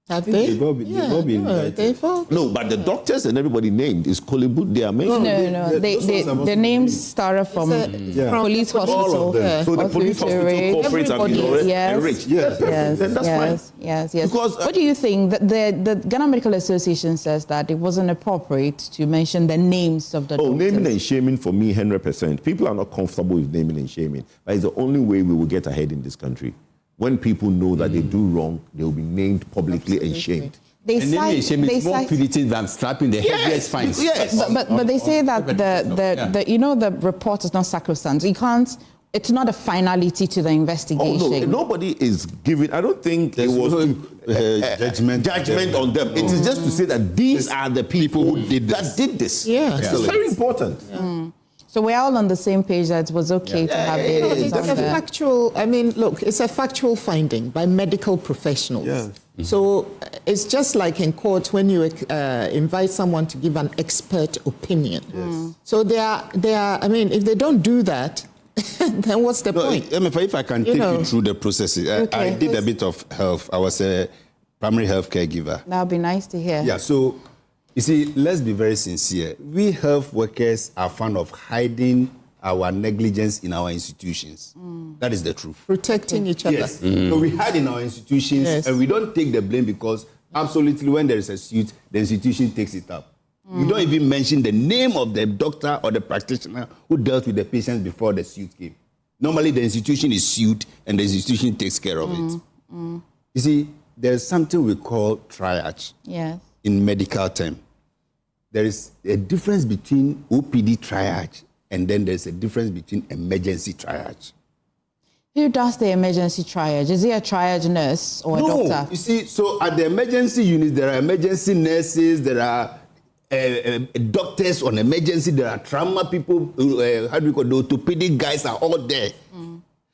Have they? They've all been No, but the doctors and everybody named is Kolebu. They are mentioned. No. The names started from police hospital. So the police hospital corporates have been already enriched. Yes. Then that's fine. Yes. Because, what do you think? The Ghana Medical Association says that it wasn't appropriate to mention the names of the doctors. Naming and shaming for me, 100%. People are not comfortable with naming and shaming. But it's the only way we will get ahead in this country. When people know that they do wrong, they will be named publicly and shamed. Naming and shaming is more punitive than slapping the heaviest fines. Yes. But they say that the report is not sacrosanct. You can't. It's not a finality to the investigation. Oh, no, nobody is giving. I don't think it was judgment on them. It is just to say that these are the people who did this. Yeah. It's very important. So we're all on the same page that it was okay to have it. It's a factual, it's a factual finding by medical professionals. Yeah. So it's just like in court when you invite someone to give an expert opinion. Yes. So they are, if they don't do that, then what's the point? Emefa, if I can take you through the processes. I did a bit of health. I was a primary health caregiver. That would be nice to hear. Yeah, so you see, let's be very sincere. We health workers are fond of hiding our negligence in our institutions. That is the truth. Protecting each other. Yes. So we hide in our institutions and we don't take the blame because Absolutely, when there is a suit, the institution takes it up. You don't even mention the name of the doctor or the practitioner who dealt with the patient before the suit came. Normally, the institution is sued and the institution takes care of it. You see, there's something we call triage in medical term. There is a difference between OPD triage and then there's a difference between emergency triage. Who does the emergency triage? Is it a triage nurse or a doctor? No, you see, so at the emergency unit, there are emergency nurses, there are doctors on emergency, there are trauma people, how do we call the orthopedic guys are all there.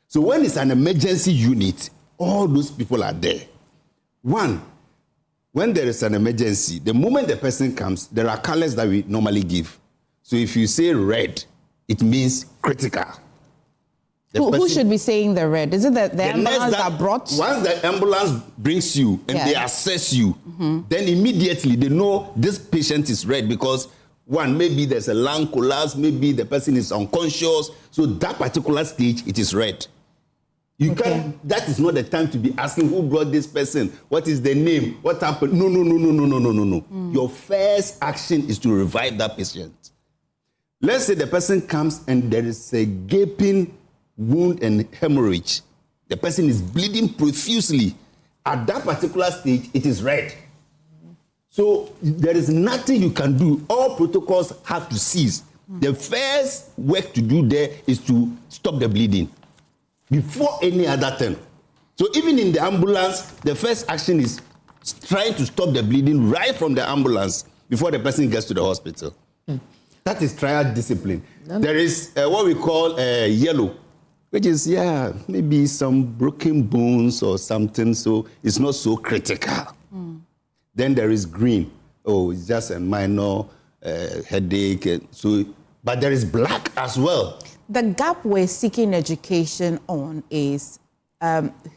So when it's an emergency unit, all those people are there. One, when there is an emergency, the moment the person comes, there are colors that we normally give. So if you say red, it means critical. Who should be saying the red? Is it the ambulance that brought? Once the ambulance brings you and they assess you, then immediately they know this patient is red because one, maybe there's a lung collapse, maybe the person is unconscious. So that particular stage, it is red. You can't, that is not the time to be asking who brought this person, what is the name, what happened. No. Your first action is to revive that patient. Let's say the person comes and there is a gaping wound and hemorrhage. The person is bleeding profusely. At that particular stage, it is red. So there is nothing you can do. All protocols have to cease. The first work to do there is to stop the bleeding before any other thing. So even in the ambulance, the first action is trying to stop the bleeding right from the ambulance before the person gets to the hospital. That is triage discipline. There is what we call yellow, which is, maybe some broken bones or something, so it's not so critical. Then there is green. Oh, it's just a minor headache. But there is black as well. The gap we're seeking education on is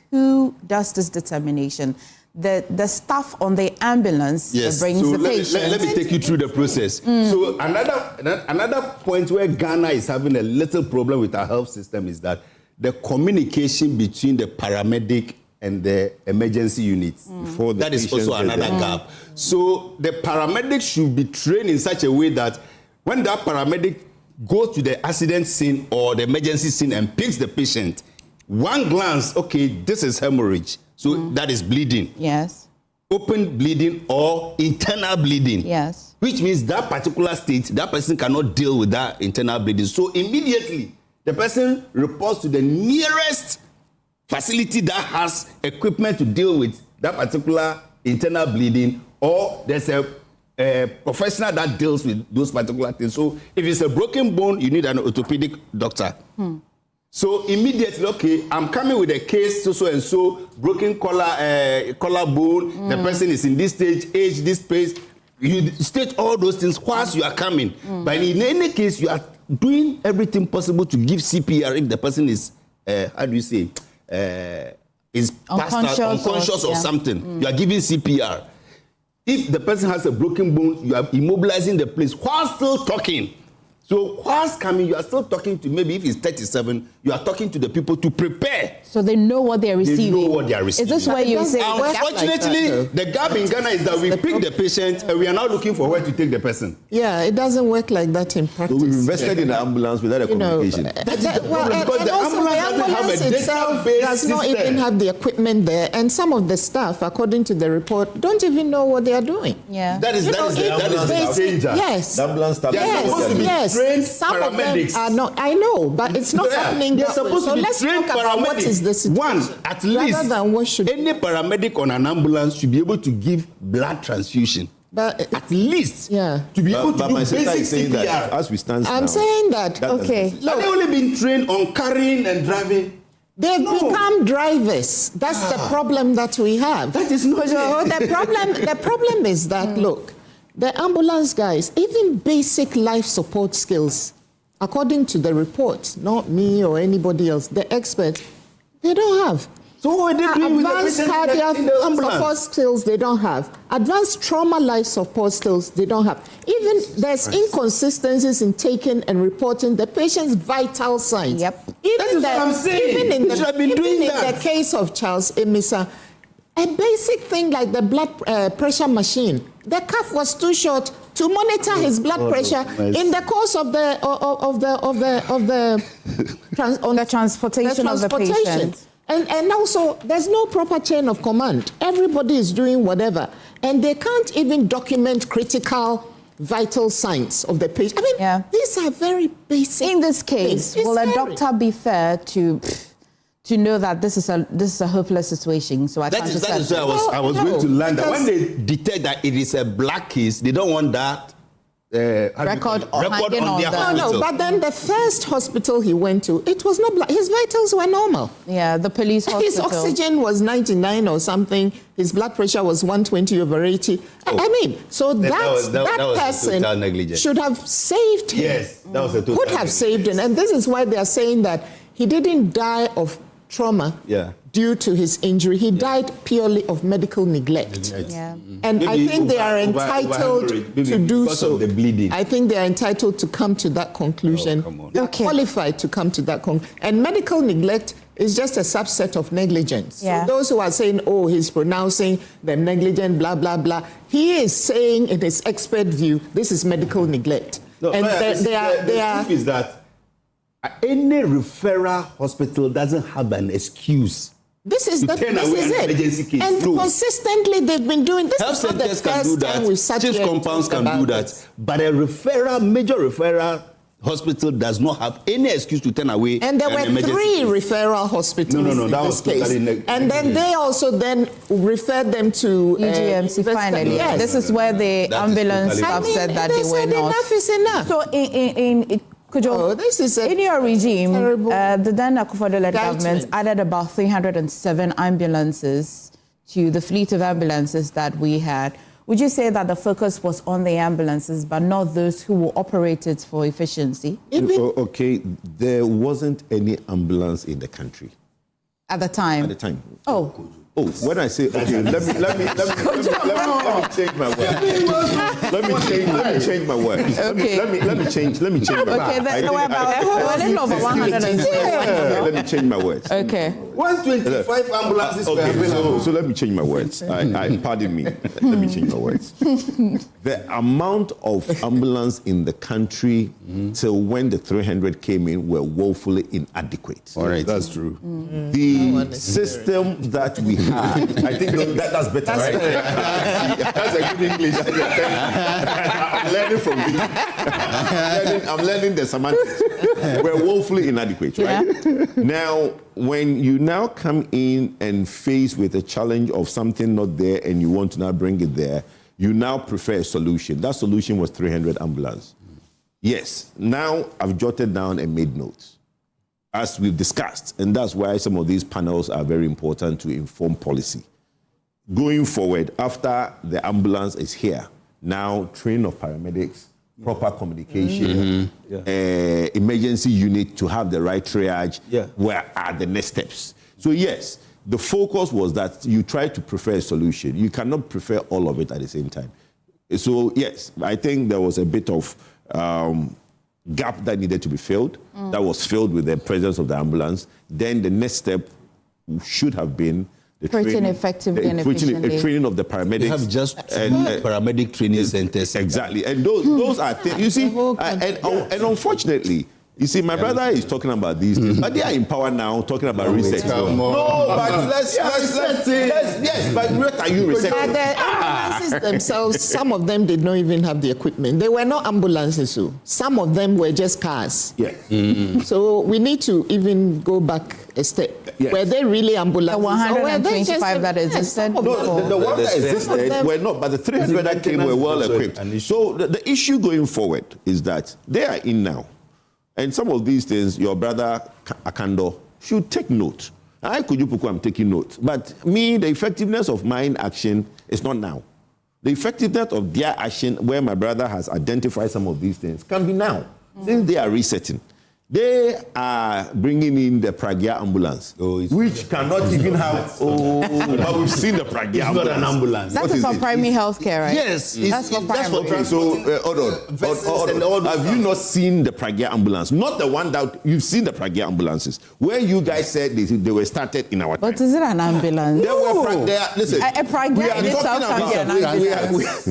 who does this determination? The staff on the ambulance that brings the patient. Let me take you through the process. So another point where Ghana is having a little problem with our health system is that the communication between the paramedic and the emergency units. That is also another gap. So the paramedic should be trained in such a way that when that paramedic goes to the accident scene or the emergency scene and picks the patient, one glance, okay, this is hemorrhage. So that is bleeding. Yes. Open bleeding or internal bleeding. Yes. Which means that particular state, that person cannot deal with that internal bleeding. So immediately, the person reports to the nearest facility that has equipment to deal with that particular internal bleeding, or there's a professional that deals with those particular things. So if it's a broken bone, you need an orthopedic doctor. So immediately, okay, I'm coming with a case, so broken collarbone. The person is in this stage, age, this space. You state all those things whilst you are coming. But in any case, you are doing everything possible to give CPR if the person is, is unconscious or something. You are giving CPR. If the person has a broken bone, you are immobilizing the place while still talking. So whilst coming, you are still talking to, maybe if it's 37, you are talking to the people to prepare. So they know what they are receiving. They know what they are receiving. Is this where you say? Unfortunately, the gap in Ghana is that we pick the patient and we are now looking for where to take the person. Yeah, it doesn't work like that in practice. So we've invested in the ambulance without a communication. That is the problem, because the ambulance doesn't have a database does not even have the equipment there, and some of the staff, according to the report, don't even know what they are doing. Yeah, that is the danger. Yes, the ambulance staff. Yes. Some paramedics. Of them are not. I know, but it's not happening. They're supposed to be trained paramedics. What is the situation? One, at least, rather than what should any paramedic on an ambulance should be able to give blood transfusion. But at least, to be able to do basic CPR. That, as we stand I'm now, saying that okay. Have they only been trained on carrying and driving? They've become drivers. That's the problem that we have. That is not the problem is that look. The ambulance guys, even basic life support skills, according to the report, not me or anybody else, the expert, they don't have. So what are they doing with advanced cardiac support skills, they don't have. Advanced trauma life support skills, they don't have. Even there's inconsistencies in taking and reporting the patient's vital signs. Yep. Even that is what I'm saying. Even in the case of Charles Emesa, A basic thing like the blood pressure machine. The cuff was too short to monitor his blood pressure in the course of the transportation of the patient. And also, there's no proper chain of command. Everybody is doing whatever, and they can't even document critical, vital signs of the patient. I mean, these are very basic. In this case, will a doctor be fair to know that this is a hopeless situation? So that is where I was going to land. When they detect that it is a black case, they don't want that record on their hospital. No, but then the first hospital he went to, it was not black. His vitals were normal. Yeah, the police hospital. His oxygen was 99 or something. His blood pressure was 120/80. I mean, so that person should have saved him. Yes, that was a total could have saved him. And this is why they are saying that he didn't die of trauma due to his injury. He died purely of medical neglect. And maybe I think they are entitled to do so. The bleeding. I think they are entitled to come to that conclusion. They are qualified to come to that conclusion. And medical neglect is just a subset of negligence. So those who are saying, oh, he's pronouncing them negligent, blah, blah, blah, he is saying in his expert view, this is medical neglect. No, and the truth is that any referral hospital doesn't have an excuse. This is it. And consistently they've been doing this. Health centers can do that. Chief compounds can do that. But a major referral hospital does not have any excuse to turn away. And there were 3 referral hospitals in that this was case. And then they also then referred them to EGMC finally. Yes. This is where the ambulance staff said that they were not. Enough is enough. So in Kojo, this is in your regime, the then Akufo-Addo-led government added about 307 ambulances to the fleet of ambulances that we had. Would you say that the focus was on the ambulances, but not those who were operated for efficiency? Okay, there wasn't any ambulance in the country at the time. At the time. Oh, when I say okay, let me change my words. Let me change my words. Okay. Let me change my words. Okay, let me change my words. Okay. 125 ambulances per ambulance. So let me change my words. Pardon me. Let me change my words. The amount of ambulance in the country till when the 300 came in were woefully inadequate. All right, that's true. The system that we had, I think that's better, right? That's a good English. I'm learning from you. I'm learning the semantics. We're woefully inadequate, right? Yeah. Now, when you now come in and face with a challenge of something not there and you want to now bring it there, you now prefer a solution. That solution was 300 ambulance. Yes. Now I've jotted down and made notes, as we've discussed, and that's why some of these panels are very important to inform policy. Going forward, after the ambulance is here, now training of paramedics, proper communication, emergency unit to have the right triage, where are the next steps? So yes, the focus was that you try to prefer a solution. You cannot prefer all of it at the same time. So yes, I think there was a bit of gap that needed to be filled. That was filled with the presence of the ambulance. Then the next step should have been the training of the paramedics. They have just paramedic training centers. Exactly. And those are things, you see, and unfortunately, you see, my brother is talking about these things, but they are in power now, talking about research. No, but let's yes, but what are you researching? But the ambulances themselves, some of them did not even have the equipment. They were not ambulances, so some of them were just cars. Yes. So we need to even go back a step. Yes. Were they really ambulances? The 125 that existed? No, the ones that existed were not, but the 300 that came were well equipped. So the issue going forward is that they are in now. And some of these things, your brother Akando should take note. I Kojo, I'm taking note. But me, the effectiveness of mine action is not now. The effectiveness of their action, where my brother has identified some of these things, can be now, since they are resetting. They are bringing in the Pragya ambulance, which cannot even have. But we've seen the Pragya ambulance. Not an ambulance. That is for primary health care, right? Yes, that's for primary. So, hold on. Have you not seen the Pragya ambulance? Not the one that you've seen the Pragya ambulances, where you guys said they were started in our time. But is it an ambulance? Listen, a Pragya in itself can be an ambulance.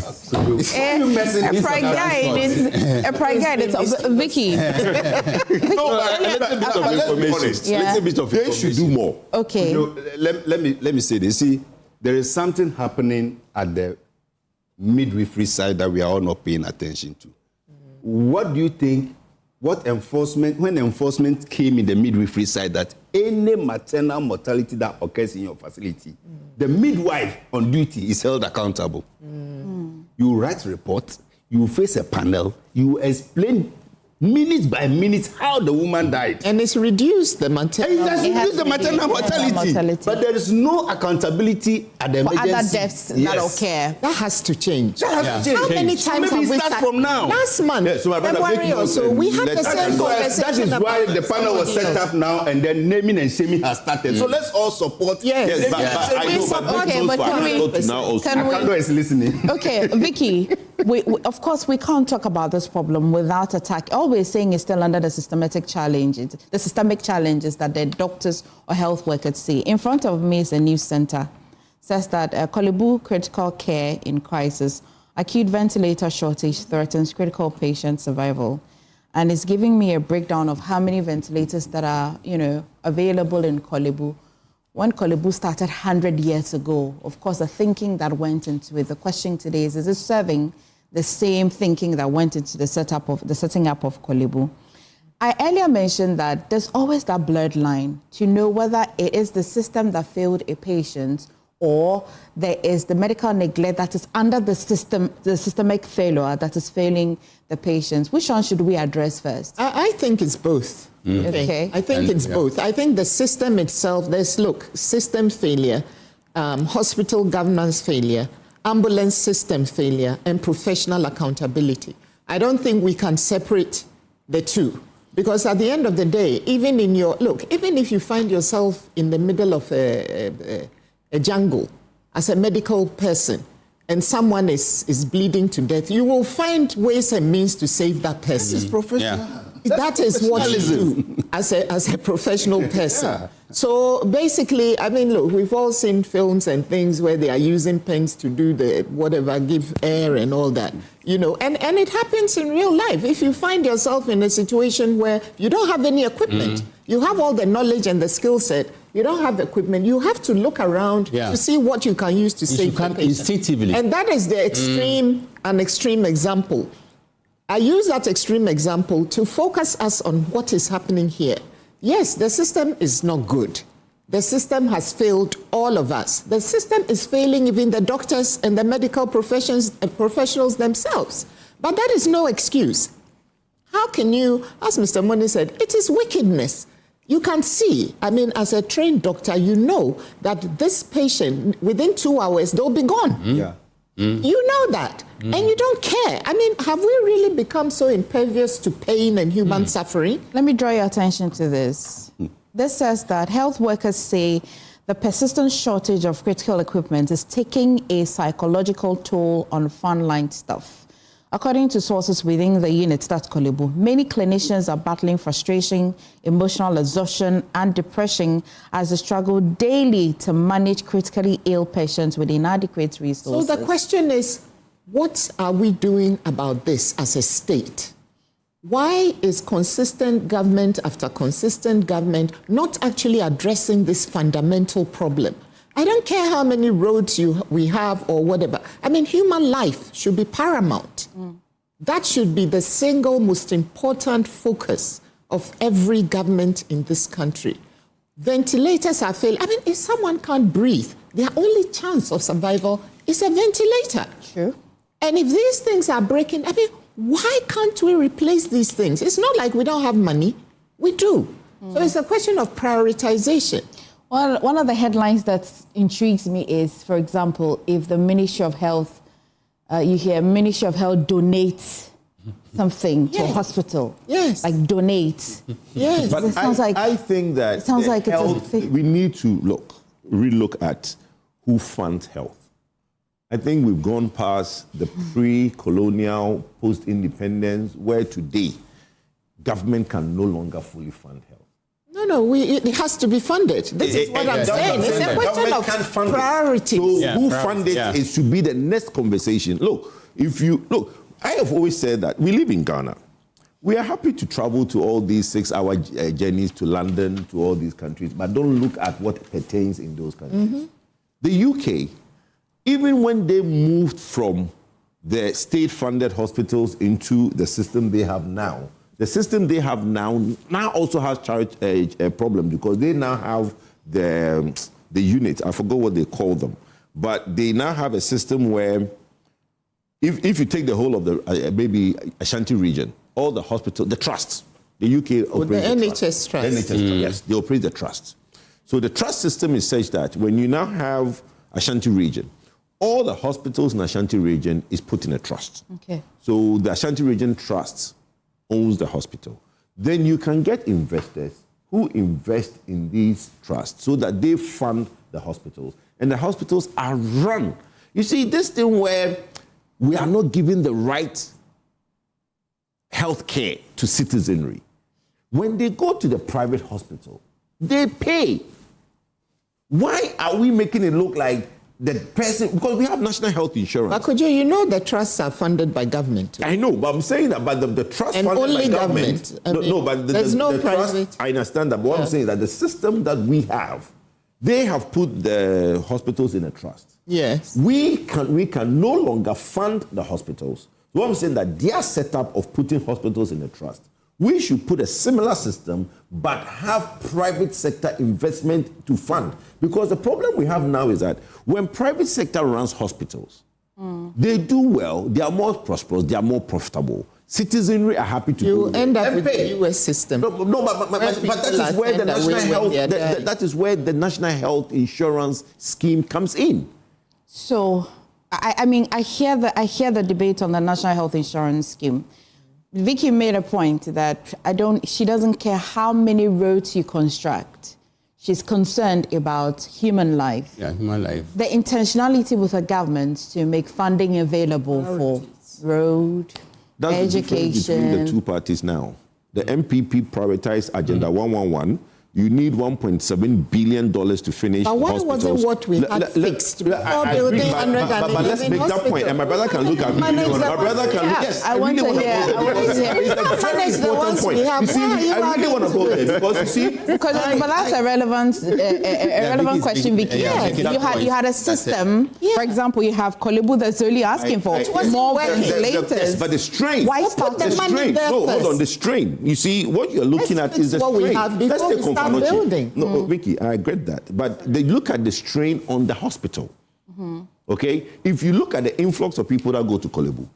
A Pragya in itself. Vicky. Little bit of information. They should do more. Okay. Let me say this. See, there is something happening at the midwifery side that we are all not paying attention to. What do you think? When enforcement came in the midwifery side, that any maternal mortality that occurs in your facility, the midwife on duty is held accountable. You write reports, you face a panel, you explain minute by minute how the woman died. And it's reduced the maternal mortality. But there is no accountability at the emergency. Other deaths that occur. That has to change. How many times have we start from now? Last month, February or so, we had the same conversation. That is why the panel was set up now, and then naming and shaming has started. So let's all support. Yes. Akosua is listening. Okay, Vicky, we, of course, we can't talk about this problem without attack. All we're saying is still under the systemic challenges that the doctors or health workers see. In front of me is a news center. Says that Kolebu critical care in crisis, acute ventilator shortage threatens critical patient survival. And it's giving me a breakdown of how many ventilators that are, available in Kolebu. When Kolebu started 100 years ago, of course, the thinking that went into it, the question today is it serving the same thinking that went into the setting up of Kolebu? I earlier mentioned that there's always that blurred line to know whether it is the system that failed a patient or there is the medical neglect that is under the systemic failure that is failing the patients. Which one should we address first? I think it's both. Okay. I think it's both. I think the system itself, system failure, hospital governance failure, ambulance system failure, and professional accountability. I don't think we can separate the two. Because at the end of the day, even if you find yourself in the middle of a jungle as a medical person and someone is bleeding to death, you will find ways and means to save that person. This is professional. Yeah. That is what you do as a professional person. Yeah. So basically, we've all seen films and things where they are using pens to do give air and all that, and it happens in real life. If you find yourself in a situation where you don't have any equipment, you have all the knowledge and the skill set, you don't have the equipment, you have to look around to see what you can use to save the patient. Instinctively. And that is the extreme example. I use that extreme example to focus us on what is happening here. Yes, the system is not good. The system has failed all of us. The system is failing even the doctors and the medical professionals themselves. But that is no excuse. How can you, as Mr. Moni said, it is wickedness. You can see, as a trained doctor, you know that this patient, within 2 hours, they'll be gone. Yeah. You know that, and you don't care. Have we really become so impervious to pain and human suffering? Let me draw your attention to this. This says that health workers say the persistent shortage of critical equipment is taking a psychological toll on frontline staff. According to sources within the unit, that's Kolebu, many clinicians are battling frustration, emotional exhaustion, and depression as they struggle daily to manage critically ill patients with inadequate resources. So the question is, what are we doing about this as a state? Why is consistent government after consistent government not actually addressing this fundamental problem? I don't care how many roads we have or whatever. Human life should be paramount. That should be the single most important focus of every government in this country. Ventilators are failing. If someone can't breathe, their only chance of survival is a ventilator. True. And if these things are breaking, why can't we replace these things? It's not like we don't have money. We do. So it's a question of prioritization. Well, one of the headlines that intrigues me is, for example, if the Ministry of Health, you hear Ministry of Health donates something to a hospital. Yes. Like donate. Yes. But I think that it sounds like health, we need to relook at who funds health. I think we've gone past the pre-colonial, post-independence, where today government can no longer fully fund health. No, it has to be funded. This is what I'm saying. It's a question of priorities. So who funded it should be the next conversation. Look, I have always said that we live in Ghana. We are happy to travel to all these 6-hour journeys to London, to all these countries, but don't look at what pertains in those countries. Mm-hmm. The UK, even when they moved from the state-funded hospitals into the system they have now, the system they have now also has a problem because they now have the unit. I forgot what they call them, but they now have a system where if you take the whole of the maybe Ashanti region, all the hospitals, the trusts, the UK operates the NHS trust. Yes, they operate the trusts. So the trust system is such that when you now have Ashanti region, all the hospitals in Ashanti region is put in a trust. Okay. So the Ashanti region trusts owns the hospital. Then you can get investors who invest in these trusts so that they fund the hospitals. And the hospitals are run. You see, this thing where we are not giving the right health care to citizenry. When they go to the private hospital, they pay. Why are we making it look like the person, because we have national health insurance. But Kojo, you know the trusts are funded by government. I know, but I'm saying that, but the trust and funded only by government. But there's no private. Trust, I understand that, but what I'm saying is that the system that we have, they have put the hospitals in a trust. Yes. We can no longer fund the hospitals. So I'm saying that their setup of putting hospitals in a trust, we should put a similar system, but have private sector investment to fund. Because the problem we have now is that when private sector runs hospitals, they do well, they are more prosperous, they are more profitable. Citizenry are happy to you end up with the US system. But that is where the national health, that is where the national health insurance scheme comes in. So, I mean, I hear the debate on the national health insurance scheme. Vicky made a point that she doesn't care how many roads you construct. She's concerned about human life. Yeah, human life. The intentionality with the government to make funding available for road, That's education. That's the difference between the two parties now. The MPP prioritized Agenda 111. You need $1.7 billion to finish but why hospitals. wasn't what we had fixed before building 111 but let's make that point, and my brother can look at me. My brother can look. Yes, I want to hear. It's a very important point. You see, I really want to go there because you see. But that's a relevant question, Vicky. Yes. You had a system. For example, you have Kolebu that's only asking for more ventilators. But the strain. Why start the money there first? No, hold on. The strain. You see, what you're looking at is the strain. Let's take building. No, Vicky, I get that. But they look at the strain on the hospital. Mm-hmm. Okay? If you look at the influx of people that go to Kolebu,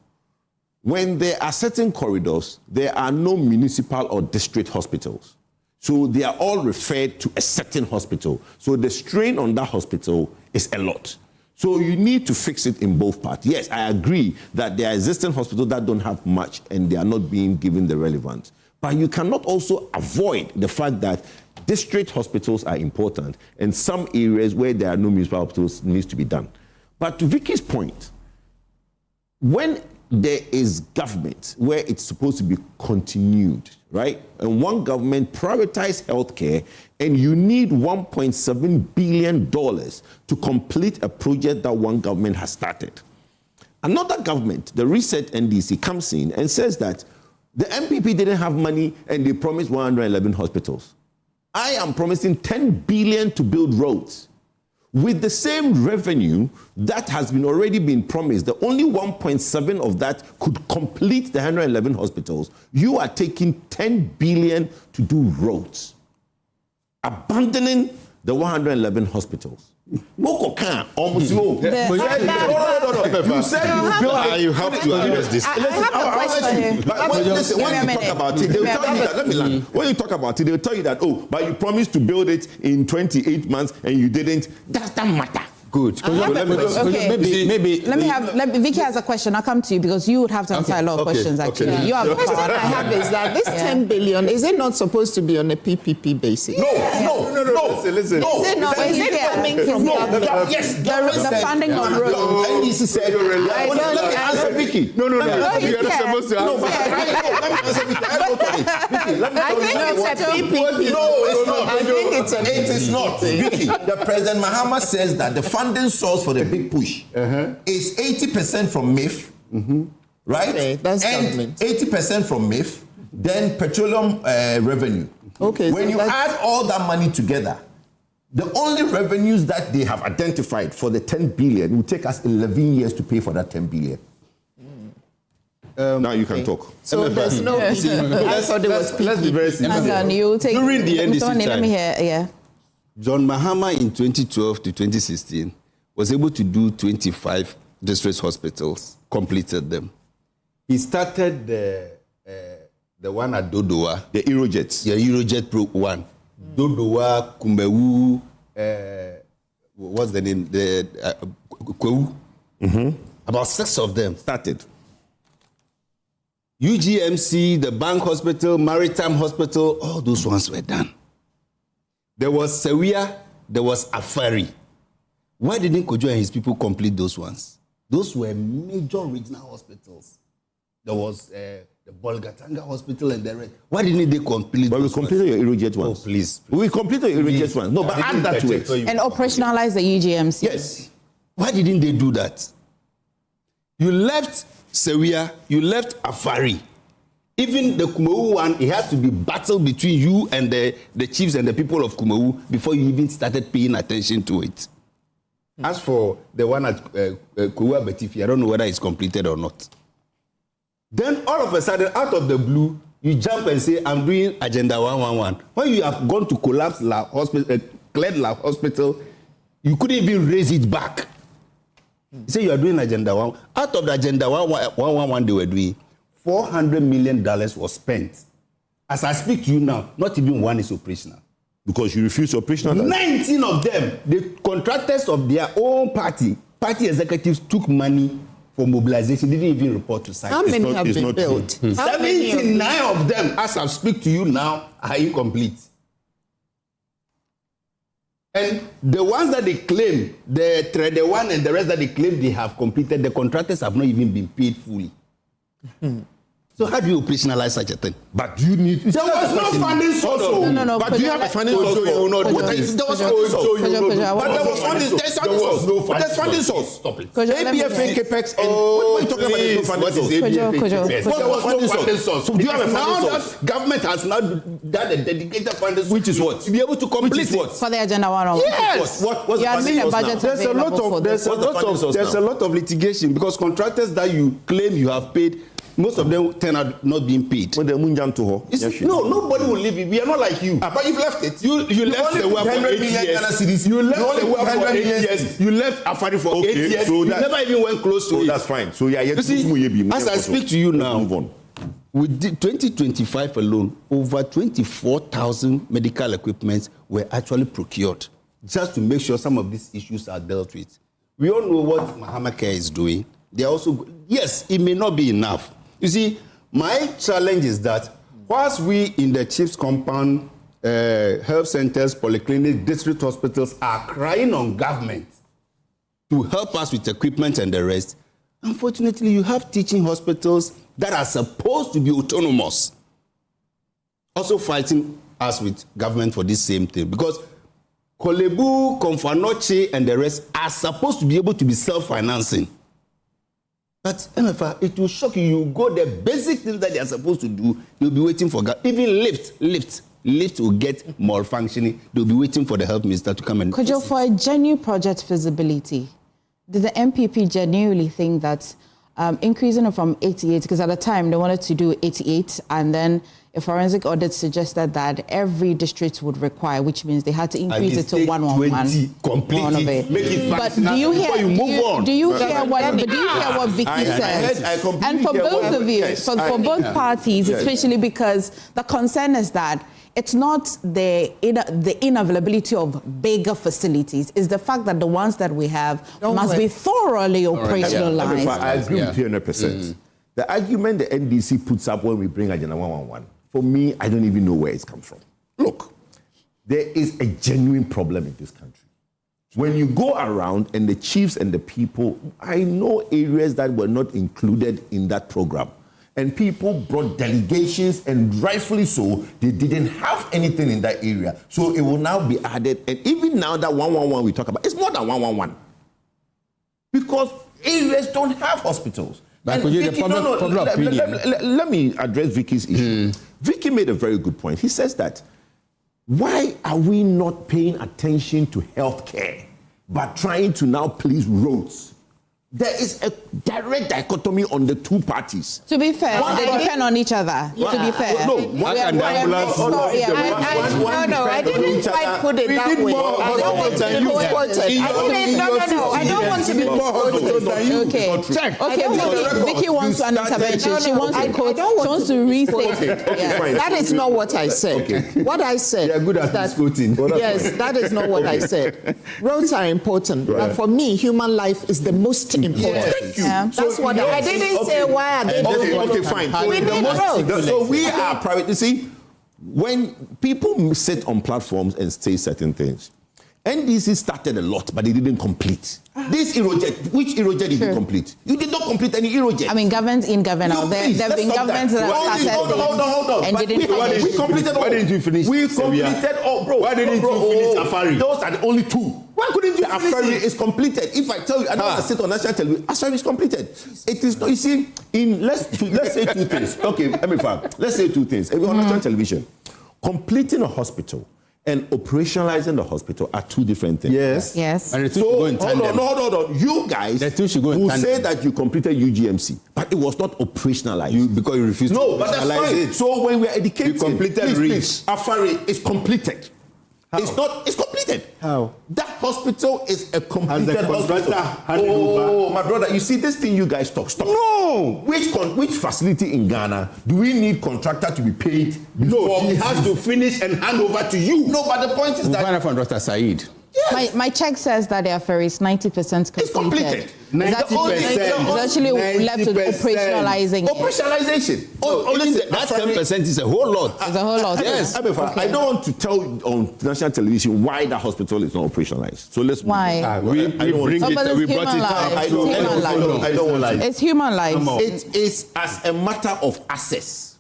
when there are certain corridors, there are no municipal or district hospitals. So they are all referred to a certain hospital. So the strain on that hospital is a lot. So you need to fix it in both parts. Yes, I agree that there are existing hospitals that don't have much and they are not being given the relevance. But you cannot also avoid the fact that district hospitals are important and some areas where there are no municipal hospitals needs to be done. But to Vicky's point, when there is government where it's supposed to be continued, right? And one government prioritizes healthcare and you need $1.7 billion to complete a project that one government has started. Another government, the Reset NDC, comes in and says that the MPP didn't have money and they promised 111 hospitals. I am promising $10 billion to build roads. With the same revenue that has already been promised, the only 1.7 of that could complete the 111 hospitals. You are taking $10 billion to do roads, abandoning the 111 hospitals. Almost no. You said you built. You have to address this. When you talk about it, they'll tell you that. Let me learn. When you talk about it, they'll tell you that. Oh, but you promised to build it in 28 months and you didn't. Doesn't matter. Good. Vicky has a question. I'll come to you because you would have to answer a lot of questions, actually. Yeah. You have The question I have is that this 10 billion, is it not supposed to be on a PPP basis? No. Is Listen. it not? Is it coming from government? Yes. The funding of roads. NDC said, let me answer Vicky. No. You're not supposed to answer. Let me answer Vicky. I think it's a PPP. No, it's not. I think it's a It is not. Vicky, the President Mahama says that the funding source for the big push is 80% from MIF, right? Okay, that's and government. 80% from MIF, then petroleum revenue. Okay. When you add all that money together, the only revenues that they have identified for the 10 billion will take us 11 years to pay for that 10 billion. Now you can talk. So there's no PPP. I thought it was PPP. Let's be very simple. During the NDC time, let me hear, yeah. John Mahama in 2012 to 2016 was able to do 25 district hospitals, completed them. He started the one at Dodowa. The Eurojets. The Eurojet Pro 1. Dodowa, Kumbewu, what's the name? The Kwewu. About 6 of them started. UGMC, the Bank Hospital, Maritime Hospital, all those ones were done. There was Sewia, there was Afari. Why didn't Kojo and his people complete those ones? Those were major regional hospitals. There was the Bolgatanga Hospital and the rest. Why didn't they complete But we completed your Eurojet ones. Oh, please. We completed your Eurojet ones. No, but add that to it. And operationalize the UGMC. Yes. Why didn't they do that? You left Sewia, you left Afari. Even the Kumewu one, it has to be battle between you and the chiefs and the people of Kumewu before you even started paying attention to it. As for the one at Kojo-Betifi, I don't know whether it's completed or not. Then all of a sudden, out of the blue, you jump and say, I'm doing Agenda 111. When you have gone to collapse La Hospital, cleared La Hospital, you couldn't even raise it back. You say you are doing Agenda 1. Out of the Agenda 111 they were doing, $400 million was spent. As I speak to you now, not even one is operational. Because you refuse operational? 19 of them, the contractors of their own party executives took money for mobilization, didn't even report to site. How many have been built? 79 of them, as I speak to you now, are incomplete. And the ones that they claim, the one and the rest that they claim they have completed, the contractors have not even been paid fully. So how do you operationalize such a thing? But you need... There was no funding source. No. But do you have a funding source? There was funding source. But there was funding. There's funding source. There's funding source. Stop it. ABFA, CAPEX, and what are you talking about? There's no funding source. There was no funding source. So do you have a funding now source? that government has now done a dedicated funding source. Which is what? To be able to complete it. For the Agenda 111. Yes. What's the You funding admit a source budget now? There's a lot of litigation because contractors that you claim you have paid, most of them turn out not being paid. When they munjam to her. No, nobody will leave it. We are not like you. But you've left it. You left the work for 8 years. You left the work for 8 years. You left Afari for 8 years. So you never even went close to it. That's fine. So yeah, you see, as I speak to you now, move on. With 2025 alone, over 24,000 medical equipments were actually procured just to make sure some of these issues are dealt with. We all know what Mahama Care is doing. They are also, yes, it may not be enough. You see, my challenge is that whilst we in the chief's compound, health centers, polyclinics, district hospitals are crying on government to help us with equipment and the rest, unfortunately, you have teaching hospitals that are supposed to be autonomous also fighting us with government for this same thing. Because Kolebu, Konfanoche, and the rest are supposed to be able to be self-financing. But Emefa, it will shock you. You go the basic things that they are supposed to do, you'll be waiting for even lift will get malfunctioning. They'll be waiting for the health minister to come and... Kojo, for a genuine project feasibility, did the MPP genuinely think that increasing it from 88, because at the time they wanted to do 88, and then a forensic audit suggested that every district would require, which means they had to increase it to 111. Completely. Make it but do you hear? Do you hear what Vicky says? And for both of you, for both parties, especially because the concern is that it's not the inavailability of bigger facilities. It's the fact that the ones that we have must be thoroughly operationalized. I agree with you 100%. The argument the NDC puts up when we bring Agenda 111, for me, I don't even know where it's come from. Look, there is a genuine problem in this country. When you go around and the chiefs and the people, I know areas that were not included in that program. And people brought delegations, and rightfully so, they didn't have anything in that area. So it will now be added. And even now that 111 we talk about, it's more than 111. Because areas don't have hospitals. Let me address Vicky's issue. Vicky made a very good point. He says that, why are we not paying attention to healthcare, but trying to now police roads? There is a direct dichotomy on the two parties. To be fair, they depend on each other. Yeah. To be fair. I didn't quite put it that way. I don't want to be quoted. Okay. Okay, Vicky wants an intervention. She wants to quote. She wants to restate it. That is not what I said. What I said. You're good at this quoting. Yes, that is not what I said. Roads are important, but for me, human life is the most important. Thank you. That's what I didn't say. Why are they okay, fine. So we are private. You see, when people sit on platforms and say certain things, NDC started a lot, but they didn't complete. This erosion, which erosion did you complete? You did not complete any erosion. I mean, governments in government. There have been governments that have started. Hold on. And didn't finish. We completed all. Why didn't you finish? We completed all, bro. Why didn't you finish Afari? Those are the only two. Why couldn't you finish Afari it? is completed. If I tell you, I don't want to sit on national television. Afari is completed. It is. You see, let's say two things. Okay, Emefa. Let's say two things. If you're on national television, completing a hospital and operationalizing the hospital are two different things. Yes. And the two should go in tandem. Hold on. You guys who say that you completed UGMC, but it was not operationalized. Because you refused to operationalize but that's fine. it. So when we're educating, you completed please, Afari is completed. How? It's completed. How? That hospital is a completed hospital. Oh, my brother, you see this thing you guys talk. Stop. No. Which facility in Ghana do we need contractor to be paid before? No, he has to finish and hand over to you. No, but the point is that from Dr. Said. Yes. My check says that their ferry is 90% completed. It's completed. 90%. It's actually left with operationalizing. Operationalization. That 10% is a whole lot. It's a whole lot. Yes. Okay. I don't want to tell on national television why the hospital is not operationalized. So let's. Why? We brought it up. I don't want to. It's human life. It is as a matter of access,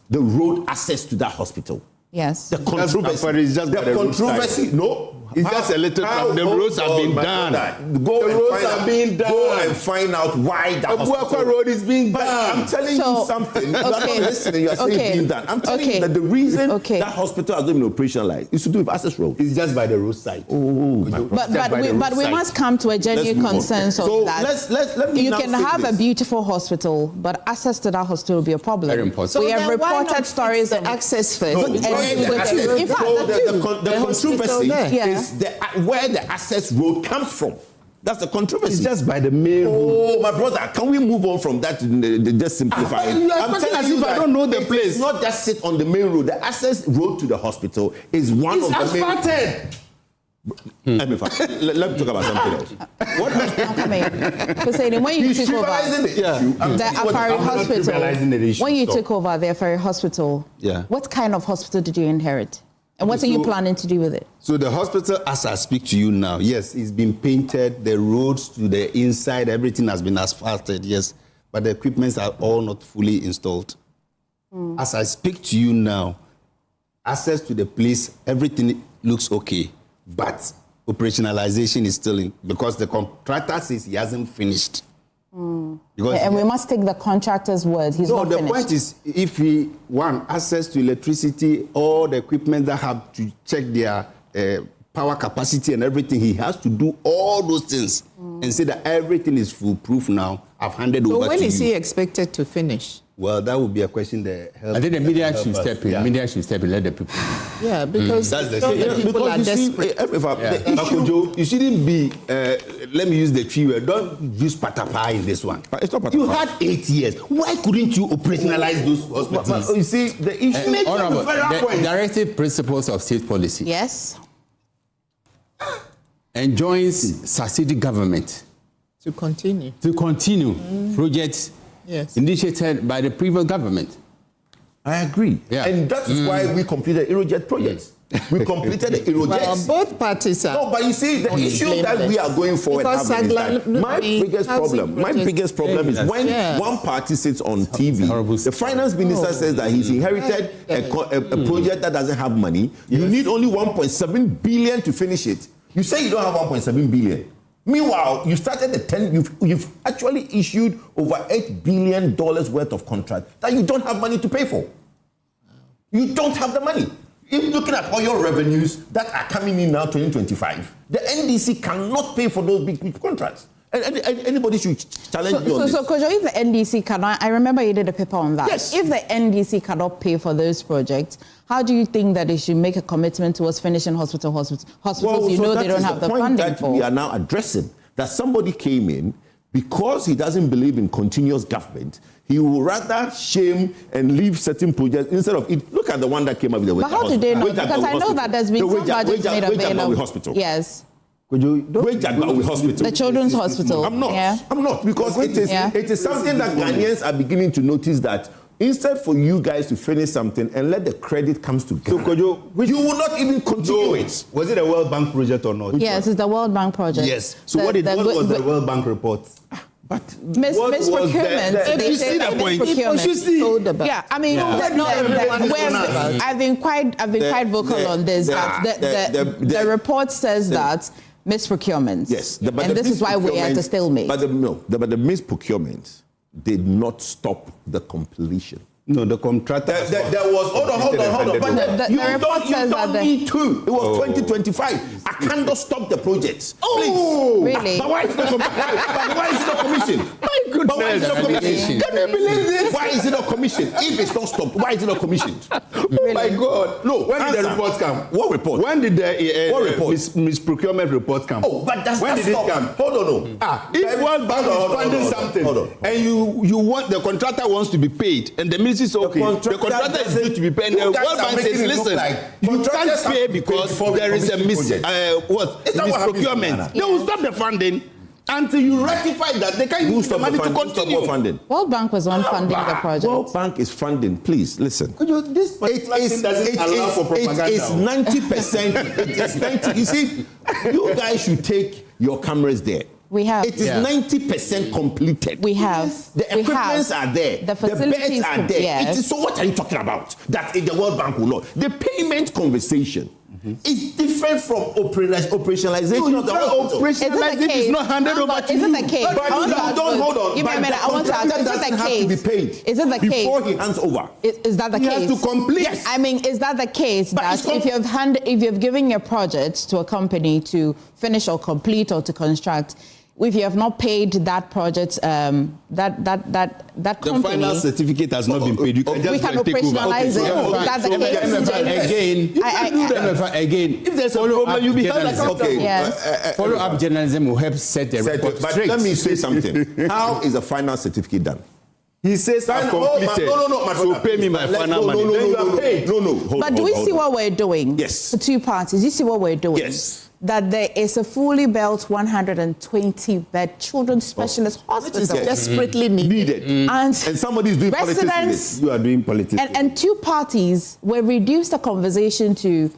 the road access to that hospital. Yes. The controversy. No. It's just a little. The roads have been done. Go and find out why the hospital road is being done. I'm telling you something. You are not listening. You are saying it's being done. I'm telling you that the reason that hospital has not been operationalized is to do with access road. It's just by the roadside. But we must come to a genuine consensus that you can have a beautiful hospital, but access to that hospital will be a problem. Very important. So we have reported stories of access first. The controversy is where the access road comes from. That's the controversy. It's just by the main road. Oh, my brother, can we move on from that? Just simplify it. I'm telling you, I don't know the place. It's not just sit on the main road. The access road to the hospital is one of the main. Let me talk about something else. What when you took over the Afari Hospital, when you took over the Afari Hospital, what kind of hospital did you inherit? And what are you planning to do with it? So the hospital, as I speak to you now, yes, it's been painted, the roads to the inside, everything has been asphalted, yes, but the equipments are all not fully installed. As I speak to you now, access to the place, everything looks okay, but operationalization is still in, because the contractor says he hasn't finished. And we must take the contractor's word. He's not finished. The point is, if he want access to electricity, all the equipment that have to check their power capacity and everything. He has to do all those things and say that everything is foolproof now. I've handed over to you. So when is he expected to finish? Well, that would be a question that helps. I think the media should us. step in. Yeah. Media should step in, let the people. Yeah, because that's the so many people are desperate. Kojo, you shouldn't be, let me use the tree word, don't use patapa in this one. It's not patapa. You had 8 years. Why couldn't you operationalize those hospitals? But you see, the issue... Honorable, the directive principles of state policy. Yes. Enjoins subsidy government To continue. Projects Yes. initiated by the previous government. I agree. Yeah. And that is why we completed Erojet projects. We completed the Erojet. Well, both parties are. No, but you see, the issue that we are going forward Because having is that my biggest problem is when one party sits on TV, the finance minister says that he's inherited a project that doesn't have money. You need only 1.7 billion to finish it. You say you don't have 1.7 billion. Meanwhile, you started you've actually issued over $8 billion worth of contract that you don't have money to pay for. You don't have the money. If looking at all your revenues that are coming in now 2025, the NDC cannot pay for those big contracts. And anybody should challenge you on this. So, Kojo, if the NDC cannot, I remember you did a paper on that. Yes. If the NDC cannot pay for those projects, how do you think that they should make a commitment towards finishing hospitals they don't have the funding that for? We are now addressing that somebody came in because he doesn't believe in continuous government. He will rather shame and leave certain projects instead of it. Look at the one that came up with the But how do they know? Because I know that there's been some budgets made available. Hospital. Yes. Hospital. The Children's Hospital. I'm not. Yeah. I'm not because it is something that Ghanaians are beginning to notice that instead for you guys to finish something and let the credit comes to Ghana, you will not even continue it. Was it a World Bank project or not? Yes, it's the World Bank project. Yes. So what was the World Bank report? Misprocurement. You see the point. Yeah, I mean, I've been quite vocal on this. The report says that misprocurement. Yes, and this is why we are at a stalemate. But the misprocurement did not stop the completion. No, the contractor. There was. Hold on. But the report says that need to. It was 2025. I cannot stop the project. Oh, really? But why is it not commissioned? My goodness. But why is it not commissioned? Can you believe this? Why is it not commissioned? If it's not stopped, why is it not commissioned? Really? Oh my God! No. When did the report come? What report? When did the what report? Misprocurement report come? Oh, but that's when did it come? Hold on. If World Bank is funding something, and you want the contractor wants to be paid, and the ministry says okay, the contractor is due to be paid, and the World Bank says, listen, you can't pay because there is a misprocurement. They will stop the funding until you ratify that. They can't use the money to continue. Funding. World Bank was on funding the project. World Bank is funding. Please listen. This doesn't allow for propaganda. It is 90%. It is 90. You see, you guys should take your cameras there. We have. It is 90% completed. We have. The equipments are there. The facilities beds are there. Yes. So what are you talking about? That the World Bank will not. The payment conversation is different from operationalization of the hospital. Operationalization is not handed over to you. Is it the case? But don't hold on. Give me a minute. I want to ask. Is it the case? Have to be paid. Is it the case? Before he hands over. Is that the case? He has to complete. Yes. I mean, is that the case that if you've given your project to a company to finish or complete or to construct, if you have not paid that project, that company, the final certificate has not been paid. You can just take operationalize it. That's the case. Again, if there's a problem, you be held accountable. Yes. Follow-up journalism will help set the record straight. But let me say something. How is the final certificate done? He says I've completed. So pay me my final money. Then you are paid. But do we see what we're doing? Yes. The two parties. You see what we're doing? Yes. That there is a fully built 120-bed children's specialist hospital desperately needed. And somebody is doing politics in this. You are doing politics. And two parties were reduced the conversation to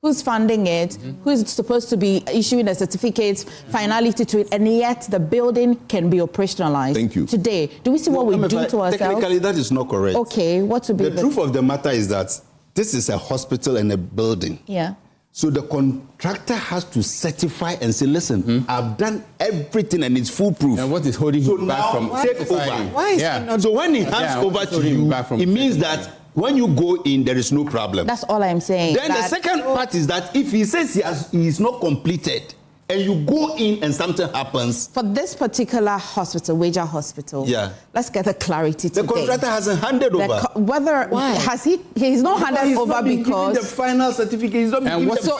who's funding it, who's supposed to be issuing the certificates, finality to it, and yet the building can be operationalized. Thank you. Today, do we see what we do to ourselves? Technically, that is not correct. Okay, what to be the truth of the matter is that this is a hospital and a building. Yeah. So the contractor has to certify and say, listen, I've done everything and it's foolproof. And what is holding him back from take over? Why is he not? So when he hands over to you, it means that When you go in, there is no problem. That's all I'm saying. Then the second part is that if he says he is not completed, and you go in and something happens. For this particular hospital, Wager Hospital, let's get the clarity today. The contractor hasn't handed over. Why? Has he? He's not handed over because the final certificate. He's not and what's Hang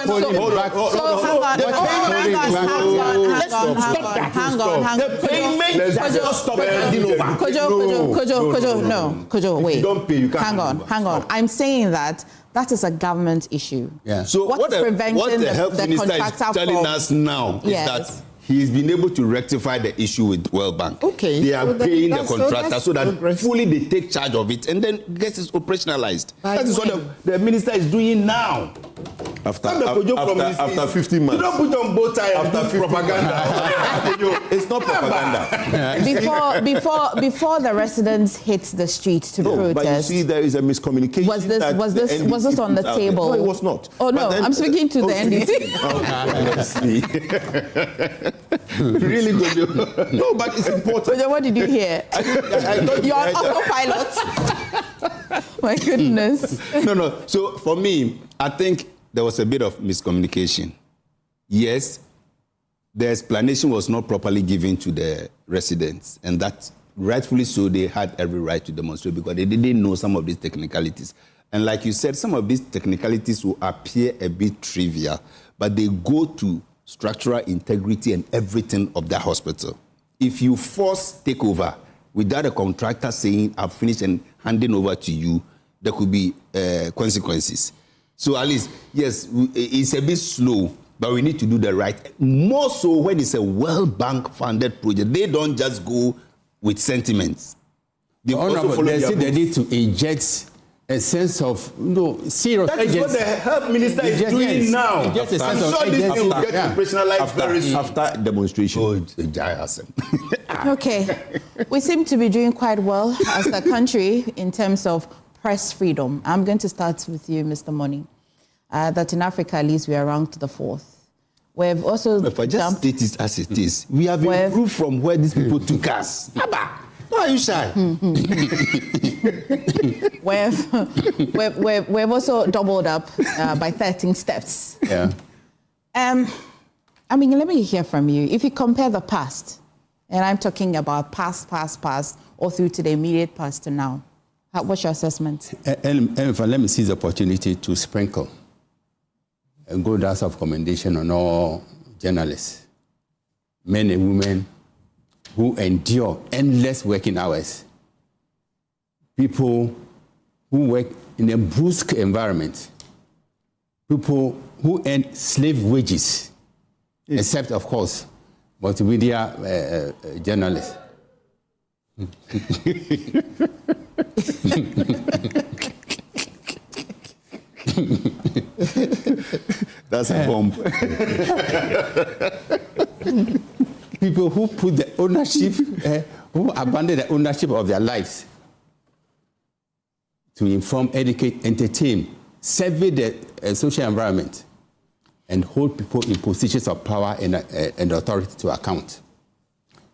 on. The payment has not stopped handing over. Kojo, wait. Don't pay. You can't. Hang on. I'm saying that is a government issue. Yeah. So what the health minister is telling us now is that he's been able to rectify the issue with World Bank. Okay. They are paying the contractor so that fully they take charge of it and then gets it operationalized. That is what the minister is doing now. After 15 months. You don't put on both sides after propaganda. It's not propaganda. Before the residents hit the street to protest. But you see, there is a miscommunication. Was this on the table? No, it was not. Oh no, I'm speaking to the NDC. Really good. No, but it's important. What did you hear? You're on autopilot. My goodness. No. So for me, I think there was a bit of miscommunication. Yes, the explanation was not properly given to the residents, and that rightfully so, they had every right to demonstrate because they didn't know some of these technicalities. And like you said, some of these technicalities will appear a bit trivial, but they go to structural integrity and everything of the hospital. If you force takeover without a contractor saying, I've finished and handing over to you, there could be consequences. So at least, yes, it's a bit slow, but we need to do the right. More so when it's a World Bank funded project. They don't just go with sentiments. They need to inject a sense of serious That is what the health minister is doing now. I'm sure this thing will get operationalized very soon. After demonstration. Okay. We seem to be doing quite well as a country in terms of press freedom. I'm going to start with you, Mr. Money. That in Africa, at least, we are ranked the 4th. We've also if I just state it as it is, we have improved from where these people took us. Why are you shy? We've also doubled up by 13 steps. Yeah. I mean, let me hear from you. If you compare the past, and I'm talking about past, or through to the immediate past to now, what's your assessment? Emefa, let me seize the opportunity to sprinkle a good dose of commendation on all journalists, men and women who endure endless working hours, people who work in a brusque environment, people who earn slave wages, except, of course, multimedia journalists. That's a bomb. People who put the ownership, who abandon the ownership of their lives to inform, educate, entertain, survey the social environment, and hold people in positions of power and authority to account.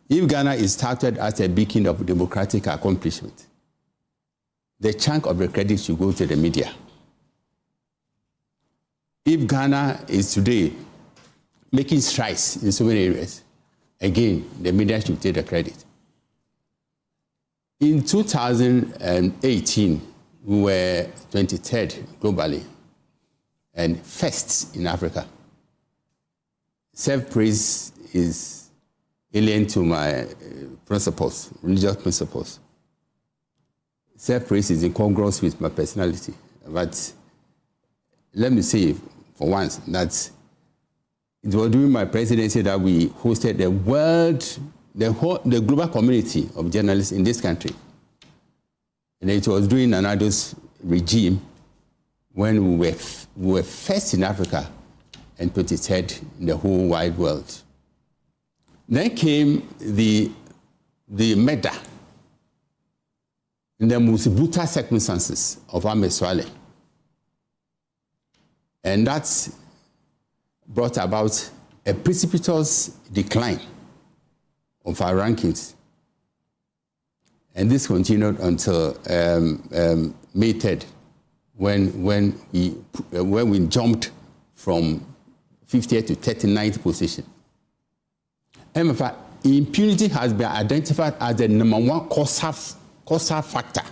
If Ghana is touted as a beacon of democratic accomplishment, the chunk of the credit should go to the media. If Ghana is today making strides in so many areas, again, the media should take the credit. In 2018, we were 23rd globally and first in Africa. Self-praise is alien to my principles, religious principles. Self-praise is incongruous with my personality. But let me say for once that it was during my presidency that we hosted the global community of journalists in this country. And it was during Nanado's regime when we were first in Africa and 23rd in the whole wide world. Then came the murder in the most brutal circumstances of Ameswale. And that brought about a precipitous decline of our rankings. And this continued until May 3rd, when we jumped from 50th to 39th position. Emefa, impunity has been identified as the number one causal factor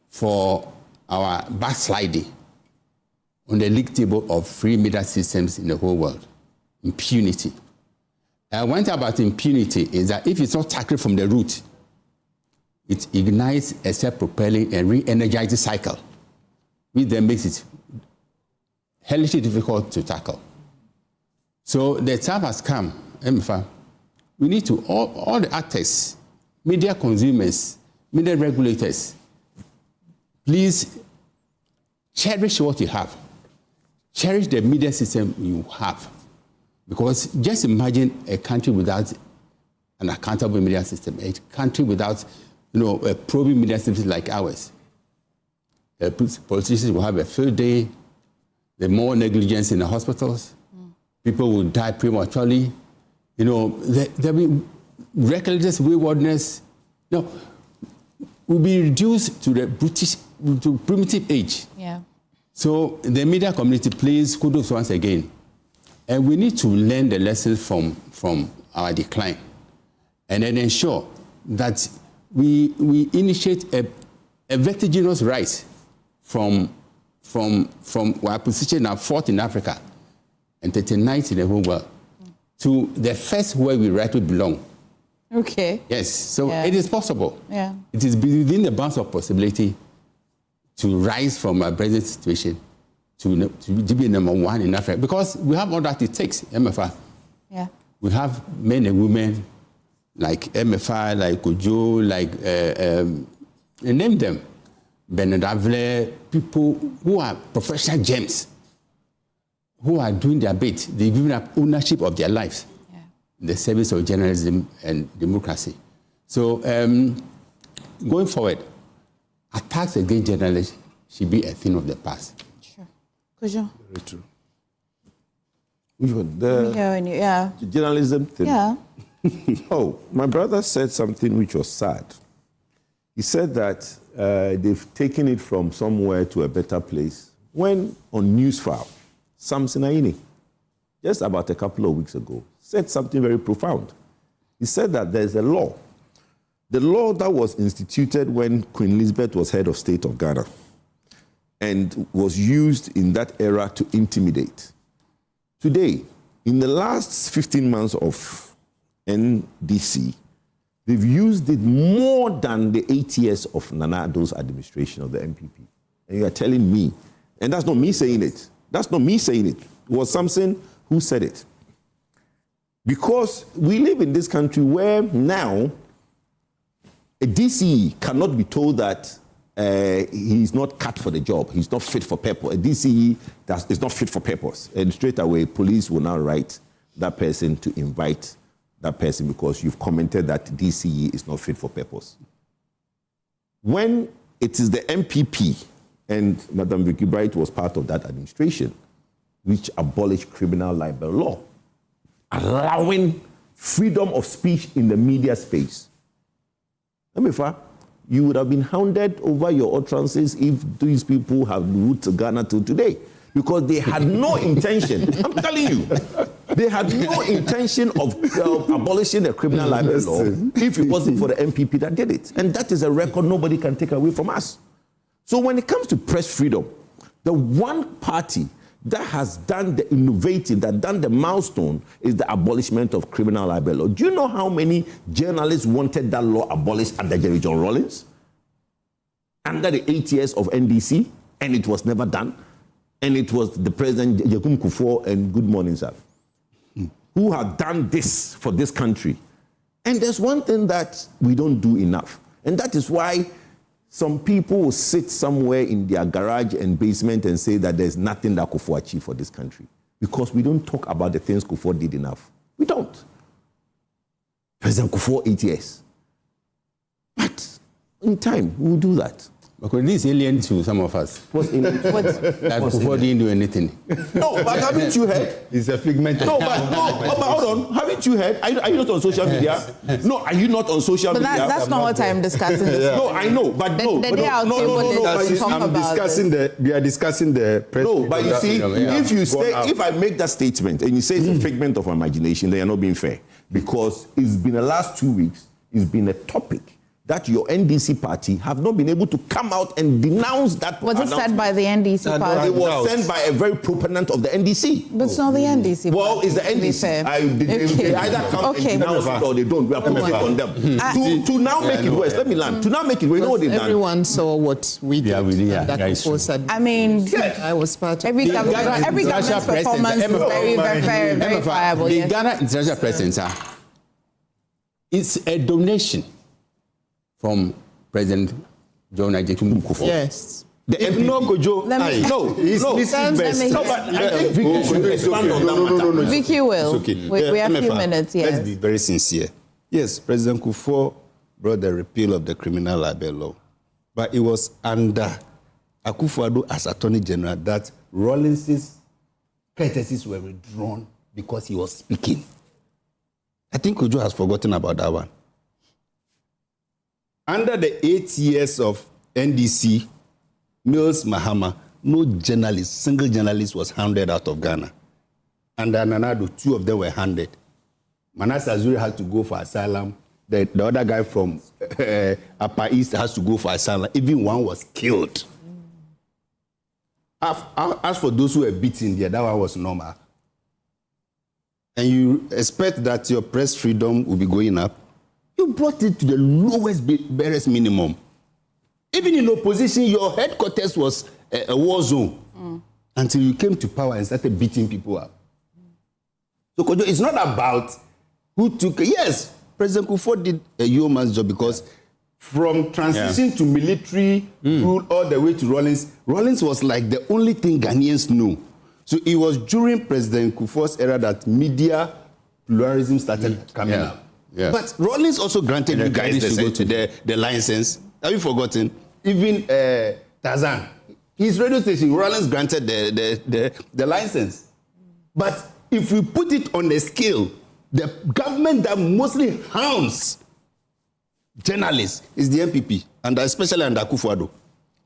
for our backsliding on the league table of free media systems in the whole world. Impunity. One thing about impunity is that if it's not tackled from the root, it ignites a self-propelling and re-energizing cycle, which then makes it hellishly difficult to tackle. So the time has come, Emefa, we need to, all the actors, media consumers, media regulators, please cherish what you have. Cherish the media system you have. Because just imagine a country without an accountable media system, a country without, a probing media system like ours. The politicians will have a field day, the more negligence in the hospitals, people will die prematurely, there'll be recklessness, waywardness, will be reduced to to primitive age. Yeah. So the media community, please, kudos once again. And we need to learn the lessons from our decline and then ensure that we initiate a vertiginous rise from our position now fourth in Africa and 39th in the whole world to the first where we rightly belong. Okay. Yes, so it is possible. Yeah. It is within the bounds of possibility to rise from our present situation to be number one in Africa, because we have all that it takes, Emefa. Yeah. We have men and women like Emefa, like Kojo, like, name them, Benedavle, people who are professional gems, who are doing their bit. They've given up ownership of their lives in the service of journalism and democracy. So going forward, attacks against journalists should be a thing of the past. Sure. Kojo? Very true. Which one? The journalism thing? Yeah. Oh, my brother said something which was sad. He said that they've taken it from somewhere to a better place when on Newsfile, Samson Aini, just about a couple of weeks ago, said something very profound. He said that there's a law, the law that was instituted when Queen Elizabeth was head of state of Ghana and was used in that era to intimidate. Today, in the last 15 months of NDC, they've used it more than the 8 years of Nana Addo's administration of the MPP. And you are telling me, and that's not me saying it, that's not me saying it, it was Samson who said it. Because we live in this country where now a DCE cannot be told that he's not cut for the job, he's not fit for purpose. A DCE is not fit for purpose. And straight away, police will now write that person to invite that person because you've commented that DCE is not fit for purpose. When it is the MPP, and Madam Vicky Bright was part of that administration, which abolished criminal libel law, allowing freedom of speech in the media space. Emefa, you would have been hounded over your utterances if these people have rooted to Ghana till today, because they had no intention. I'm telling you, they had no intention of abolishing the criminal libel law if it wasn't for the MPP that did it. And that is a record nobody can take away from us. So when it comes to press freedom, the one party that has done the innovating, that done the milestone, is the abolishment of criminal libel law. Do you know how many journalists wanted that law abolished under Jerry John Rawlings? Under the 8 years of NDC, and it was never done. And it was the President, Yakum Kufo, and good morning, sir, who had done this for this country. And there's one thing that we don't do enough, and that is why some people will sit somewhere in their garage and basement and say that there's nothing that Akufo achieved for this country. Because we don't talk about the things Akufo did enough. We don't. President Akufo, 8 years. But in time, we'll do that. Because this is alien to some of us. What's in it? That before didn't do anything. No, but haven't you heard? It's a figment. No, but hold on. Haven't you heard? Are you not on social media? No, are you not on social media? But that's not what I'm discussing. No, I know, but no. The day I'll We are discussing the press. No, but you see, if I make that statement and you say it's a figment of my imagination, then you're not being fair. Because it's been the last 2 weeks, it's been a topic that your NDC party have not been able to come out and denounce that. Was it said by the NDC party? It was sent by a very proponent of the NDC. But it's not the NDC Well, party, it's the NDC. They either come and denounce it or they don't. We are putting it on them. To now make it worse, let me land. To now make it worse, you know what they've done? Everyone saw what we did. I mean, I was part of every government's performance was very viable. The Ghana International President, it's a donation from President John Mahama. Yes. The MP. No, Kojo. Let me- No, he's missing best. No, but I think Vicky should expand on that matter. Vicky will. It's okay. We have a few Emefa, minutes, yes. Let's be very sincere. Yes, President Akufo brought the repeal of the criminal libel law, but it was under Akufo-Addo as Attorney General that Rawlings's courtesies were withdrawn because he was speaking. I think Kojo has forgotten about that one. Under the 8 years of NDC, John Mahama, no journalist, single journalist was handed out of Ghana. Under Nanado, 2 of them were handed. Manasseh Azuri had to go for asylum. The other guy from Upper East has to go for asylum. Even one was killed. As for those who were beaten there, that one was normal. And you expect that your press freedom will be going up. You brought it to the lowest barest minimum. Even in opposition, your headquarters was a war zone until you came to power and started beating people up. So Kojo, it's not about who took. Yes, President Akufo did a yeoman's job because from transition to military rule all the way to Rawlings was like the only thing Ghanaians knew. So it was during President Kufuor's era that media pluralism started coming up. Yeah. But Rawlings also granted you guys the license. Have you forgotten? Even Tarzan, his radio station, Rawlings granted the license. But if we put it on the scale, the government that mostly harms journalists is the MPP, and especially under Akufo-Addo.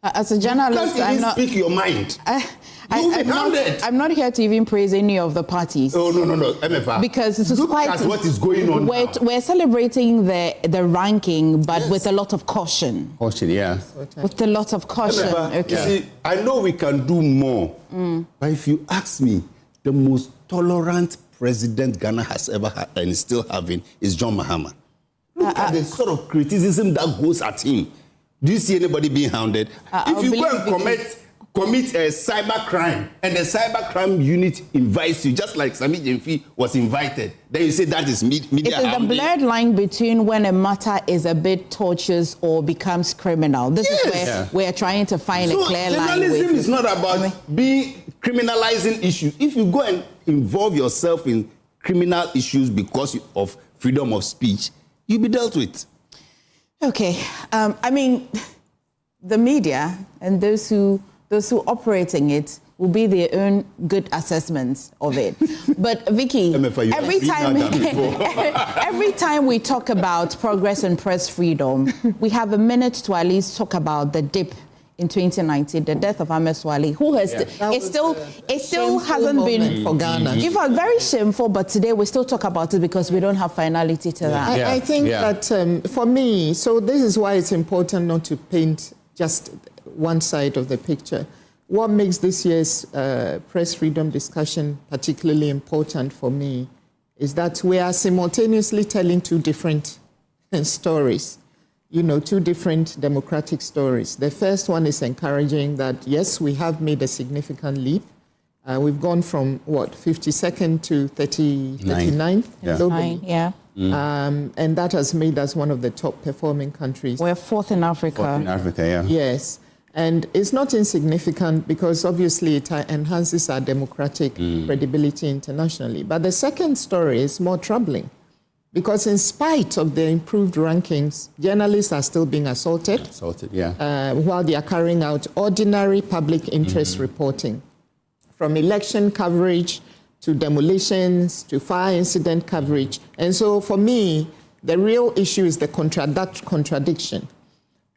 As a journalist, I'm not speak your mind. I'm not here to even praise any of the parties. Oh no, Emefa. Because this is quite at what is going on. We're celebrating the ranking, but with a lot of caution. Caution, yeah. With a lot of caution. Emefa, okay. See, I know we can do more, but if you ask me, the most tolerant president Ghana has ever had and is still having is John Mahama. Look at the sort of criticism that goes at him. Do you see anybody being hounded? If you go and commit a cyber crime and the cyber crime unit invites you, just like Sami Jemfi was invited, then you say that is media It is hounding. the blurred line between when a matter is a bit tortuous or becomes criminal. This is where we're trying to find a clear line. Journalism is not about criminalizing issues. If you go and involve yourself in criminal issues because of freedom of speech, you'll be dealt with. Okay. I mean, the media and those who operating it will be their own good assessments of it. But Vicky, every time we talk about progress and press freedom, we have a minute to at least talk about the dip in 2019, the death of Amos Wale, who has it still hasn't been for Ghana. It was very shameful, but today we still talk about it because we don't have finality to that. I think that for me, so this is why it's important not to paint just one side of the picture. What makes this year's press freedom discussion particularly important for me is that we are simultaneously telling 2 different stories. 2 different democratic stories. The first one is encouraging that, yes, we have made a significant leap. We've gone from, 52nd to 39th globally. And that has made us one of the top performing countries. We're 4th in Africa. 4th in Africa, yeah. Yes. And it's not insignificant because obviously it enhances our democratic credibility internationally. But the second story is more troubling. Because in spite of the improved rankings, journalists are still being assaulted. While they are carrying out ordinary public interest reporting. From election coverage to demolitions to fire incident coverage. And so for me, the real issue is the contradiction.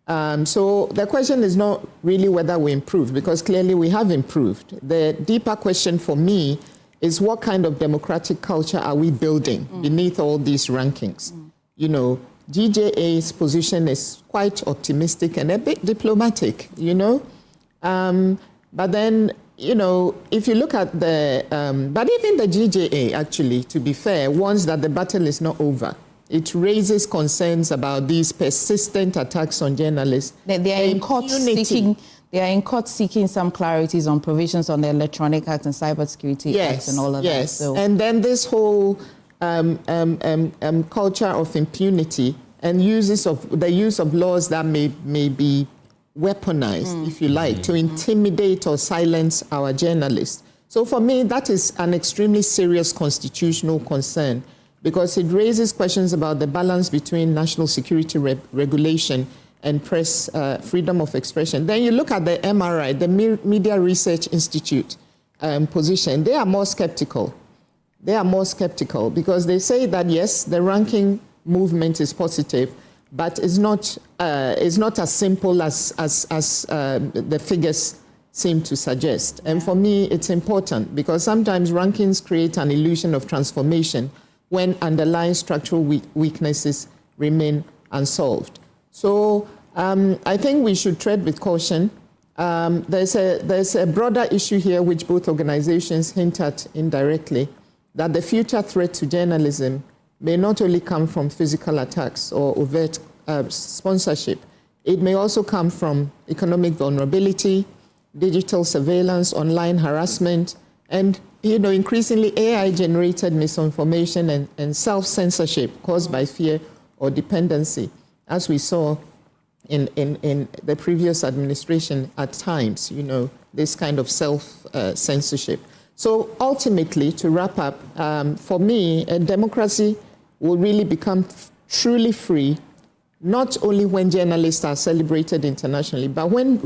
So the question is not really whether we improved, because clearly we have improved. The deeper question for me is what kind of democratic culture are we building beneath all these rankings? You know, GJA's position is quite optimistic and a bit diplomatic, you know. But then, you know, if you look at the, but even the GJA actually, to be fair, warns that the battle is not over. It raises concerns about these persistent attacks on journalists. They are in court seeking. They are in court seeking some clarities on provisions on the Electronic Act and Cybersecurity Act and all of that. Yes, so. And then this whole culture of impunity and the use of laws that may be weaponized, if you like, to intimidate or silence our journalists. So for me, that is an extremely serious constitutional concern, because it raises questions about the balance between national security regulation and press freedom of expression. Then you look at the MRI, the Media Research Institute position. They are more skeptical. They are more skeptical because they say that, yes, the ranking movement is positive, but it's not as simple as the figures seem to suggest. And for me, it's important because sometimes rankings create an illusion of transformation when underlying structural weaknesses remain unsolved. So I think we should tread with caution. There's a broader issue here which both organizations hint at indirectly, that the future threat to journalism may not only come from physical attacks or overt sponsorship. It may also come from economic vulnerability, digital surveillance, online harassment, and increasingly AI-generated misinformation and self-censorship caused by fear or dependency, as we saw in the previous administration at times, this kind of self-censorship. So ultimately, to wrap up, for me, a democracy will really become truly free, not only when journalists are celebrated internationally, but when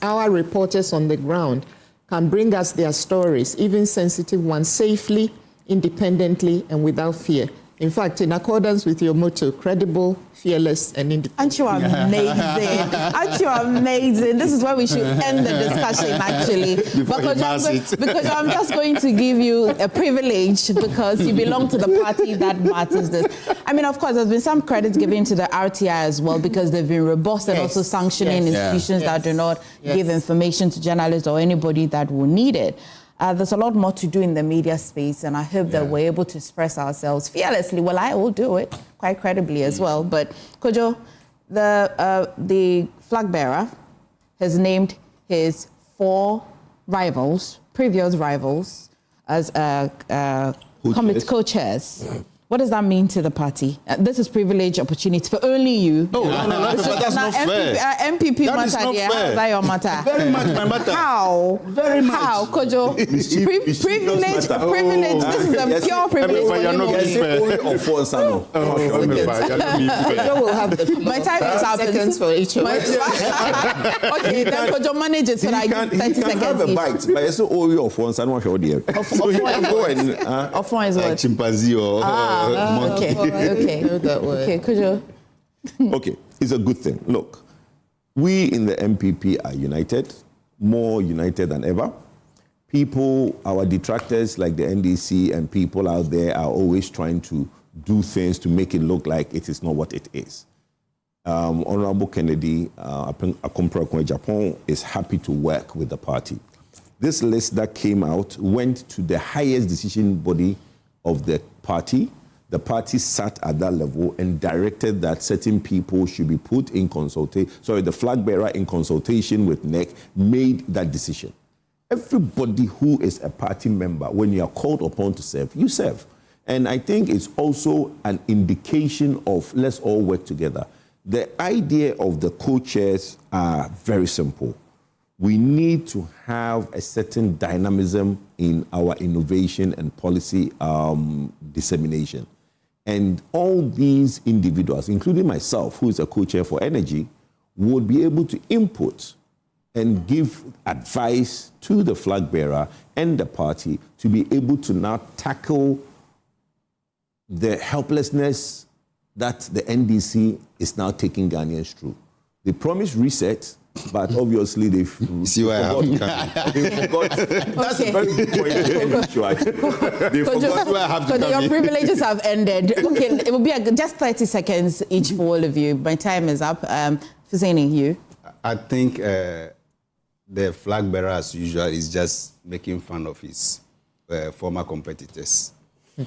our reporters on the ground, can bring us their stories, even sensitive ones, safely, independently, and without fear. In fact, in accordance with your motto, credible, fearless, and independent. Aren't you amazing? Aren't you amazing? This is where we should end the discussion, actually. Because I'm just going to give you a privilege because you belong to the party that matters this. I mean, of course, there's been some credit given to the RTI as well because they've been robust and also sanctioning institutions that do not give information to journalists or anybody that will need it. There's a lot more to do in the media space, and I hope that we're able to express ourselves fearlessly. Well, I will do it quite credibly as well. But Kojo, the flag bearer has named his 4 previous rivals, as co-chairs. What does that mean to the party? This is privilege opportunity for only you. No, that's not fair. MPP that matter. How is that your matter? Very much my matter. How? Very much. How, Kojo? Privilege. This is a pure privilege. You're not being fair. Kojo will have my time is up. Seconds for each of us. Okay, then Kojo manage it so that I get 30 seconds. You can have a bite, but it's so all your phones. I don't want to show you. Offline is what? Chimpanzee or monkey. Okay, Kojo. Okay, it's a good thing. Look, we in the MPP are united, more united than ever. People, our detractors like the NDC and people out there are always trying to do things to make it look like it is not what it is. Honorable Kennedy, Akompra Japan, is happy to work with the party. This list that came out went to the highest decision body of the party. The party sat at that level and directed that certain people should be put in the flag bearer in consultation with NEC made that decision. Everybody who is a party member, when you are called upon to serve, you serve. And I think it's also an indication of let's all work together. The idea of the co-chairs are very simple. We need to have a certain dynamism in our innovation and policy dissemination. And all these individuals, including myself, who is a co-chair for energy, would be able to input and give advice to the flag bearer and the party to be able to now tackle the helplessness that the NDC is now taking Ghanaians through. They promised reset, but obviously they've see why I have to come. They forgot. That's a very good point. They forgot where I have to come. Your privileges have ended. Okay, it will be just 30 seconds each for all of you. My time is up. Fuseni, you? I think the flag bearer, as usual, is just making fun of his former competitors.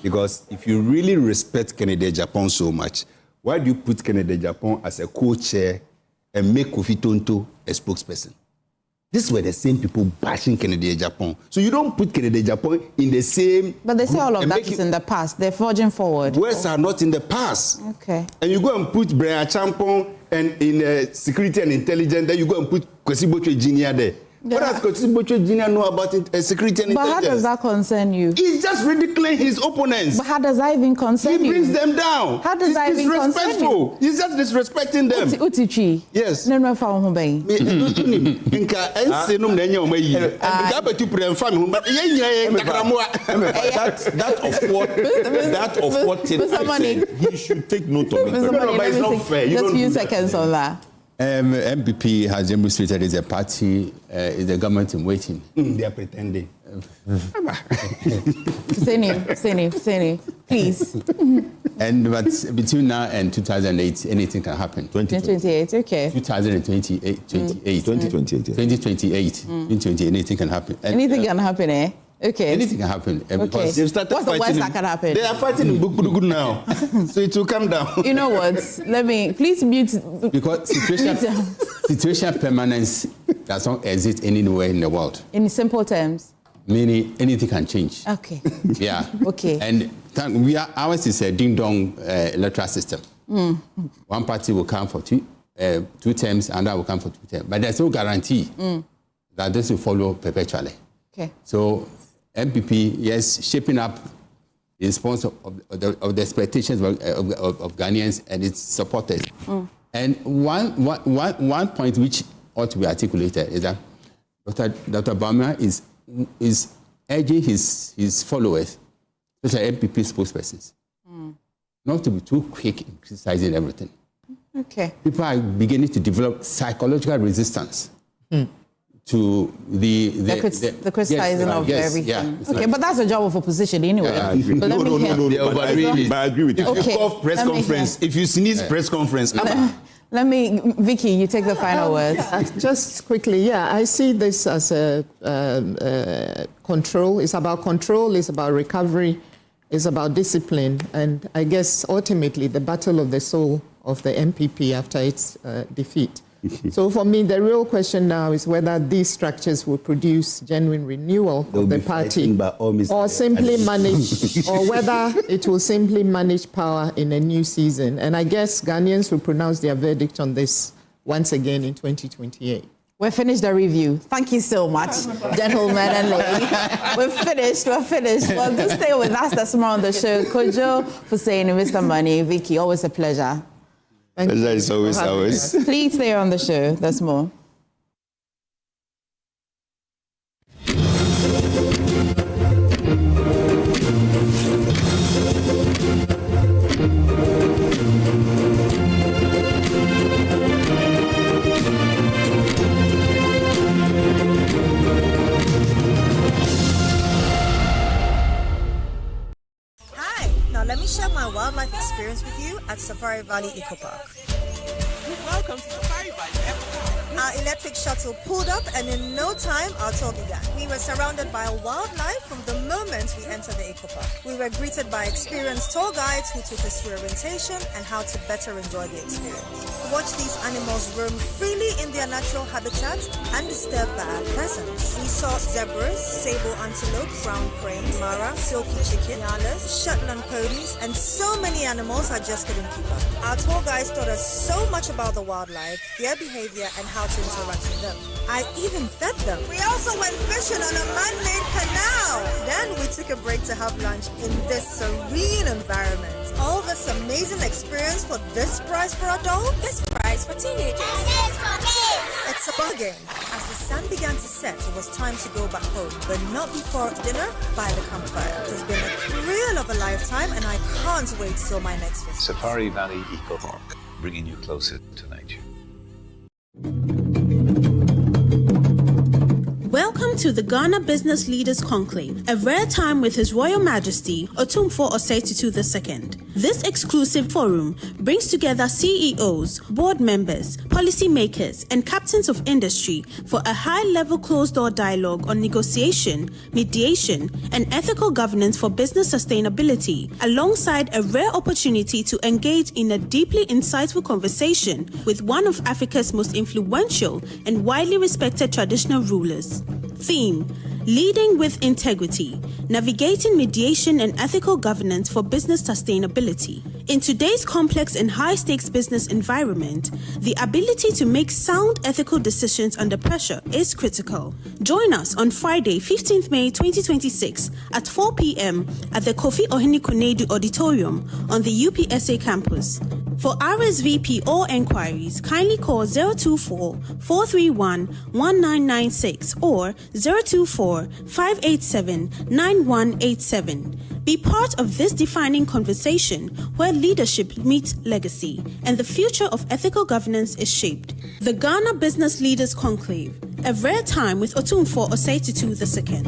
Because if you really respect Kennedy Japan so much, why do you put Kennedy Japan as a co-chair and make Kofi Tonto a spokesperson? These were the same people bashing Kennedy Japan. So you don't put Kennedy Japan in the same. But they say all of that is in the past. They're forging forward. Words are not in the past. Okay. And you go and put Brian Champon and in security and intelligence, then you go and put Kwesi Botwe Jr. there. Yeah. What does Kwesi Botwe Jr. know about security and intelligence? But how does that concern you? He's just ridiculing his opponents. But how does that even concern you? He brings them down. How does that even concern you? He's just disrespecting them. Utichi. Yes. No, no, found home bay. That of what he should take note of it. No, but it's not fair. Just a few seconds on that. MPP has demonstrated as a party, is the government in waiting. They are pretending. Seni, please. But between now and 2008, anything can happen. 2028, okay. 2028, anything can happen. Anything can happen, eh? Okay. Anything can happen. Okay. What's the worst that can happen? They are fighting in Bukbudugu now. So it will come down. You know what? Please mute. Because situation permanence does not exist anywhere in the world. In simple terms? Meaning anything can change. Okay. Yeah. Okay. And ours is a ding-dong electoral system. One party will come for two terms, another will come for 2 terms. But there's no guarantee that this will follow perpetually. Okay. So MPP, yes, shaping up in response of the expectations of Ghanaians and its supporters. And one point which ought to be articulated is that Dr. Bama is urging his followers, especially MPP spokespersons, not to be too quick in criticizing everything. Okay. People are beginning to develop psychological resistance to the criticizing of everything. Yeah, okay, but that's a job of opposition anyway. Yeah, I agree. But No, but I agree with you. Okay. If you cough press conference, if you sneeze press conference. Let me, Vicky, you take the final words. Just quickly, I see this as a control. It's about control, it's about recovery, it's about discipline, and I guess ultimately the battle of the soul of the MPP after its defeat. So for me, the real question now is whether these structures will produce genuine renewal of the party or simply manage, or whether it will simply manage power in a new season. And I guess Ghanaians will pronounce their verdict on this once again in 2028. We've finished the review. Thank you so much, gentlemen and ladies. We're finished. Well, do stay with us. That's more on the show. Kojo, Hussein, Mr. Money, Vicky, always a pleasure. Pleasure is always ours. Please stay on the show. That's more. Let me share my wildlife experience with you at Safari Valley Eco Park. Welcome to Safari Valley Eco Park. Our electric shuttle pulled up and in no time our tour began. We were surrounded by wildlife from the moment we entered the Eco Park. We were greeted by experienced tour guides who took us through orientation and how to better enjoy the experience. Watch these animals roam freely in their natural habitat undisturbed by our presence. We saw zebras, sable antelope, brown crane, mara, silky chicken, nyalas, Shetland ponies, and so many animals I just couldn't keep up. Our tour guides taught us so much about the wildlife, their behavior, and how how to interact with them. I even fed them. We also went fishing on a man-made canal. Then we took a break to have lunch in this serene environment. All this amazing experience for this price for adults? This price for teenagers. It's a bargain. As the sun began to set, it was time to go back home, but not before dinner by the campfire. It has been a thrill of a lifetime, and I can't wait till my next visit. Safari Valley Eco Park, bringing you closer to nature. Welcome to the Ghana Business Leaders Conclave, a rare time with His Royal Majesty Otumfuo Osei-Tutu II. This exclusive forum brings together CEOs, board members, policymakers, and captains of industry for a high-level closed-door dialogue on negotiation, mediation, and ethical governance for business sustainability, alongside a rare opportunity to engage in a deeply insightful conversation with one of Africa's most influential and widely respected traditional rulers. Theme: Leading with Integrity, Navigating Mediation and Ethical Governance for Business Sustainability. In today's complex and high-stakes business environment, the ability to make sound ethical decisions under pressure is critical. Join us on Friday, 15th May 2026 at 4 p.m. at the Kofi Ohene Konadu Auditorium on the UPSA campus. For RSVP or enquiries, kindly call 024-431-1996 or 024-587-9187. Be part of this defining conversation where leadership meets legacy and the future of ethical governance is shaped. The Ghana Business Leaders Conclave, a rare time with Otumfuo Osei-Tutu II.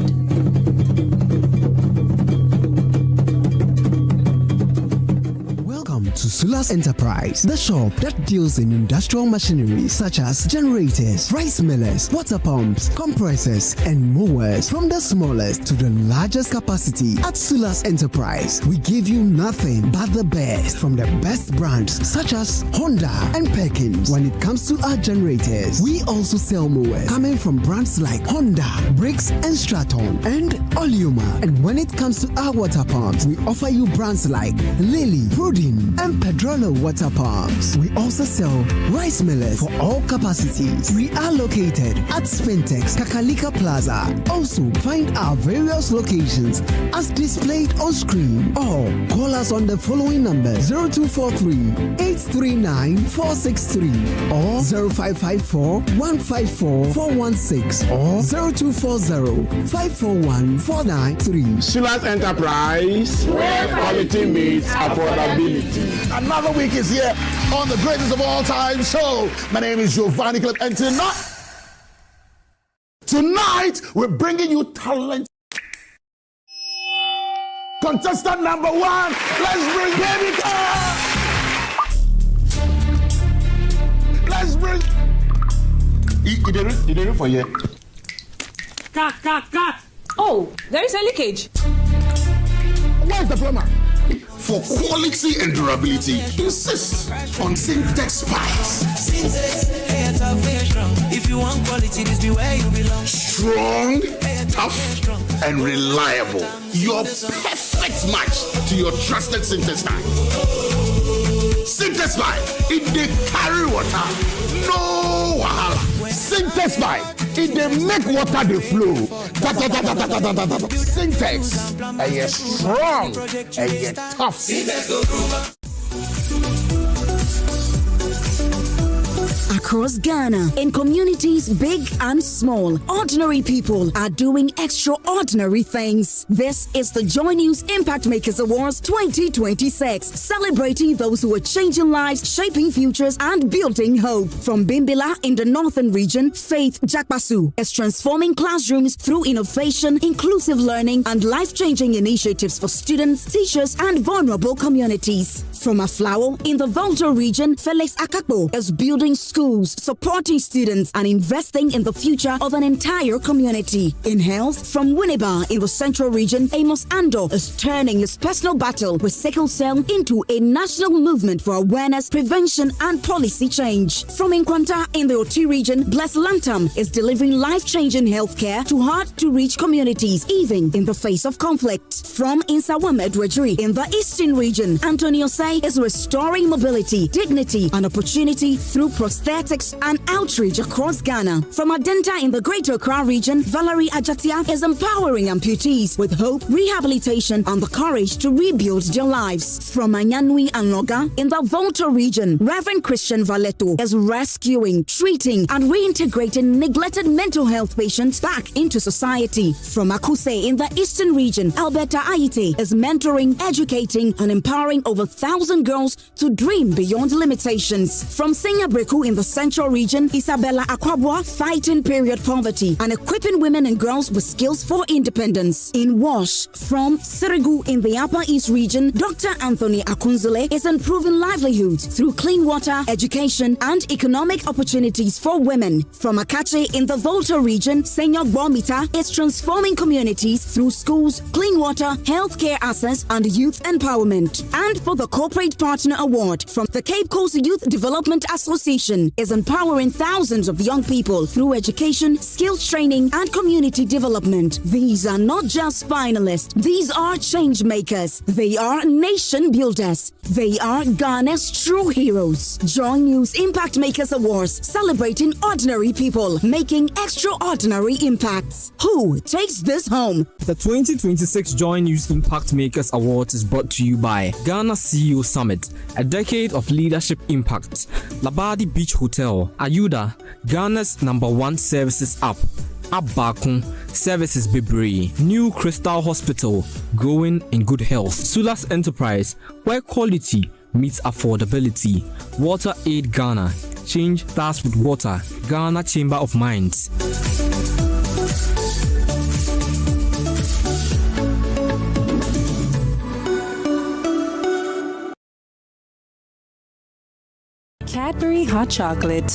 To Sulas Enterprise, the shop that deals in industrial machinery such as generators, rice millers, water pumps, compressors, and mowers. From the smallest to the largest capacity, at Sulas Enterprise, we give you nothing but the best from the best brands such as Honda and Perkins. When it comes to our generators, we also sell mowers coming from brands like Honda, Briggs and Straton, and Oleoma. And when it comes to our water pumps, we offer you brands like Lily, Prudin, and Pedrolo water pumps. We also sell rice millers for all capacities. We are located at Spintex Kakalika Plaza. Also, find our various locations as displayed on screen, or call us on the following numbers: 0243-839-463 or 0554-154-416 or 0240-541-493. Sulas Enterprise, where quality meets affordability. Another week is here on the greatest of all time show. My name is Giovanni Clip, and tonight we're bringing you talent. Contestant number one, let's bring Baby Girl. Let's bring. You didn't for you. Cut. Oh, there is a leakage. Where's the plumber? For quality and durability, insist on Syntex pipes. If you want quality, this be where you belong. Strong, tough, and reliable. Your perfect match to your trusted Syntex pipe. Syntex pipe, it dey carry water, no wahala. Syntex pipe, it dey make water dey flow. Syntex, and you're strong, and you're tough. Across Ghana, in communities big and small, ordinary people are doing extraordinary things. This is the Joy News Impact Makers Awards 2026, celebrating those who are changing lives, shaping futures, and building hope. From Bimbila in the northern region, Faith Jakpasu is transforming classrooms through innovation, inclusive learning, and life-changing initiatives for students, teachers, and vulnerable communities. From Aflao in the Volta region, Felix Akakpo is building schools, supporting students, and investing in the future of an entire community. In health, from Winneba in the central region, Amos Ando is turning his personal battle with sickle cell into a national movement for awareness, prevention, and policy change. From Nkwanta in the Oti region, Bless Lantam is delivering life-changing healthcare to hard-to-reach communities, even in the face of conflict. From Insawam Edwardri in the eastern region, Antonio Say is restoring mobility, dignity, and opportunity through prosthetic diabetics, and outreach across Ghana. From Adenta in the Greater Accra region, Valerie Ajatia is empowering amputees with hope, rehabilitation, and the courage to rebuild their lives. From Anyanui and Noga in the Volta region, Reverend Christian Valeto is rescuing, treating, and reintegrating neglected mental health patients back into society. From Akosua in the Eastern region, Alberta Aite is mentoring, educating, and empowering over 1,000 girls to dream beyond limitations. From Senya Breku in the Central region, Isabella Akwabwa fighting period poverty and equipping women and girls with skills for independence. In Wash, from Sirigu in the Upper East region, Dr. Anthony Akunzule is improving livelihoods through clean water, education, and economic opportunities for women. From Akache in the Volta region, Senyor Bomita is transforming communities through schools, clean water, healthcare access, and youth empowerment. And for the Corporate Partner Award from the Cape Coast Youth Development Association is empowering thousands of young people through education, skills training, and community development. These are not just finalists. These are change makers. They are nation builders. They are Ghana's true heroes. Joy News Impact Makers Awards, celebrating ordinary people making extraordinary impacts. Who takes this home? The 2026 Joy News Impact Makers Awards is brought to you by Ghana CEO Summit, a decade of leadership impact. Labadi Beach Hotel, Ayuda, Ghana's #1 services app. Abakun, Services Bibri, New Crystal Hospital, growing in good health. Sulas Enterprise, where quality meets affordability. Water Aid Ghana, change starts with water. Ghana Chamber of Mines. Cadbury Hot Chocolate.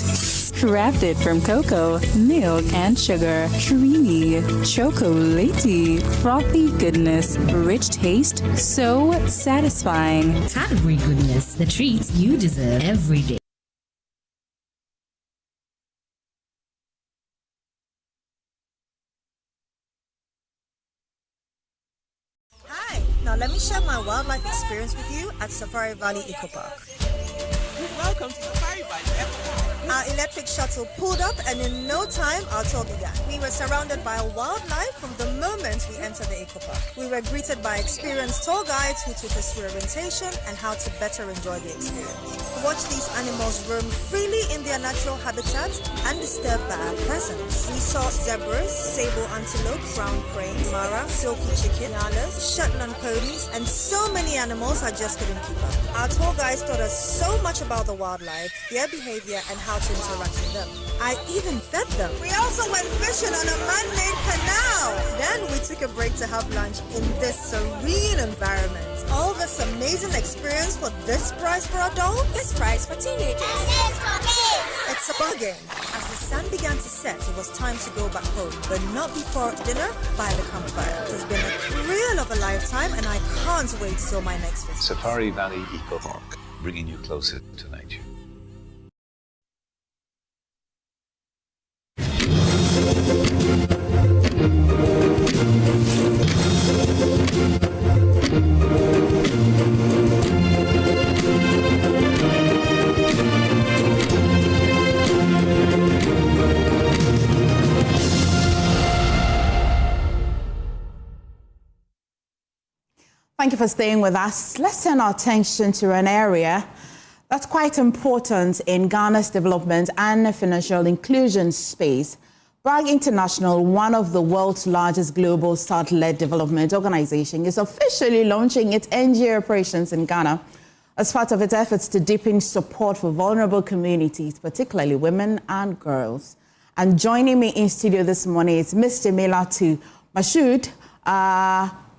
Crafted from cocoa, milk, and sugar. Creamy, chocolatey, frothy goodness, rich taste, so satisfying. Cadbury goodness, the treats you deserve every day. Hi, now let me share my wildlife experience with you at Safari Valley Eco Park. Welcome to Safari Valley Eco Park. Our electric shuttle pulled up, and in no time, our tour began. We were surrounded by wildlife from the moment we entered the eco park. We were greeted by experienced tour guides who took us through orientation and how to better enjoy the experience. Watch these animals roam freely in their natural habitat undisturbed by our presence. We saw zebras, sable antelope, brown crane, mara, silky chicken, nyalas, Shetland ponies, and so many animals I just couldn't keep up. Our tour guides taught us so much about the wildlife, their behavior, and how to interact with them. I even fed them. We also went fishing on a man-made canal. Then we took a break to have lunch in this serene environment. All this amazing experience for this price for adults? This price for teenagers. It's a bargain. As the sun began to set, it was time to go back home, but not before dinner by the campfire. It has been a thrill of a lifetime, and I can't wait till my next visit. Safari Valley Eco Park, bringing you closer to nature. Thank you for staying with us. Let's turn our attention to an area that's quite important in Ghana's development and financial inclusion space. Bragg International, one of the world's largest global South-led development organizations, is officially launching its NGO operations in Ghana as part of its efforts to deepen support for vulnerable communities, particularly women and girls. And joining me in studio this morning is Mr. Milatu Mashood,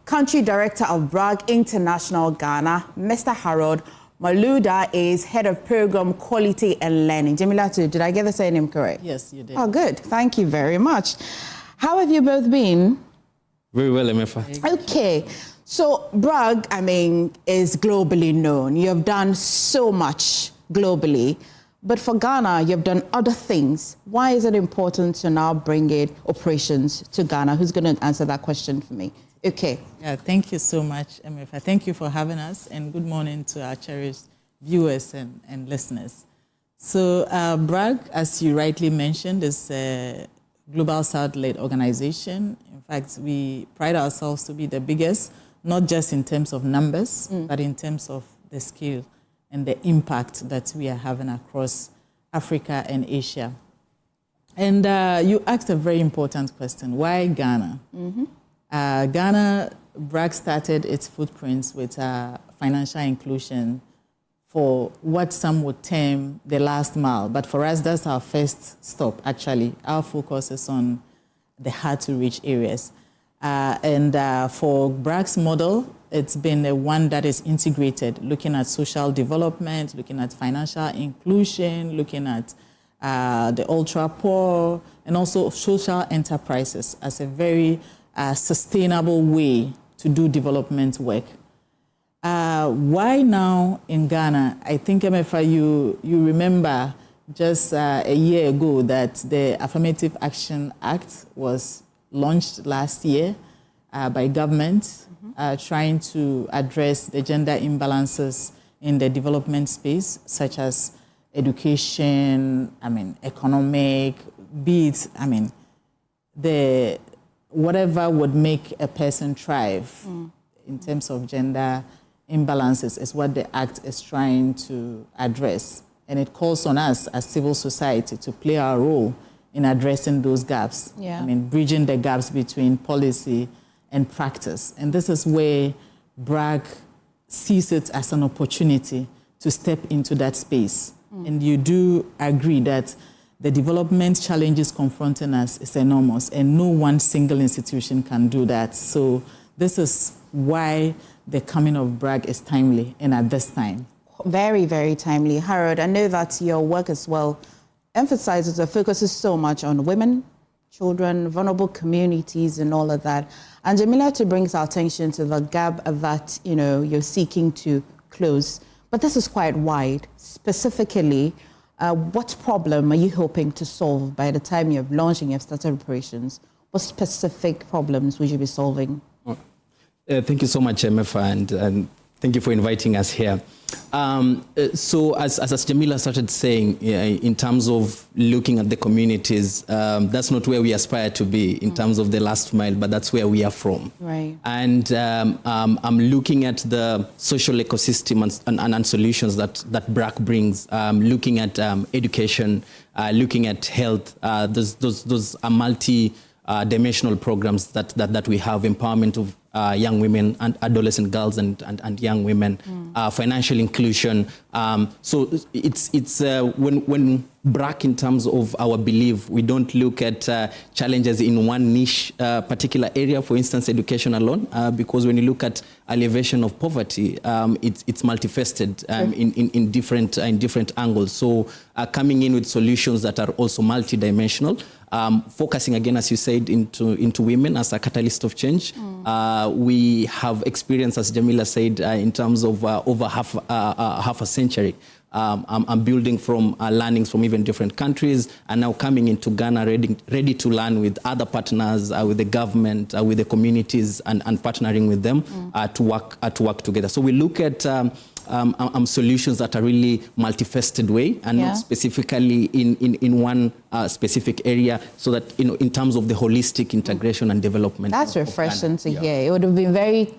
Country Director of Bragg International Ghana. Mr. Harold Maluda is Head of Program Quality and Learning. Jamilatu, did I get the surname correct? Yes, you did. Oh, good. Thank you very much. How have you both been? Very well, Emefa. Okay. So Bragg, is globally known. You have done so much globally. But for Ghana, you've done other things. Why is it important to now bring in operations to Ghana? Who's going to answer that question for me? Okay. Yeah, thank you so much, Emefa. Thank you for having us, and good morning to our cherished viewers and listeners. So BRAG, as you rightly mentioned, is a Global South-led organization. In fact, we pride ourselves to be the biggest, not just in terms of numbers, but in terms of the scale and the impact that we are having across Africa and Asia. And you asked a very important question. Why Ghana? Ghana, BRAG started its footprints with financial inclusion for what some would term the last mile. But for us, that's our first stop, actually. Our focus is on the hard-to-reach areas. For BRAG's model, it's been a one that is integrated, looking at social development, looking at financial inclusion, looking at the ultra-poor, and also social enterprises as a very sustainable way to do development work. Why now in Ghana? I think, Emefa, you remember just a year ago that the Affirmative Action Act was launched last year by government, trying to address the gender imbalances in the development space, such as education, economic, whatever would make a person thrive in terms of gender imbalances is what the Act is trying to address. And it calls on us as civil society to play our role in addressing those gaps. Bridging the gaps between policy and practice. And this is where BRAG sees it as an opportunity to step into that space. And you do agree that the development challenges confronting us is enormous, and no one single institution can do that. So this is why the coming of BRAG is timely and at this time. Very, very timely. Harold, I know that your work as well emphasizes or focuses so much on women, children, vulnerable communities and all of that. And Jamila brings our attention to the gap that, you're seeking to close. But this is quite wide. Specifically, what problem are you hoping to solve by the time you're launching, you've started operations? What specific problems would you be solving? Thank you so much, Emefa, and thank you for inviting us here. So as Jamila started saying, in terms of looking at the communities, that's not where we aspire to be in terms of the last mile, but that's where we are from. Right. And I'm looking at the social ecosystem and solutions that BRAC brings, looking at education, looking at health. Those are multi-dimensional programs that we have, empowerment of young women and adolescent girls and young women, financial inclusion. So it's when BRAC, in terms of our belief, we don't look at challenges in one niche particular area, for instance, education alone, because when you look at elevation of poverty, it's multifaceted in different angles. So coming in with solutions that are also multidimensional, focusing again, as you said, into women as a catalyst of change. We have experience, as Jamila said, in terms of over half a century. I'm building from learnings from even different countries, and now coming into Ghana ready to learn with other partners, with the government, with the communities, and partnering with them to work together. So we look at solutions that are really multifaceted way, and not specifically in one specific area, so that in terms of the holistic integration and development. That's refreshing to hear. It would have been very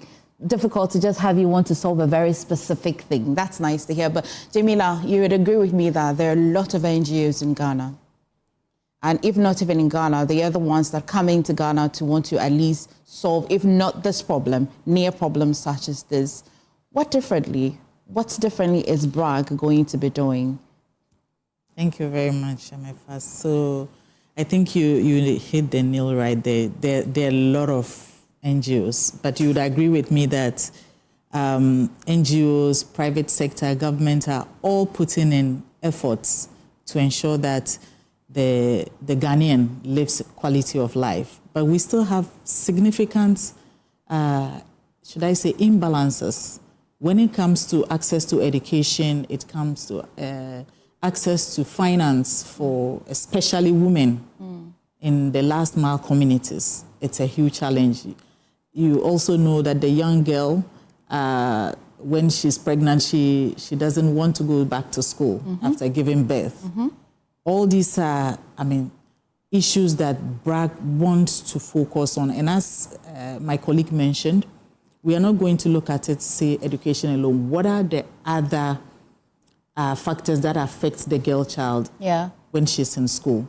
difficult to just have you want to solve a very specific thing. That's nice to hear. But Jamila, you would agree with me that there are a lot of NGOs in Ghana. And if not even in Ghana, they are the ones that come into Ghana to want to at least solve, if not this problem, near problems such as this. What's differently is BRAG going to be doing? Thank you very much, Emefa. So I think you hit the nail right there. There are a lot of NGOs, but you would agree with me that NGOs, private sector, government are all putting in efforts to ensure that the Ghanaian lives quality of life. But we still have significant, should I say, imbalances when it comes to access to education, it comes to access to finance for especially women in the last mile communities. It's a huge challenge. You also know that the young girl when she's pregnant, she doesn't want to go back to school after giving birth. All these are, issues that BRAC wants to focus on. And as my colleague mentioned, we are not going to look at it, say, education alone. What are the other factors that affect the girl child when she's in school?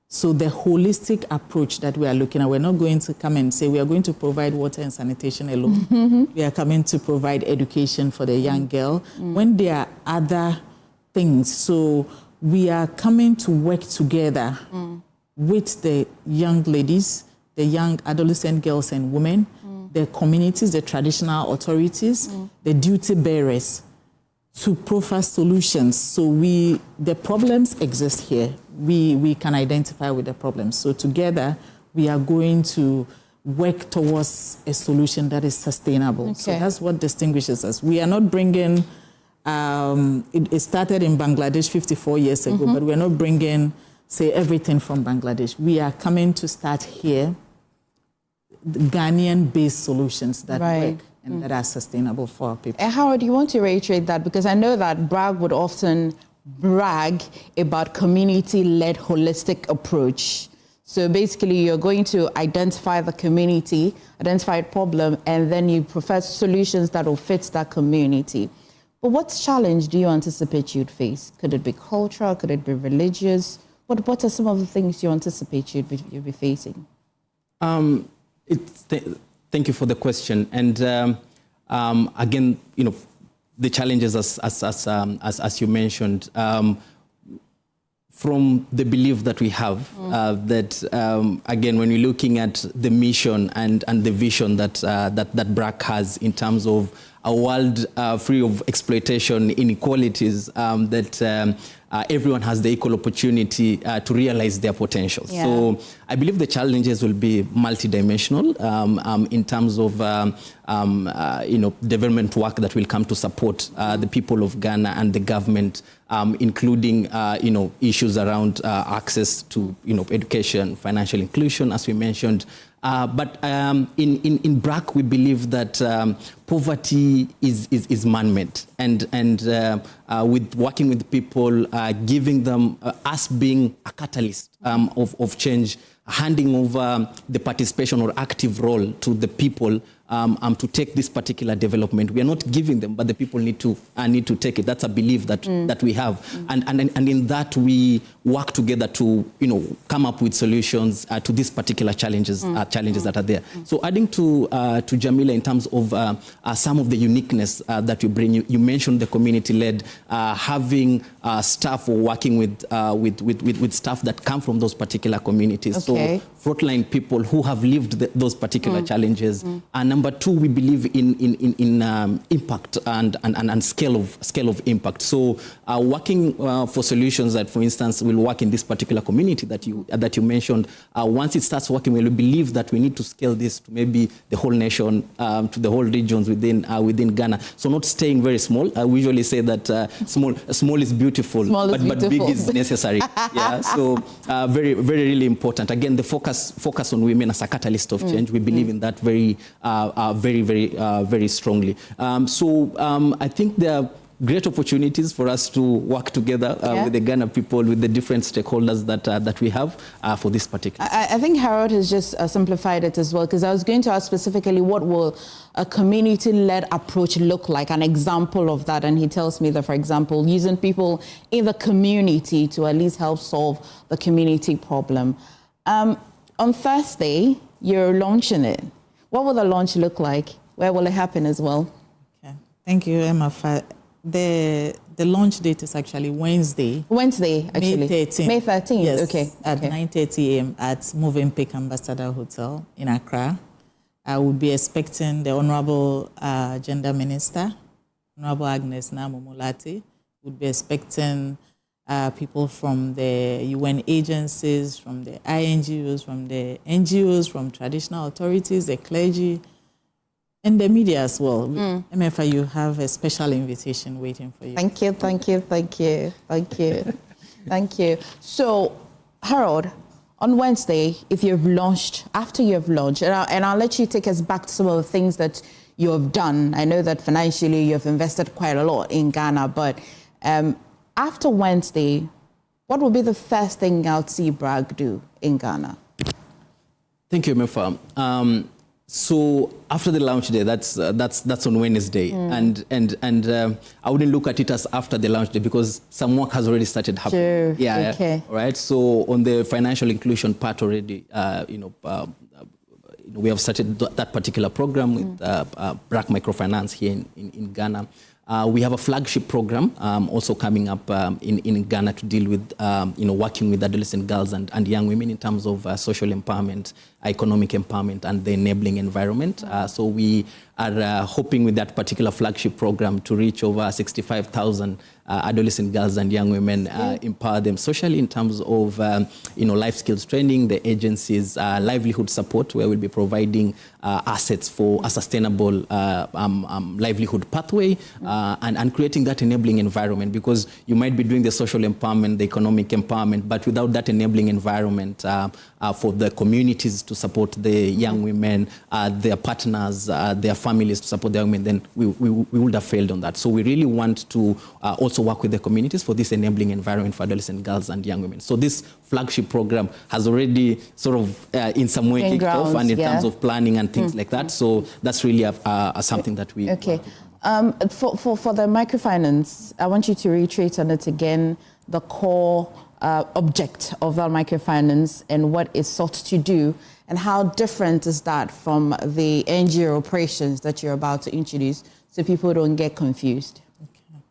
So the holistic approach that we are looking at, we're not going to come and say we are going to provide water and sanitation alone. We are coming to provide education for the young girl when there are other things. So we are coming to work together with the young ladies, the young adolescent girls and women, the communities, the traditional authorities, the duty bearers, to profile solutions. So the problems exist here. We can identify with the problems. So together, we are going to work towards a solution that is sustainable. Okay. So that's what distinguishes us. We are not bringing, it started in Bangladesh 54 years ago, but we're not bringing, say, everything from Bangladesh. We are coming to start here, Ghanaian-based solutions that work and that are sustainable for our people. And Howard, do you want to reiterate that? Because I know that BRAC would often brag about community-led holistic approach. So basically, you're going to identify the community, identify a problem, and then you prefer solutions that will fit that community. But what challenge do you anticipate you'd face? Could it be cultural? Could it be religious? What are some of the things you anticipate you'd be facing? Thank you for the question. And again, the challenges as you mentioned, from the belief that we have that again, when we're looking at the mission and the vision that BRAC has in terms of a world free of exploitation, inequalities, that everyone has the equal opportunity to realize their potential. Yeah. So I believe the challenges will be multidimensional in terms of development work that will come to support the people of Ghana and the government, including issues around access to education, financial inclusion, as we mentioned. But in BRAC, we believe that poverty is man-made, and with working with people, giving them us being a catalyst of change, handing over the participation or active role to the people to take this particular development. We are not giving them, but the people need to take it. That's a belief that we have, and in that we work together to come up with solutions to these particular challenges that are there. So adding to Jamila in terms of some of the uniqueness that you bring, you mentioned the community-led, having staff or working with staff that come from those particular communities. Okay. So frontline people who have lived those particular challenges. And number two, we believe in impact and scale of impact. So working for solutions that, for instance, will work in this particular community that you mentioned. Once it starts working, we believe that we need to scale this to maybe the whole nation, to the whole regions within Ghana. So not staying very small. We usually say that small is beautiful, but big is necessary. Yeah. So very really important. Again, the focus on women as a catalyst of change. We believe in that very strongly. So I think there are great opportunities for us to work together with the Ghana people, with the different stakeholders that we have for this particular. I think Harold has just simplified it as well, because I was going to ask specifically what will a community-led approach look like, an example of that, and he tells me that, for example, using people in the community to at least help solve the community problem. On Thursday, you're launching it. What will the launch look like? Where will it happen as well? Okay. Thank you, Emefa. The launch date is actually Wednesday. Wednesday, actually. May 13th. May 13th, yes, okay. At 9:30 a.m. at Movenpick Ambassador Hotel in Accra. I will be expecting the Honorable Gender Minister, Honorable Agnes Namomolati. Would be expecting people from the UN agencies, from the INGOs, from the NGOs, from traditional authorities, the clergy, and the media as well. Emefa, you have a special invitation waiting for you. Thank you. So, Harold, On Wednesday, if you've launched, after you've launched, and I'll let you take us back to some of the things that you have done. I know that financially you've invested quite a lot in Ghana, but after Wednesday, what will be the first thing I'll see BRAG do in Ghana? Thank you, Emefa. So after the launch day, that's on Wednesday, and I wouldn't look at it as after the launch day because some work has already started happening. Sure. Yeah. Okay. Right. So on the financial inclusion part already, we have started that particular program with BRAC Microfinance here in Ghana. We have a flagship program also coming up in Ghana to deal with, working with adolescent girls and young women in terms of social empowerment, economic empowerment, and the enabling environment. So we are hoping with that particular flagship program to reach over 65,000 adolescent girls and young women, empower them socially in terms of, life skills training, the agency's livelihood support, where we'll be providing assets for a sustainable livelihood pathway, and creating that enabling environment, because you might be doing the social empowerment, the economic empowerment, but without that enabling environment for the communities to support the young women, their partners, their families to support the young women, then we would have failed on that. So we really want to also work with the communities for this enabling environment for adolescent girls and young women. So this flagship program has already sort of in some way kicked off, and in terms of planning and things like that. So that's really something that we... Okay. For the microfinance, I want you to reiterate on it again, the core object of that microfinance and what it's sought to do, and how different is that from the NGO operations that you're about to introduce, so people don't get confused. Okay.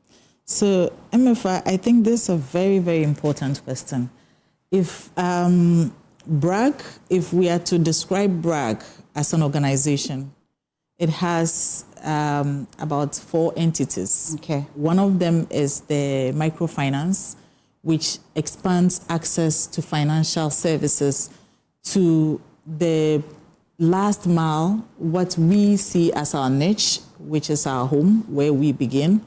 So, Emefa, I think this is a very, very important question. If BRAG, if we are to describe BRAG as an organization, it has about 4 entities. Okay. One of them is the microfinance, which expands access to financial services to the last mile, what we see as our niche, which is our home, where we begin.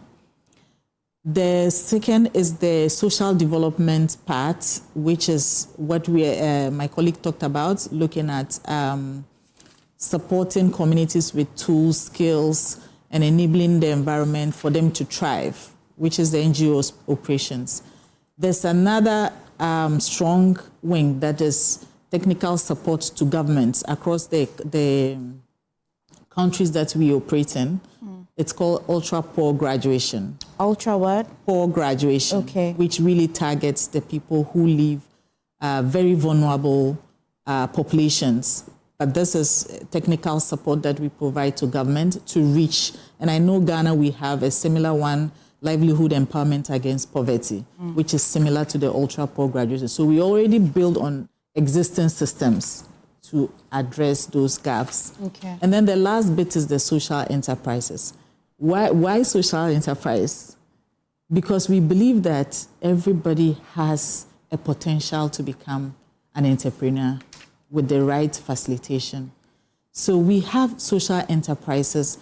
The second is the social development part, which is what my colleague talked about, looking at supporting communities with tools, skills, and enabling the environment for them to thrive, which is the NGO's operations. There's another strong wing that is technical support to governments across the countries that we operate in. It's called Ultra Poor Graduation. Ultra what? Poor Graduation, okay. Which really targets the people who live very vulnerable populations. But this is technical support that we provide to government to reach, and I know Ghana, we have a similar one, livelihood empowerment against poverty, which is similar to the ultra poor graduation. So we already build on existing systems to address those gaps. Okay. And then the last bit is the social enterprises. Why social enterprise? Because we believe that everybody has a potential to become an entrepreneur with the right facilitation. So we have social enterprises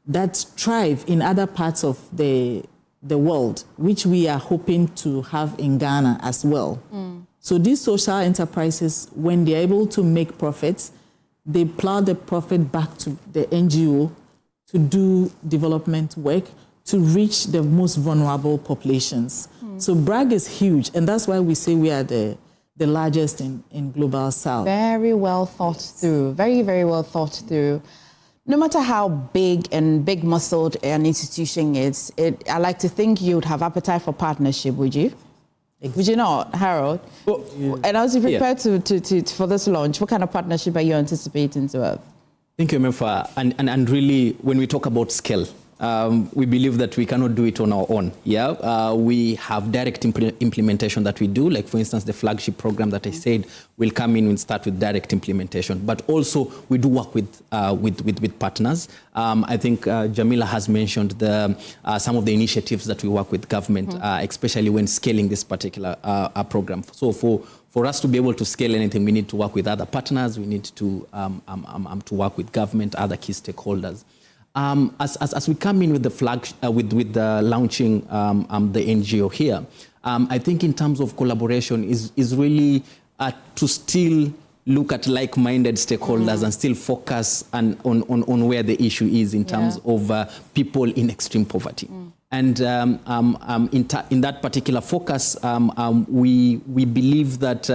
that thrive in other parts of the world, which we are hoping to have in Ghana as well. So these social enterprises, when they're able to make profits, they plow the profit back to the NGO to do development work to reach the most vulnerable populations. So BRAG is huge, and that's why we say we are the largest in Global South. Very well thought through, very, very well thought through. No matter how big and big-muscled an institution is, I like to think you'd have appetite for partnership, would you? Would you not, Harold? Well, and as you prepare for this launch, what kind of partnership are you anticipating to have? Thank you, Emefa. And really, when we talk about scale, we believe that we cannot do it on our own. We have direct implementation that we do. Like, for instance, the flagship program that I said will come in and start with direct implementation. But also, we do work with partners. I think Jamila has mentioned some of the initiatives that we work with government, especially when scaling this particular program. So for us to be able to scale anything, we need to work with other partners. We need to work with government, other key stakeholders. As we come in with the with the launching the NGO here, I think in terms of collaboration is really to still look at like-minded stakeholders and still focus on where the issue is in terms of people in extreme poverty. And in that particular focus, we believe that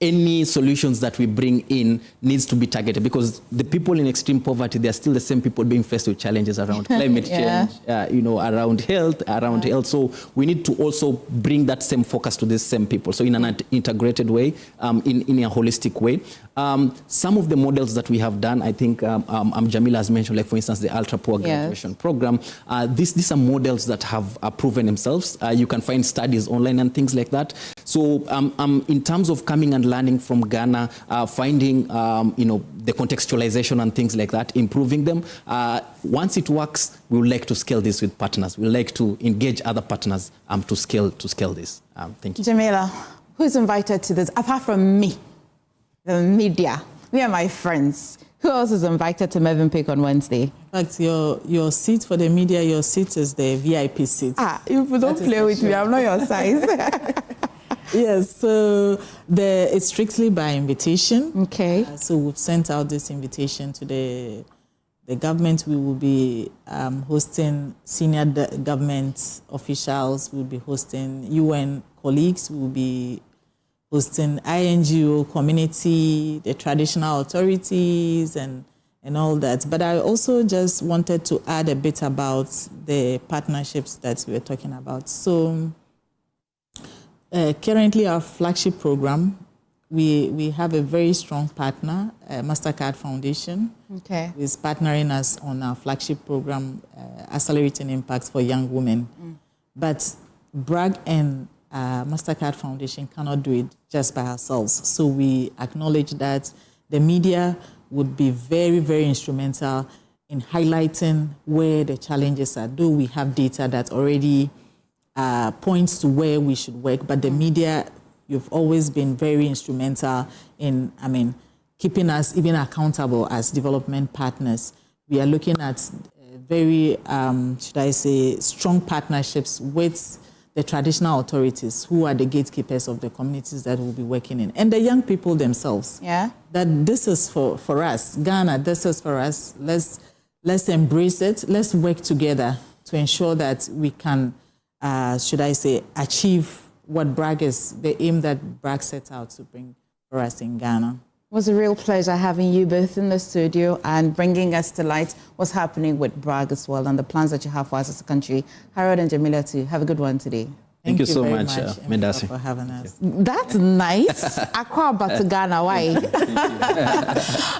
any solutions that we bring in needs to be targeted, because the people in extreme poverty, they're still the same people being faced with challenges around climate change, around health. So we need to also bring that same focus to these same people. So in an integrated way, in a holistic way. Some of the models that we have done, I think Jamila has mentioned, like for instance, the ultra poor graduation program. These are models that have proven themselves. You can find studies online and things like that. So in terms of coming and learning from Ghana, finding the contextualization and things like that, improving them. Once it works, we would like to scale this with partners. We would like to engage other partners to scale this. Thank you. Jamila, who's invited to this apart from me? The media, me and my friends. Who else is invited to Mervyn Pick on Wednesday? In fact, your seat for the media, your seat is the VIP seat. You don't play with me, I'm not your size. Yes, so it's strictly by invitation. Okay. So we've sent out this invitation to the government. We will be hosting senior government officials. We'll be hosting UN colleagues. We will be hosting INGO community, the traditional authorities, and all that. But I also just wanted to add a bit about the partnerships that we were talking about. So currently our flagship program, we have a very strong partner, MasterCard Foundation, who is partnering us on our flagship program, Accelerating Impact for Young Women. But BRAG and MasterCard Foundation cannot do it just by ourselves. So we acknowledge that the media would be very, very instrumental in highlighting where the challenges are. Though we have data that already points to where we should work, but the media, you've always been very instrumental in, keeping us even accountable as development partners. We are looking at very, strong partnerships with the traditional authorities, who are the gatekeepers of the communities that we'll be working in, and the young people themselves. Yeah. That this is for us, Ghana, this is for us. Let's embrace it. Let's work together to ensure that we can, achieve what BRAG is, the aim that BRAG set out to bring for us in Ghana. It was a real pleasure having you both in the studio and bringing us to light what's happening with BRAG as well and the plans that you have for us as a country. Harold and Jamila too. Have a good one today. Thank you so much, Medasi, for having us. That's nice. Aqua back to Ghana. Why?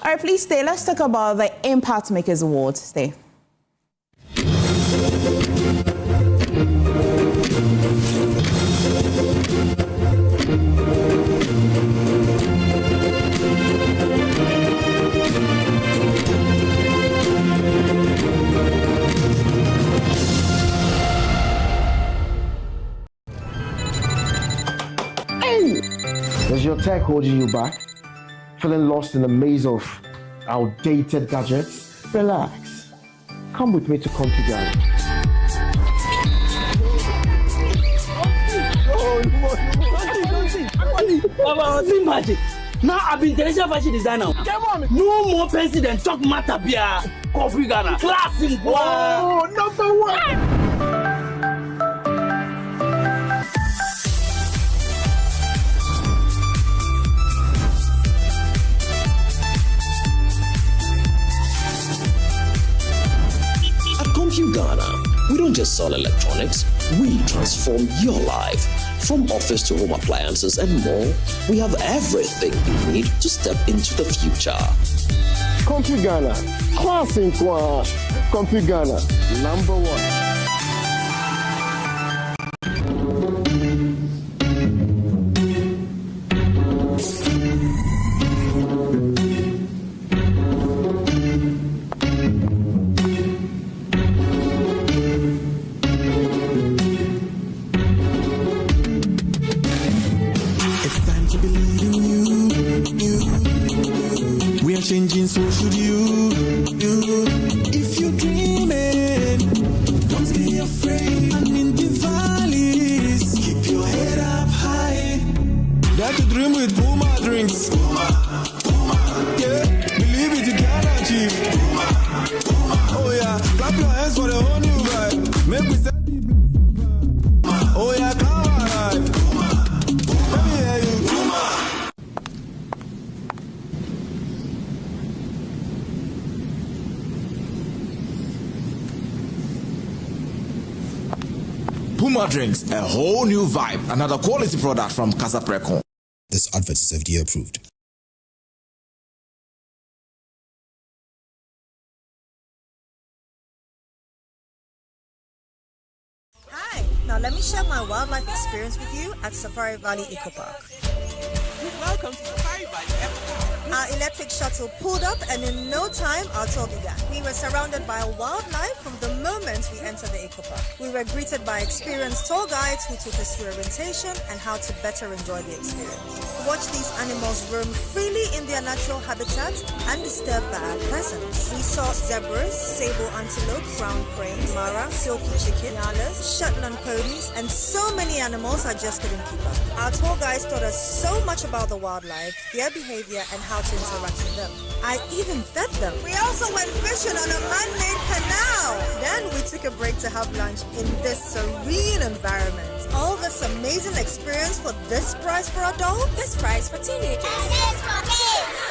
All right, please stay. Let's talk about the Impact Makers Award. Stay. Is your tech holding you back? Feeling lost in the maze of outdated gadgets? Relax. Come with me to Ghana. Now I've been international fashion designer. No more pencil than talk matter beer. Coffee Ghana. Class in one. Oh, number one. Ghana, we don't just sell electronics, we transform your life. From office to home appliances and more, we have everything you need to step into the future. Comfy Ghana, class in Kwa. Comfy Ghana, number one. Changing, so should you. If you're dreaming, don't be afraid. And in the valleys, keep your head up high. dream with Puma drinks. Yeah, believe it, you can achieve. Oh yeah, clap your hands for the whole new vibe. Make we set the place. Oh yeah, come alive. Let me hear you. Puma drinks, a whole new vibe. Another quality product from Casa Precon. This advert is FDA approved. Hi, now let me share my wildlife experience with you at Safari Valley Eco Park. Welcome to Safari Valley Eco Park. Our electric shuttle pulled up, and in no time, our tour began. We were surrounded by wildlife from the moment we entered the eco park. We were greeted by experienced tour guides who took us through orientation and how to better enjoy the experience. Watch these animals roam freely in their natural habitat undisturbed by our presence. We saw zebras, sable antelope, brown cranes, mara, silky chicken, nyalas, Shetland ponies, and so many animals I just couldn't keep up. Our tour guides taught us so much about the wildlife, their behavior, and how to interact with them. I even fed them. We also went fishing on a man-made canal. Then we took a break to have lunch in this serene environment. All this amazing experience for this price for adults? This price for teenagers.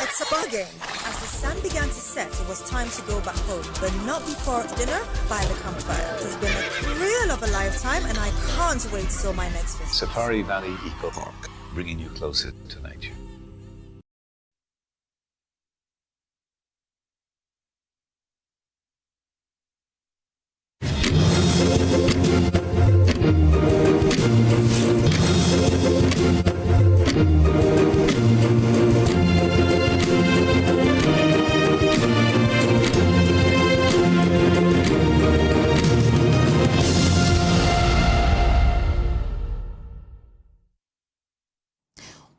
It's a bargain. As the sun began to set, it was time to go back home, but not before dinner by the campfire. It has been a thrill of a lifetime, and I can't wait till my next visit. Safari Valley Eco Park, bringing you closer to nature.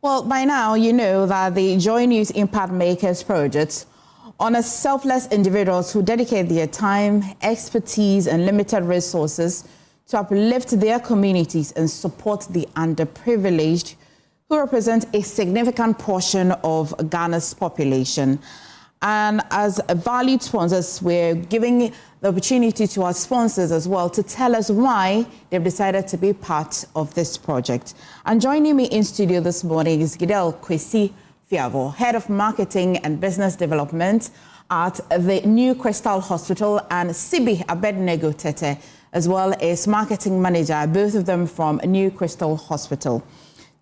Well, by now, you know that the Joy News Impact Makers project honors selfless individuals who dedicate their time, expertise, and limited resources to uplift their communities and support the underprivileged, who represent a significant portion of Ghana's population. And as valued sponsors, we're giving the opportunity to our sponsors as well to tell us why they've decided to be part of this project. And joining me in studio this morning is Gidel Kwesi Fiavo, Head of Marketing and Business Development at the New Crystal Hospital, and Sibi Abednego Tete, as well as Marketing Manager, both of them from New Crystal Hospital.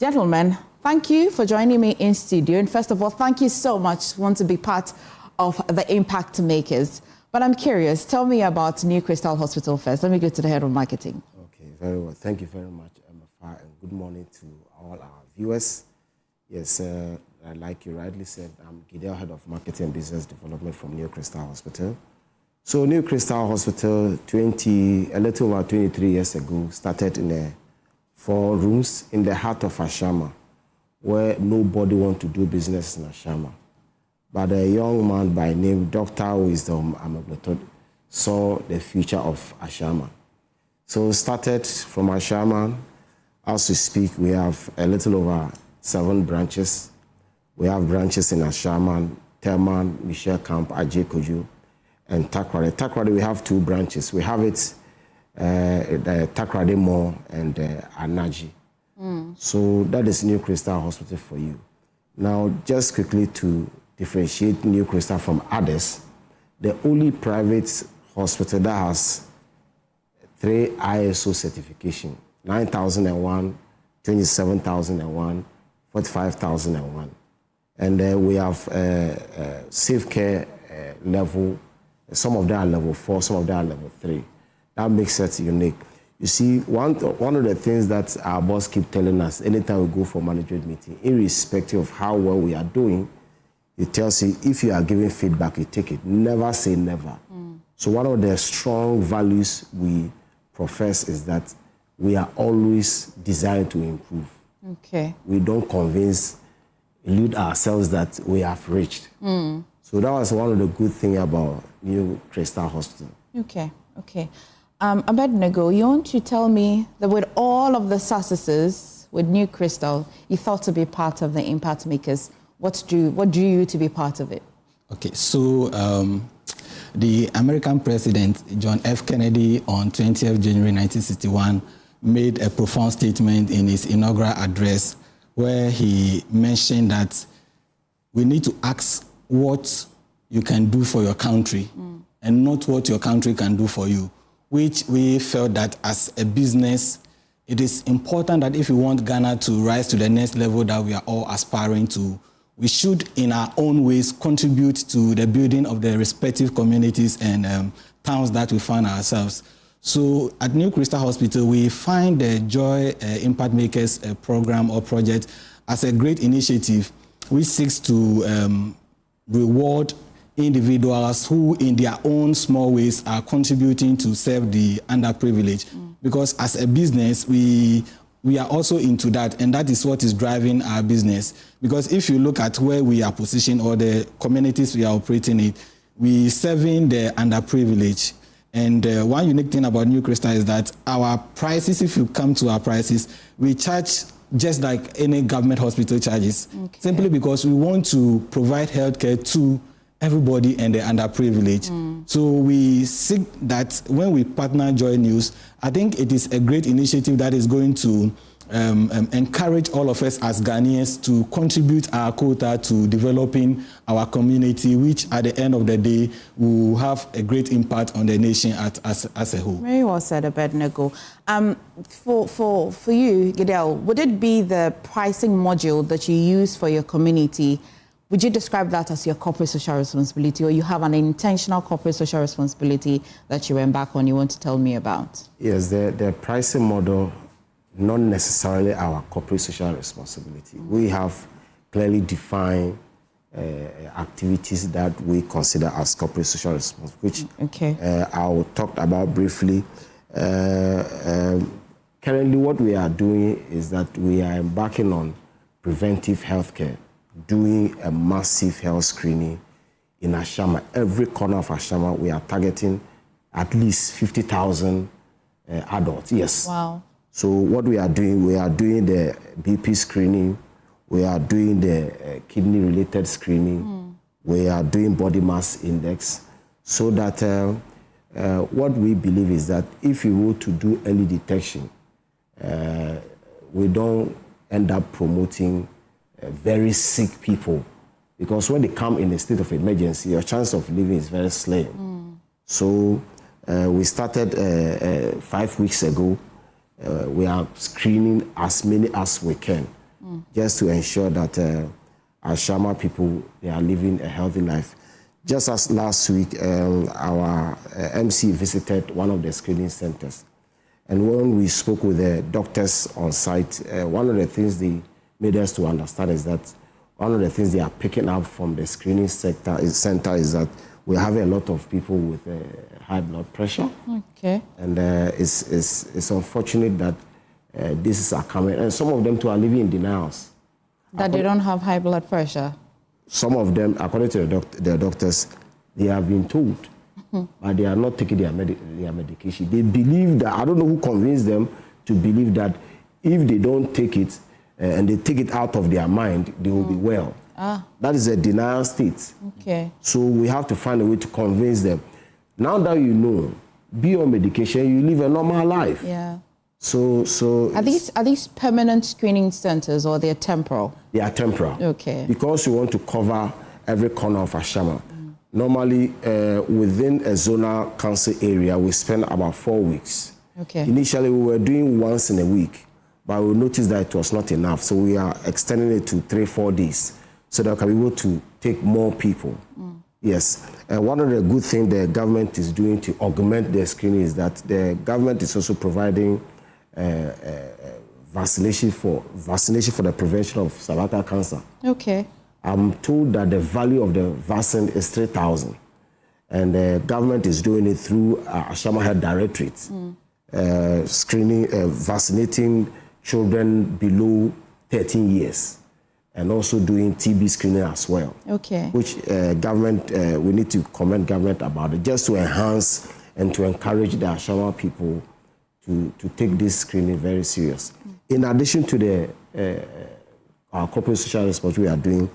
Gentlemen, thank you for joining me in studio. And first of all, thank you so much for wanting to be part of the Impact Makers. But I'm curious, tell me about New Crystal Hospital first. Let me go to the Head of Marketing. Okay, very well. Thank you very much, Emefa, and good morning to all our viewers. Yes, like you rightly said, I'm Gideon, Head of Marketing and Business Development from New Crystal Hospital. So New Crystal Hospital, a little over 23 years ago, started in 4 rooms in the heart of Ashama, where nobody wants to do business in Ashama. But a young man by name Dr. Wisdom Amagloto saw the future of Ashama. So started from Ashama. As we speak, we have a little over 7 branches. We have branches in Ashama, Terman, Michelle Camp, Ajay Kojo, and Takrade. Takrade, we have 2 branches. We have it, the Takrade Mall and Anaji. So that is New Crystal Hospital for you. Now, just quickly to differentiate New Crystal from others, the only private hospital that has 3 ISO certification, 9001, 27001, 45001. And we have safe care level, some of them are level 4, some of them are level 3. That makes it unique. You see, one of the things that our boss keep telling us anytime we go for management meeting, irrespective of how well we are doing, he tells you, if you are giving feedback, you take it. Never say never. So one of the strong values we profess is that we are always designed to improve. Okay. We don't elude ourselves that we have reached. So that was one of the good things about New Crystal Hospital. Okay. Abednego, you want to tell me that with all of the successes with New Crystal, you thought to be part of the impact makers. What drew you to be part of it? Okay, so the American President, John F. Kennedy, on 20th January 1961, made a profound statement in his inaugural address where he mentioned that we need to ask what you can do for your country and not what your country can do for you, which we felt that as a business, it is important that if we want Ghana to rise to the next level that we are all aspiring to, we should, in our own ways, contribute to the building of the respective communities and towns that we find ourselves. So at New Crystal Hospital, we find the Joy Impact Makers program or project as a great initiative which seeks to reward individuals who in their own small ways are contributing to serve the underprivileged. Because as a business, we are also into that, and that is what is driving our business. Because if you look at where we are positioned or the communities we are operating in, we serving the underprivileged. And one unique thing about New Crystal is that our prices, if you come to our prices, we charge just like any government hospital charges, simply because we want to provide healthcare to everybody and the underprivileged. So we seek that when we partner Joy News, I think it is a great initiative that is going to encourage all of us as Ghanaians to contribute our quota to developing our community, which at the end of the day will have a great impact on the nation as a whole. Very well said, Abednego. For you, Gideon, would it be the pricing module that you use for your community? Would you describe that as your corporate social responsibility, or you have an intentional corporate social responsibility that you embark on you want to tell me about? Yes, the pricing model, not necessarily our corporate social responsibility. We have clearly defined activities that we consider as corporate social responsibility, which I'll talk about briefly. Currently, what we are doing is that we are embarking on preventive healthcare, doing a massive health screening in Ashama. Every corner of Ashama, we are targeting at least 50,000 adults. Yes. Wow. So what we are doing the BP screening, we are doing the kidney-related screening, we are doing body mass index, so that what we believe is that if you were to do early detection, we don't end up promoting very sick people, because when they come in a state of emergency, your chance of living is very slim. So we started 5 weeks ago. We are screening as many as we can, just to ensure that our Shama people, they are living a healthy life. Just as last week, our MC visited one of the screening centers. And when we spoke with the doctors on site, one of the things they made us to understand is that one of the things they are picking up from the screening center is that we have a lot of people with high blood pressure. Okay. And it's unfortunate that this is coming. And some of them too are living in denials. That they don't have high blood pressure? Some of them, according to their doctors, they have been told, but they are not taking their medication. They believe that, I don't know who convinced them to believe that if they don't take it, and they take it out of their mind, they will be well. That is a denial state. Okay. So we have to find a way to convince them. Now that you know, be on medication, you live a normal life. Yeah. So are these permanent screening centers, or they're temporal? They are temporal. Okay. Because we want to cover every corner of Ashama. Normally, within a zonal council area, we spend about 4 weeks. Okay. Initially, we were doing once in a week, but we noticed that it was not enough. So we are extending it to 3-4 days, so that we can be able to take more people. Yes. One of the good things the government is doing to augment their screening is that the government is also providing vaccination for the prevention of cervical cancer. Okay. I'm told that the value of the vaccine is 3,000, and the government is doing it through Ashama Health Directorate, screening, vaccinating children below 13 years, and also doing TB screening as well. Okay. Which government, we need to commend government about it, just to enhance and to encourage the Ashama people to take this screening very serious. In addition to the our corporate social responsibility we are doing,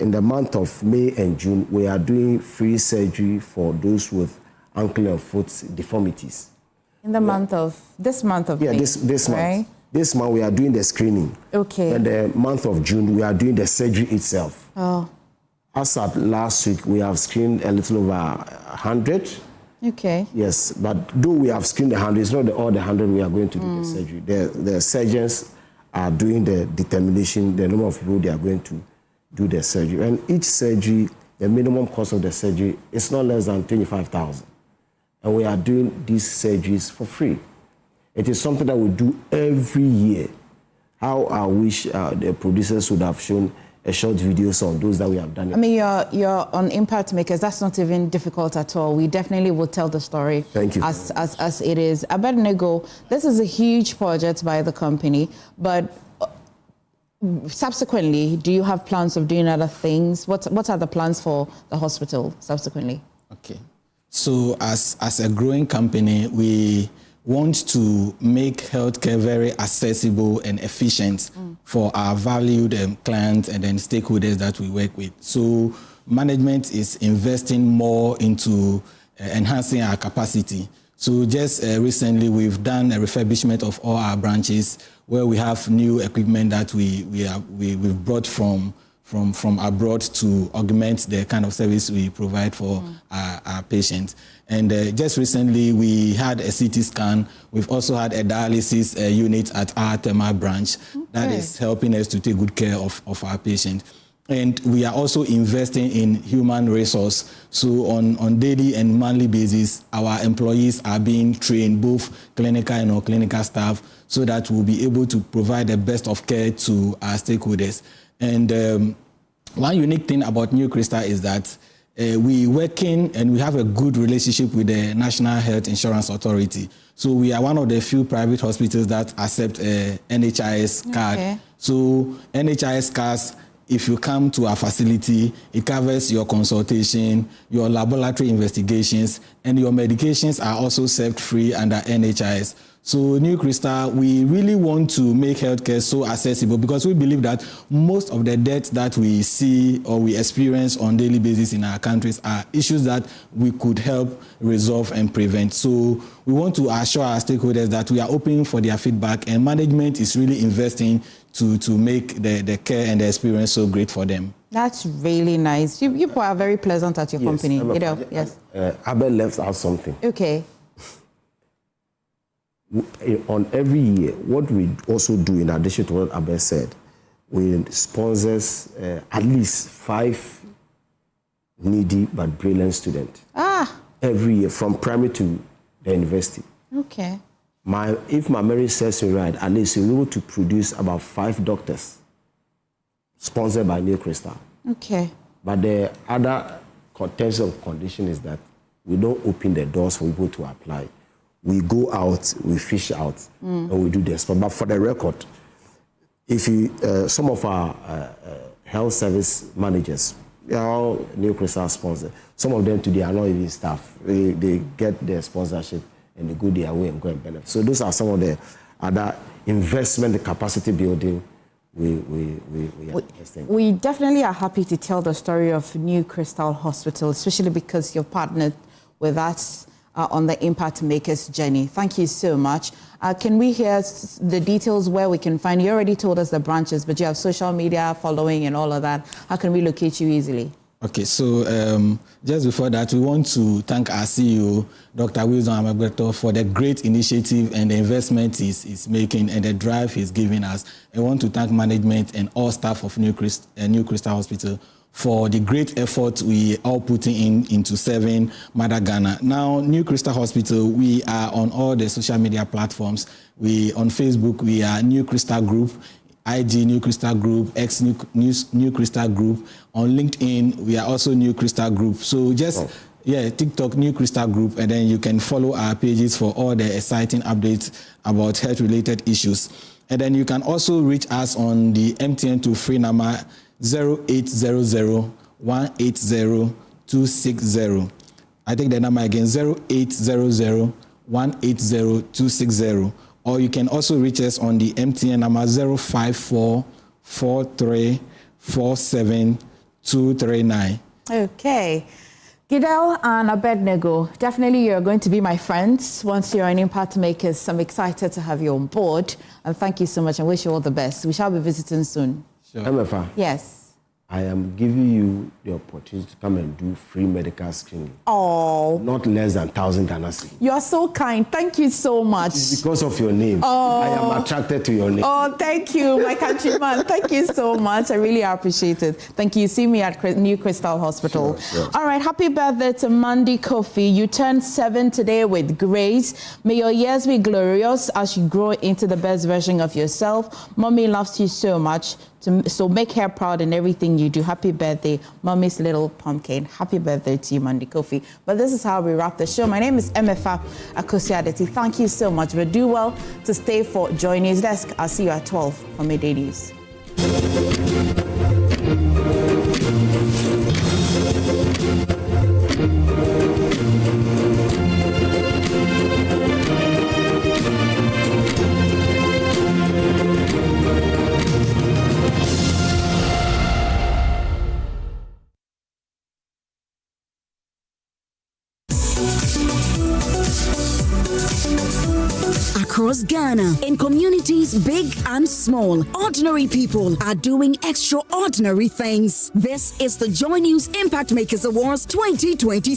in the month of May and June, we are doing free surgery for those with ankle and foot deformities. In the month of this month of May, this right? month. This month we are doing the screening. Okay. And the month of June we are doing the surgery itself. Oh. As at last week, we have screened a little over 100. Okay. Yes, but though we have screened 100, it's not all the 100 we are going to do the surgery. The surgeons are doing the determination, the number of people they are going to do the surgery. And each surgery, the minimum cost of the surgery is not less than 25,000. And we are doing these surgeries for free. It is something that we do every year. How I wish the producers would have shown a short videos on those that we have done. I mean, you're on Impact Makers. That's not even difficult at all. We definitely will tell the story. Thank you. As it is. Abednego, this is a huge project by the company, but subsequently, do you have plans of doing other things? What are the plans for the hospital subsequently? Okay. So as a growing company, we want to make healthcare very accessible and efficient for our valued clients and then stakeholders that we work with. So management is investing more into enhancing our capacity. So just recently, we've done a refurbishment of all our branches where we have new equipment that we've brought from abroad to augment the kind of service we provide for our patients. And just recently, we had a CT scan. We've also had a dialysis unit at our Tema branch that is helping us to take good care of our patients. And we are also investing in human resource. So on daily and monthly basis, our employees are being trained, both clinical and non-clinical staff, so that we'll be able to provide the best of care to our stakeholders. And one unique thing about New Crystal is that we working and we have a good relationship with the National Health Insurance Authority. So we are one of the few private hospitals that accept NHIS card. Okay. So NHIS cards, if you come to our facility, it covers your consultation, your laboratory investigations, and your medications are also served free under NHIS. So New Crystal, we really want to make healthcare so accessible because we believe that most of the deaths that we see or we experience on a daily basis in our countries are issues that we could help resolve and prevent. So we want to assure our stakeholders that we are open for their feedback, and management is really investing to make the care and the experience so great for them. That's really nice. You are very pleasant at your company. Yes. Abel left out something. Okay. On every year, what we also do, in addition to what Abel said, we sponsors at least 5 needy but brilliant students. Every year, from primary to the university. Okay. If my memory serves me right, at least we're able to produce about 5 doctors sponsored by New Crystal. Okay. But the other potential condition is that we don't open the doors for people to apply. We go out, we fish out, and we do this. But for the record, if you, some of our health service managers, they are all New Crystal sponsors. Some of them today are not even staff. They get their sponsorship and they go their way and go and benefit. So those are some of the other investment capacity building we are investing. We definitely are happy to tell the story of New Crystal Hospital, especially because you've partnered with us on the Impact Makers journey. Thank you so much. Can we hear the details where we can find you? You already told us the branches, but you have social media following and all of that. How can we locate you easily? Okay, so just before that, we want to thank our CEO, Dr. Wilson Amagbeto, for the great initiative and the investment he's making and the drive he's giving us. I want to thank management and all staff of New Crystal Hospital for the great effort we are putting into serving Mother Ghana. Now, New Crystal Hospital, we are on all the social media platforms. On Facebook, we are New Crystal Group, IG New Crystal Group, X New Crystal Group. On LinkedIn, we are also New Crystal Group. So TikTok New Crystal Group, and then you can follow our pages for all the exciting updates about health-related issues. And then you can also reach us on the MTN to free number 0800 180 260. I take the number again, 0800 180 260. or you can also reach us on the MTN number 054-4347-239. Okay. Gidel and Abednego, definitely you're going to be my friends once you're in Impact Makers. I'm excited to have you on board. And thank you so much. I wish you all the best. We shall be visiting soon. Sure. Emefa. Yes. I am giving you the opportunity to come and do free medical screening. Oh. Not less than 1,000 Ghana cedis. You are so kind. Thank you so much. It's because of your name. Oh. I am attracted to your name. Oh, thank you, my countryman. Thank you so much. I really appreciate it. Thank you. See me at New Crystal Hospital. Sure. All right. Happy birthday to Mandy Kofi. You turned 7 today with grace. May your years be glorious as you grow into the best version of yourself. Mommy loves you so much. So make her proud in everything you do. Happy birthday, Mommy's little pumpkin. Happy birthday to you, Mandy Kofi. But this is how we wrap the show. My name is Emefa Akosua-Addo. Thank you so much. But do well to stay for Joy News Desk. I'll see you at 12 for Midday News. Across Ghana, in communities big and small, ordinary people are doing extraordinary things. This is the Joy News Impact Makers Awards 2020.